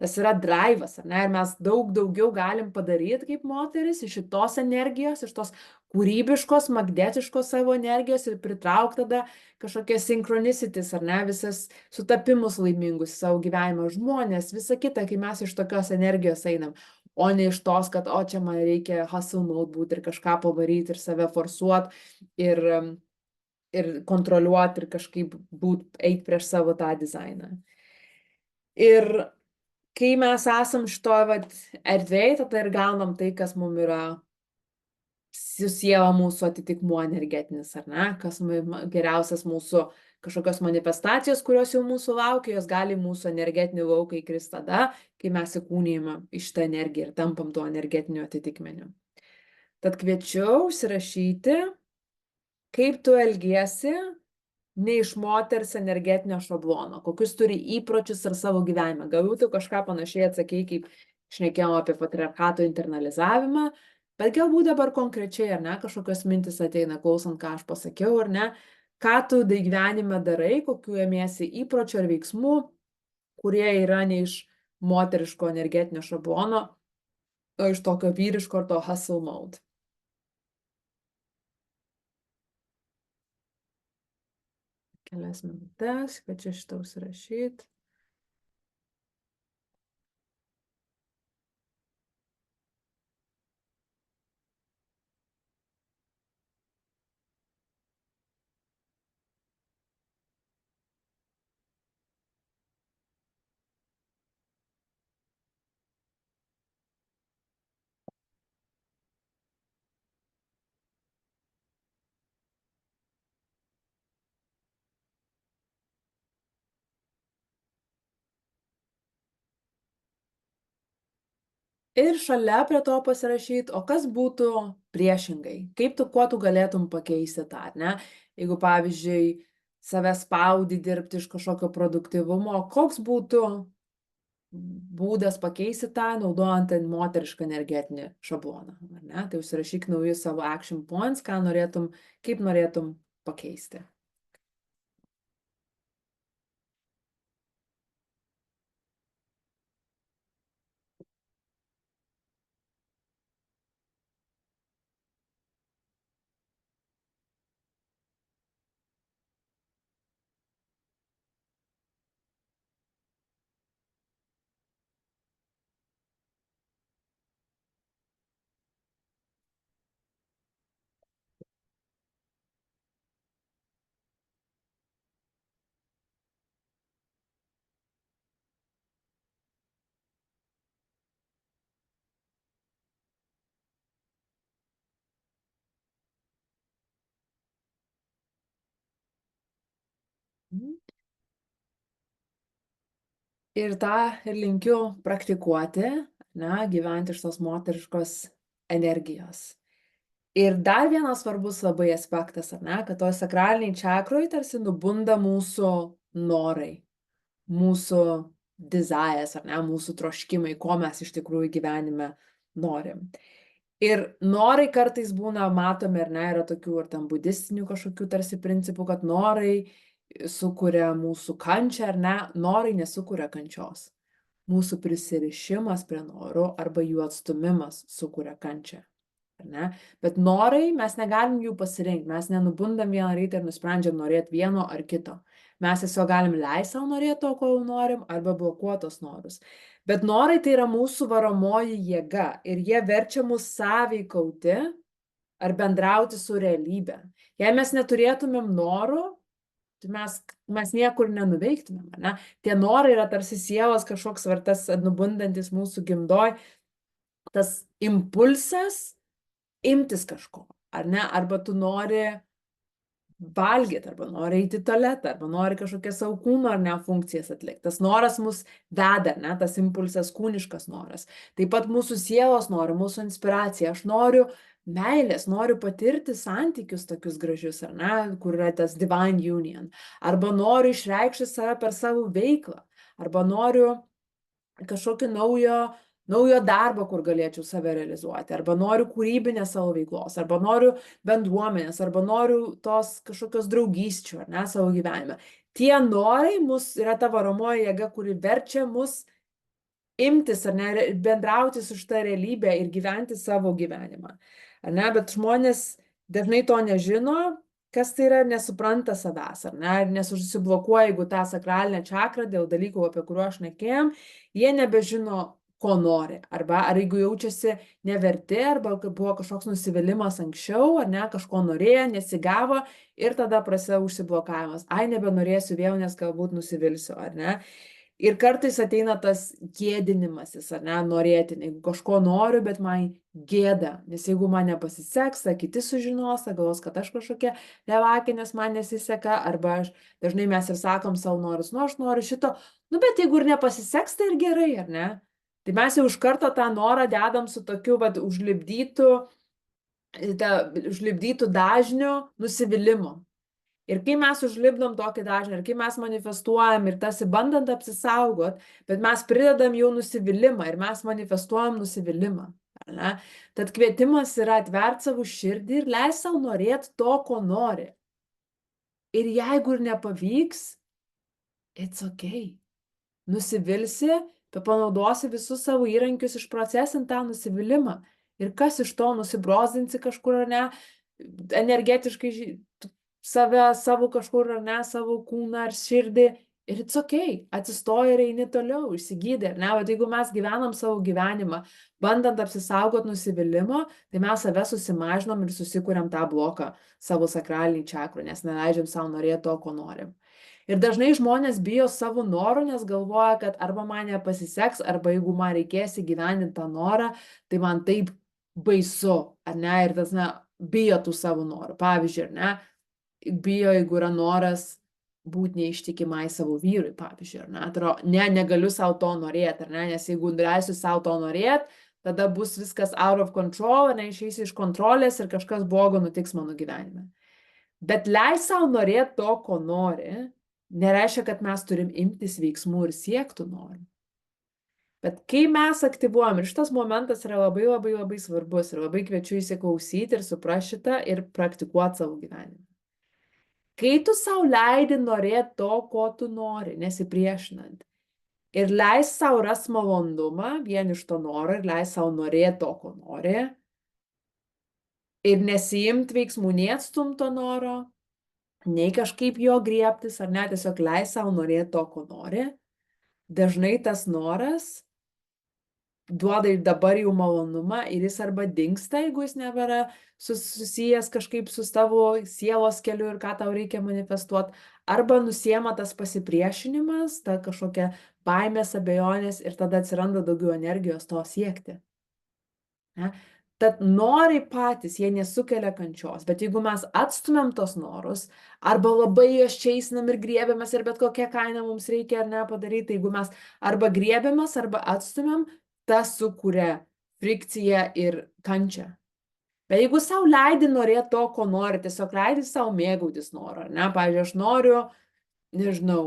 tas yra drive'as, ar ne? Ir mes daug daugiau galim padaryti kaip moteris iš šitos energijos, iš tos kūrybiškos, magnetiškos savo energijos ir pritraukti tada kažkokias synchronicities, ar ne, visas sutapimus laimingus į savo gyvenimą, žmonės, visa kita, kai mes iš tokios energijos einam, o ne iš tos, kad, o čia man reikia hustle mode būti ir kažką pavaryti ir save forsuoti ir kontroliuoti ir kažkaip eiti prieš savo tą dizainą. Ir kai mes esam šitoje erdvėje, tada ir gaunam tai, kas mums yra susieva mūsų atitikmuo energetinis, ar ne? Kas geriausias mūsų kažkokios manifestacijos, kurios jau mūsų laukia, jos gali mūsų energetinį lauką įkrist tada, kai mes įkūnijame iš tą energiją ir tampam tuo energetiniu atitikmeniu. Tad kviečiu užsirašyti, kaip tu elgiesi ne iš moters energetinio šablono, kokius turi įpročius ar savo gyvenimą. Galbūt tu kažką panašiai atsakei, kaip šnekėjom apie patriarchato internalizavimą, bet galbūt dabar konkrečiai, ar ne, kažkokios mintis ateina klausant, ką aš pasakiau, ar ne, ką tu gyvenime darai, kokiu ėmiesi įpročių ar veiksmų, kurie yra ne iš moteriško energetinio šablono, o iš tokio vyriško ar to hustle mode. Kelias minutes, kviečiu šitą užsirašyti. Ir šalia prie to pasirašyti, o kas būtų priešingai, kuo tu galėtum pakeisti tą, ne? Jeigu, pavyzdžiui, save spaudi dirbti iš kažkokio produktyvumo, koks būtų būdas pakeisti tą, naudojant moterišką energetinį šabloną, ar ne? Tai užsirašyk naujus savo action points, kaip norėtum pakeisti. Ir tą ir linkiu praktikuoti, ne, gyventi iš tos moteriškos energijos. Ir dar vienas svarbus labai aspektas, ar ne, kad toj sakraliniai čakroj tarsi nubunda mūsų norai, mūsų desires, ar ne, mūsų troškimai, ko mes iš tikrųjų gyvenime norim. Ir norai kartais būna matomi, ar ne, yra tokių ar tam budistinių kažkokių tarsi principų, kad norai sukuria mūsų kančią, ar ne, norai nesukuria kančios. Mūsų prisirišimas prie norų arba jų atstumimas sukuria kančią. Ar ne? Bet norai, mes negalim jų pasirinkti, mes nenubundam vieną rytą ir nusprendžiam norėti vieno ar kito. Mes tiesiog galim leisti savo norėti to, ko jau norim, arba blokuotos norus. Bet norai tai yra mūsų varomoji jėga ir jie verčia mus sąveikauti ar bendrauti su realybė. Jei mes neturėtumėm norų, tai mes niekur nenuveiktumėm, ne? Tie norai yra tarsi sielos kažkoks vartas nubundantis mūsų gimdoj, tas impulsas imtis kažko, ar ne? Arba tu nori valgyti, arba nori eiti į tualetą, arba nori kažkokias savo kūno ar ne funkcijas atlikti. Tas noras mus veda, ne? Tas impulsas kūniškas noras. Taip pat mūsų sielos nori, mūsų inspiracija. Aš noriu meilės, noriu patirti santykius tokius gražius, ar ne? Kur yra tas divine union. Arba noriu išreikšti save per savo veiklą. Arba noriu kažkokio naujo darbo, kur galėčiau save realizuoti, arba noriu kūrybinės savo veiklos, arba noriu bendruomenės, arba noriu tos kažkokios draugysčių, ar ne, savo gyvenime. Tie norai yra ta varomoji jėga, kuri verčia mus imtis, ar ne, bendrauti su šitą realybę ir gyventi savo gyvenimą. Ar ne, bet žmonės dažnai to nežino, kas tai yra, ir nesupranta savęs, ar ne, ir nesusiblokuoja, jeigu tą sakralinę čakrą dėl dalykų, apie kuriuos šnekėjom, jie nebežino, ko nori, arba ar jeigu jaučiasi neverti, arba buvo kažkoks nusivylimas anksčiau, ar ne, kažko norėjo, nesigavo ir tada prasideda užsiblokavimas. Ai, nebenorėsiu vėl, nes galbūt nusivilsiu, ar ne. Ir kartais ateina tas gėdinimasis, ar ne, norėti, jeigu kažko noriu, bet man gėda, nes jeigu man nepasiseks, kiti sužinos, galvos, kad aš kažkokia levakė, nes man nesiseka, arba dažnai mes ir sakom savo norus, nu aš noriu šito, nu bet jeigu ir nepasiseks, tai ir gerai, ar ne? Tai mes jau iš karto tą norą dedam su tokiu, vat, užlipdytų dažniu nusivylimu. Ir kai mes užlipdom tokį dažnį, ir kai mes manifestuojam ir tarsi bandant apsisaugot, bet mes pridedam jau nusivylimą ir mes manifestuojam nusivylimą. Ne? Tad kvietimas yra atverti savo širdį ir leisti savo norėti to, ko nori. Ir jeigu ir nepavyks, it's okay. Nusivilsi, panaudosi visus savo įrankius išprocesinti tą nusivylimą. Ir kas iš to nusibrozdinsi kažkur, ar ne, energetiškai save, savo kažkur, ar ne, savo kūną ar širdį. Ir it's okay, atsistoji ir eini toliau, išsigydai, ar ne, bet jeigu mes gyvenam savo gyvenimą, bandant apsisaugot nusivylimą, tai mes save susimažinom ir susikuriam tą bloką savo sakraliniai čakrų, nes neleidžiam savo norėti to, ko norim. Ir dažnai žmonės bijo savo norų, nes galvoja, kad arba man nepasiseks, arba jeigu man reikės įgyvendinti tą norą, tai man taip baisu, ar ne, ir tas, ne, bijo tų savo norų. Pavyzdžiui, ar ne, bijo, jeigu yra noras būti neištikimai savo vyrui, pavyzdžiui, ar ne, atrodo, negaliu savo to norėti, ar ne, nes jeigu leisiu savo to norėti, tada bus viskas out of control, neišeisiu iš kontrolės ir kažkas blogo nutiks mano gyvenime. Bet leis savo norėti to, ko nori, nereiškia, kad mes turim imtis veiksmų ir siektų norų. Bet kai mes aktyvuojam, ir šitas momentas yra labai, labai, labai svarbus ir labai kviečiu įsiklausyti ir suprasti šitą ir praktikuoti savo gyvenimą. Kai tu savo leidi norėti to, ko tu nori, nesipriešinant, ir leis savo ras malonumą vien iš to noro, ir leis savo norėti to, ko nori, ir nesiimt veiksmų, neatstum to noro, nei kažkaip jo griebtis, ar ne, tiesiog leis savo norėti to, ko nori, dažnai tas noras duoda ir dabar jau malonumą ir jis arba dingsta, jeigu jis nebėra susijęs kažkaip su tavo sielos keliu ir ką tau reikia manifestuoti, arba nusiema tas pasipriešinimas, ta kažkokia baimės, abejonės ir tada atsiranda daugiau energijos to siekti. Ne? Tad norai patys, jie nesukelia kančios, bet jeigu mes atstumėm tos norus, arba labai juos čeisinam ir griebiamės ir bet kokią kainą mums reikia ar ne padaryti, jeigu mes arba griebiamės, arba atstumėm, tas sukuria frikciją ir kančią. Bet jeigu savo leidi norėti to, ko nori, tiesiog leidi savo mėgautis norą, ar ne, pavyzdžiui, aš noriu, nežinau,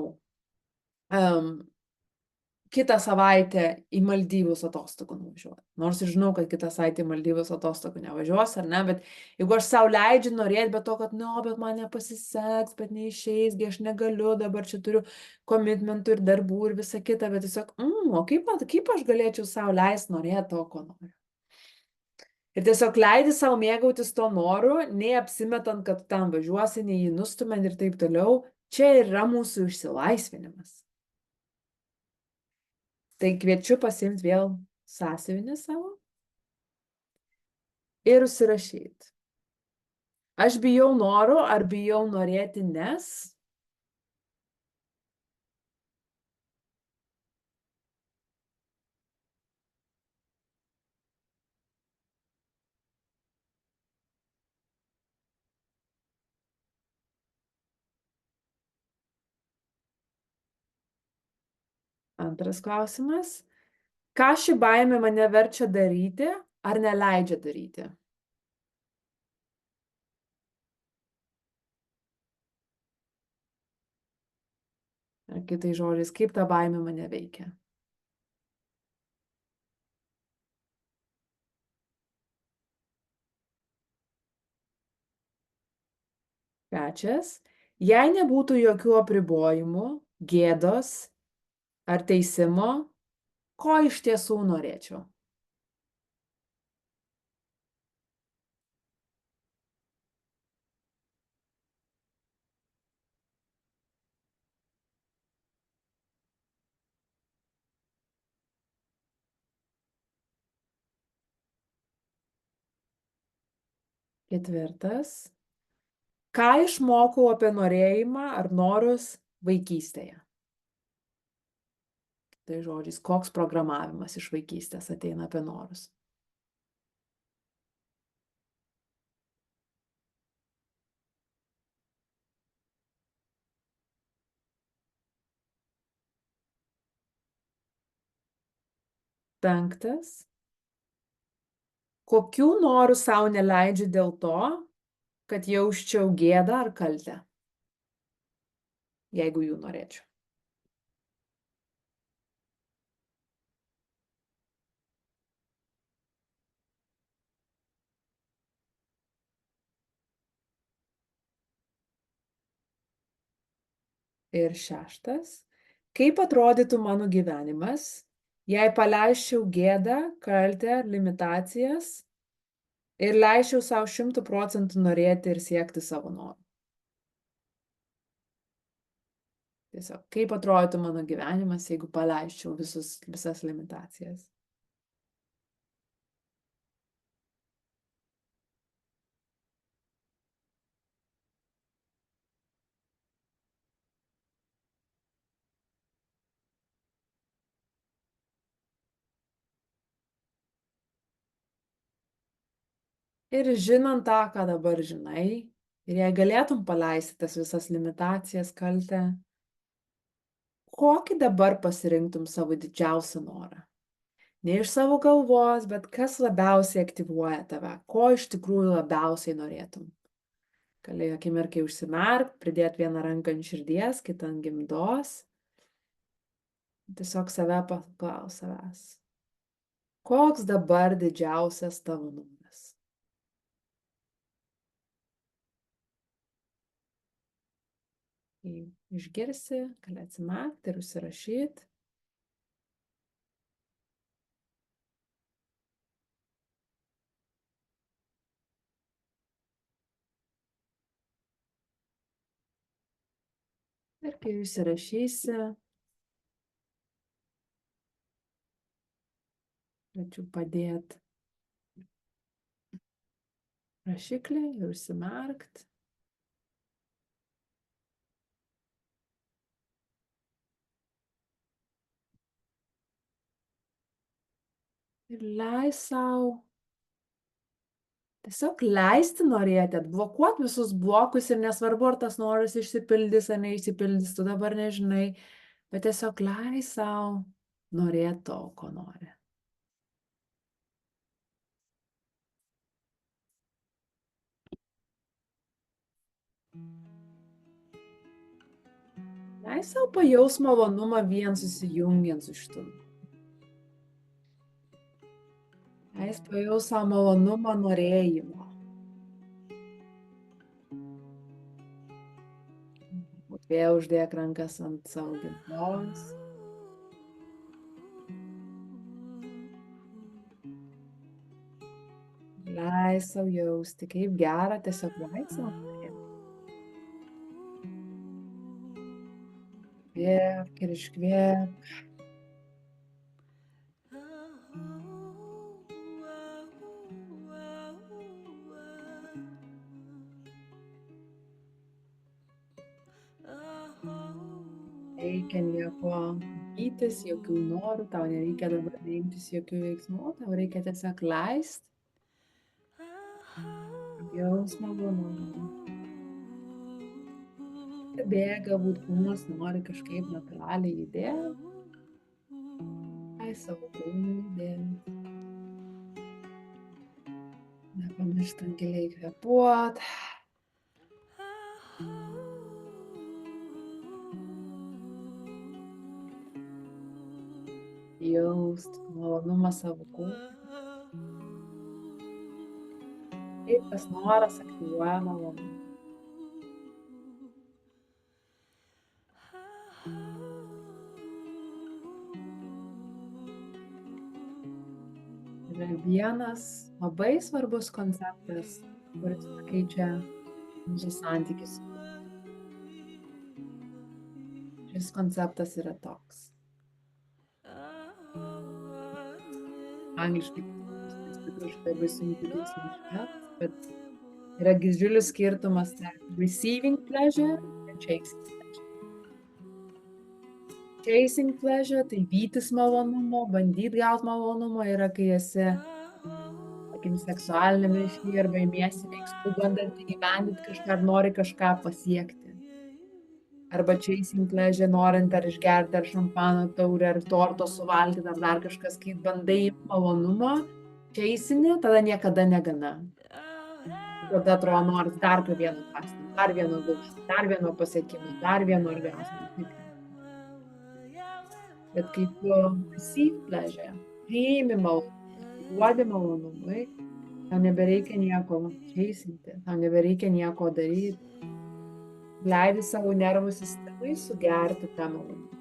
kitą savaitę į Maldyvus atostogų nuvažiuoti. Nors ir žinau, kad kitą savaitę į Maldyvus atostogų nevažiuos, ar ne, bet jeigu aš savo leidžiu norėti, bet to, kad, no, bet man nepasiseks, bet neišeis, aš negaliu, dabar čia turiu komitmentų ir darbų ir visa kita, bet tiesiog, o kaip aš galėčiau savo leisti norėti to, ko noriu. Ir tiesiog leidi savo mėgautis to noru, nei apsimetant, kad tam važiuosi, nei jį nustumiant ir taip toliau, čia yra mūsų išsilaisvinimas. Tai kviečiu pasiimti vėl sąsiuvinį savo ir užsirašyti. Aš bijau norų ar bijau norėti, nes. Antras klausimas. Ką ši baimė mane verčia daryti ar neleidžia daryti? Ar kitais žodžiais, kaip ta baimė mane veikia? Trečias. Jei nebūtų jokių apribojimų, gėdos ar teisimo, Ko iš tiesų norėčiau? Ketvirtas. Ką išmokau apie norėjimą ar norus vaikystėje? Tai žodžiais, koks programavimas iš vaikystės ateina apie norus? Penktas. Kokių norų savo neleidžiu dėl to, kad jausčiau gėdą ar kaltę, jeigu jų norėčiau? Ir šeštas. Kaip atrodytų mano gyvenimas, jei paleisčiau gėdą, kaltę ar limitacijas ir leisčiau savo 100% norėti ir siekti savo norų? Tiesiog, kaip atrodytų mano gyvenimas, jeigu paleisčiau visas limitacijas? Ir žinant tą, ką dabar žinai, ir jei galėtum paleisti tas visas limitacijas, kaltę, kokį dabar pasirinktum savo didžiausią norą? Ne iš savo galvos, bet kas labiausiai aktyvuoja tave, ko iš tikrųjų labiausiai norėtum. Gali akimirkai užsimerkt, pridėti vieną ranką ant širdies, kitą ant gimdos. Tiesiog save paklaus savęs. Koks dabar didžiausias tavo noras? Jei išgirsi, gali atsimerkti ir užsirašyti. Ir kai užsirašysi, kviečiu padėti rašiklį ir užsimerkt. Ir leis sau tiesiog leisti norėti, atblokuoti visus blokus ir nesvarbu, ar tas noras išsipildys ar neišsipildys, tu dabar nežinai, bet tiesiog leis sau norėti to, ko nori. Leis sau pajaus malonumą vien susijungiant su šitu. Leis pajaus savo malonumą norėjimo. Vėl uždėk rankas ant savo gimdos. Leis sau jausti, kaip gera tiesiog leis sau norėti. Kvėpk ir iškvėpk. Reikia nieko gytis, jokių norų, tau nereikia dabar imtis jokių veiksmų, tau reikia tiesiog leisti. Jaus malonumą. Stebėk, galbūt kūnas nori kažkaip natūraliai judėti. Savo kūnui judėti. Nepamirštant giliai kvėpuot. Jaust malonumą savo kūnui. Kaip tas noras aktyvuoja malonumą. vienas labai svarbus konceptas, kuris pakeičia mūsų santykius. Šis konceptas yra toks. Angliškai labai sunku tiksliai išversti, bet yra didžiulis skirtumas tarp receiving pleasure ir chasing pleasure. Chasing pleasure, tai vytis malonumo, bandyti gauti malonumo yra, kai esi, sakykim, seksualiniam ryšy arba imiesi veiksmų, bandant įgyvendinti kažką ar nori kažką pasiekti. Arba chasing pleasure, norint ar išgerti, ar šampano taurę, ar torto suvalgyti, ar dar kažkas, kai bandai malonumo, chasini, tada niekada negana. Tada atrodo, noris dar vieno pasnių, dar vieno gausų, dar vieno pasiekimo, dar vieno orgasmo. Bet kai tu receive pleasure, priimi malonumą, duodi malonumui, tau nebereikia nieko chasinti, tau nebereikia nieko daryti. Leidi savo nervų sistemai sugerti tą malonumą.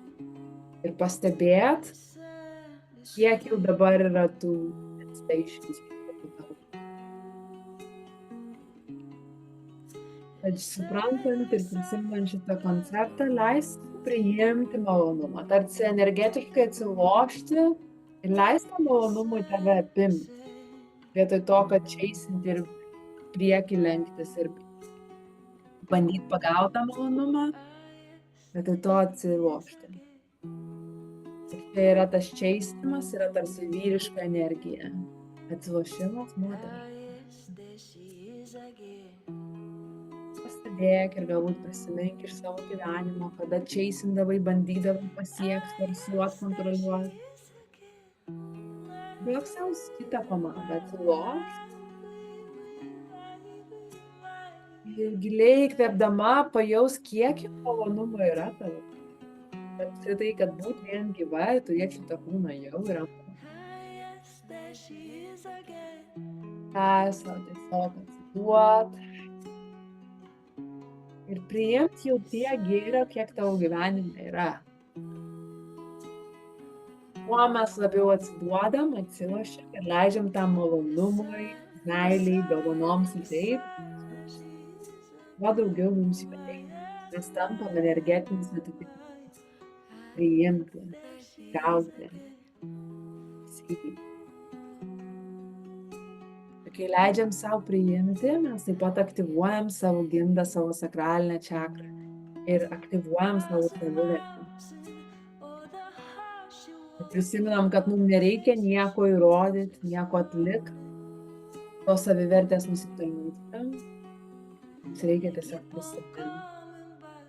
Ir pastebėt, kiek jau dabar yra tų stations. Tad suprantant ir prisimant šitą konceptą, leis priimti malonumą, tarsi energetiškai atsilošti ir leisti malonumui tave apimti. Vietoj to, kad chasinti ir priekį lenktis ir bandyti pagauti tą malonumą, vietoj to atsilošti. Ir tai yra tas chasinimas, yra tarsi vyriška energija. Atsilošimas moteriška. Pastebėk ir galbūt prisimink iš savo gyvenimo, kada chasindavai, bandydavai pasiekti, forsuoti, kontroliuoti. Duok savo kitą komandą, atsiloš. Ir giliai įkvėpdama pajaus, kiek malonumo yra tavo. Apskritai, kad būt vien gyvai, turėti šitą kūną jau yra. Savo tiesiog atsiduot. Ir priimti jau tiek gėrio, kiek tavo gyvenime yra. Kuo mes labiau atsiduodam, atsilošiam ir leidžiam tam malonumui, meiliai, dovanoms ir taip, kuo daugiau mums ypatingai. Mes tampam energetinis atitikmuo. Priimti, gauti, įsigyti. Kai leidžiam savo priimti, mes taip pat aktyvuojam savo gimdą, savo sakralinę čakrą ir aktyvuojam savo savivertę. Prisiminam, kad mums nereikia nieko įrodyti, nieko atlikti, to savivertės nusipelnyti. Mums reikia tiesiog prisiminti,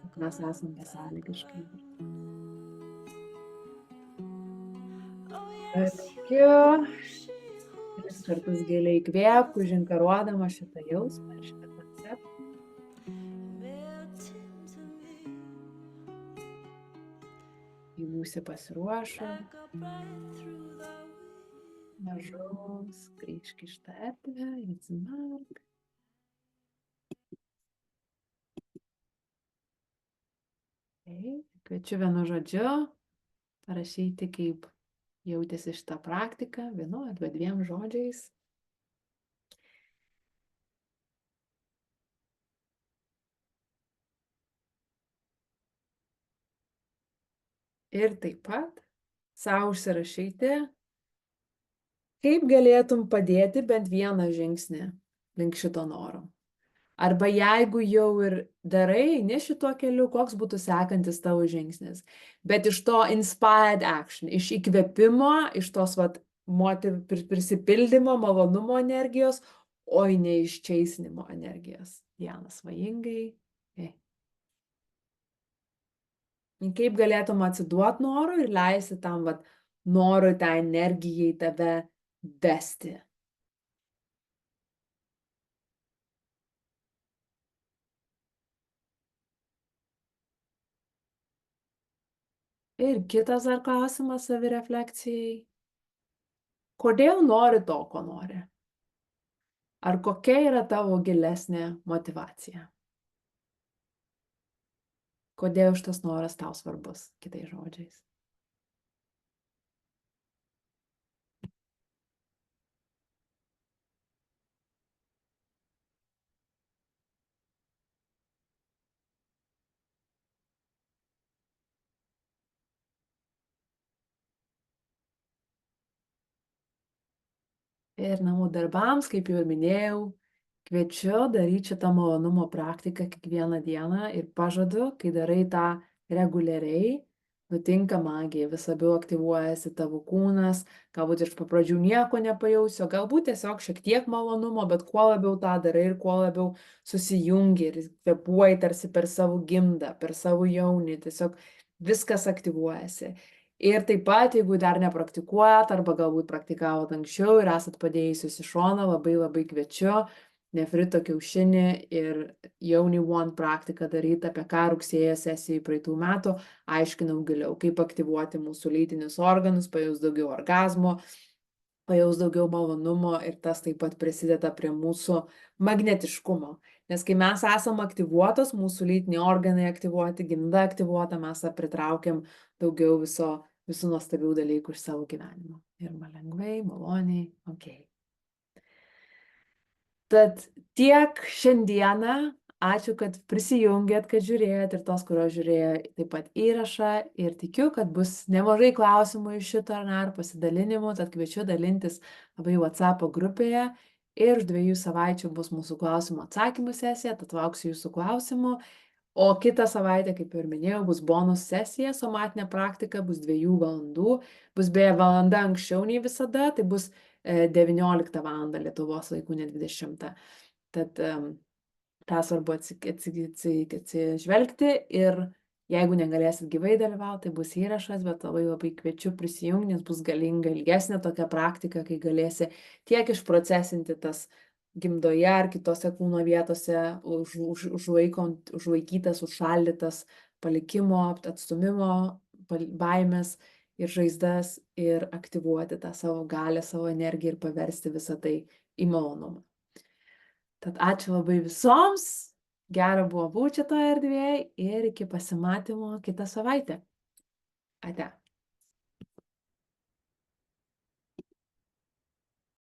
kad mes esame besąlygiškai. Tikiu. 3 kartus giliai įkvėpk, užinkaruodama šitą jausmą ir šitą konceptą. Jei būsi pasiruošus, mažus, grįžk iš tą erdvę ir atsimerk. Kviečiu vienu žodžiu parašyti, kaip jautėsi šitą praktiką, 1 arba 2 žodžiais. Ir taip pat savo užsirašyti, kaip galėtum padėti bent vieną žingsnį link šito noro. Arba jeigu jau ir darai, ne šituo keliu, koks būtų sekantis tavo žingsnis. Bet iš to inspired action, iš įkvėpimo, iš tos prisipildymo, malonumo energijos, oi ne iš chasinimo energijos. Diana, svajingai. Kaip galėtum atsiduoti norui ir leisti tam norui, tą energijai tave vesti. Ir kitas dar klausimas savirefleksijai. Kodėl nori to, ko nori? Ar kokia yra tavo gilesnė motyvacija? Kodėl šitas noras tau svarbus, kitais žodžiais? Ir namų darbams, kaip jau ir minėjau, kviečiu daryti šitą malonumo praktiką kiekvieną dieną ir pažadu, kai darai tą reguliariai, nutinka magija, vis labiau aktyvuojasi tavo kūnas, galbūt iš pradžių nieko nepajausi, o galbūt tiesiog šiek tiek malonumo, bet kuo labiau tą darai ir kuo labiau susijungi ir kvėpuoji tarsi per savo gimdą, per savo jaunį, tiesiog viskas aktyvuojasi. Ir taip pat, jeigu dar nepraktikuojat arba galbūt praktikavot anksčiau ir esat padėjusius į šoną, labai kviečiu nefrito kiaušinį ir Yoni One praktiką daryti, apie ką rugsėjo sesijai praeitų metų aiškinau giliau, kaip aktyvuoti mūsų lytinius organus, pajaus daugiau orgazmo, pajaus daugiau malonumo ir tas taip pat prisideda prie mūsų magnetiškumo. Nes kai mes esam aktyvuotos, mūsų lytiniai organai aktyvuoti, gimda aktyvuota, mes pritraukiam daugiau visų nuostabių dalykų iš savo gyvenimo. Ir lengvai, maloniai, okei. Tad tiek šiandieną. Ačiū, kad prisijungėt, kad žiūrėjot ir tos, kurios žiūrėjo taip pat įrašą. Ir tikiu, kad bus nemažai klausimų iš šito ar pasidalinimų. Tad kviečiu dalintis labai WhatsApp grupėje. Ir už 2 savaičių bus mūsų klausimų atsakymų sesija. Tad lauksiu jūsų klausimų. O kitą savaitę, kaip ir minėjau, bus bonus sesija, somatinė praktika, bus 2 valandų. Bus beje valanda anksčiau nei visada. Tai bus 19 val. Lietuvos laikų, ne 20. Tad tą svarbu atsižvelgti ir jeigu negalėsit gyvai dalyvauti, tai bus įrašas, bet labai kviečiu prisijungti, nes bus galinga ilgesnė tokia praktika, kai galėsi tiek išprocesinti tas gimdoje ar kitose kūno vietose užvaikytas, užšaldytas palikimo, atstumimo, baimės ir žaizdas ir aktyvuoti tą savo galią, savo energiją ir paversti visą tai į malonumą. Tad ačiū labai visoms, gera buvo būti šitoje erdvėje ir iki pasimatymo kitą savaitę. Ate.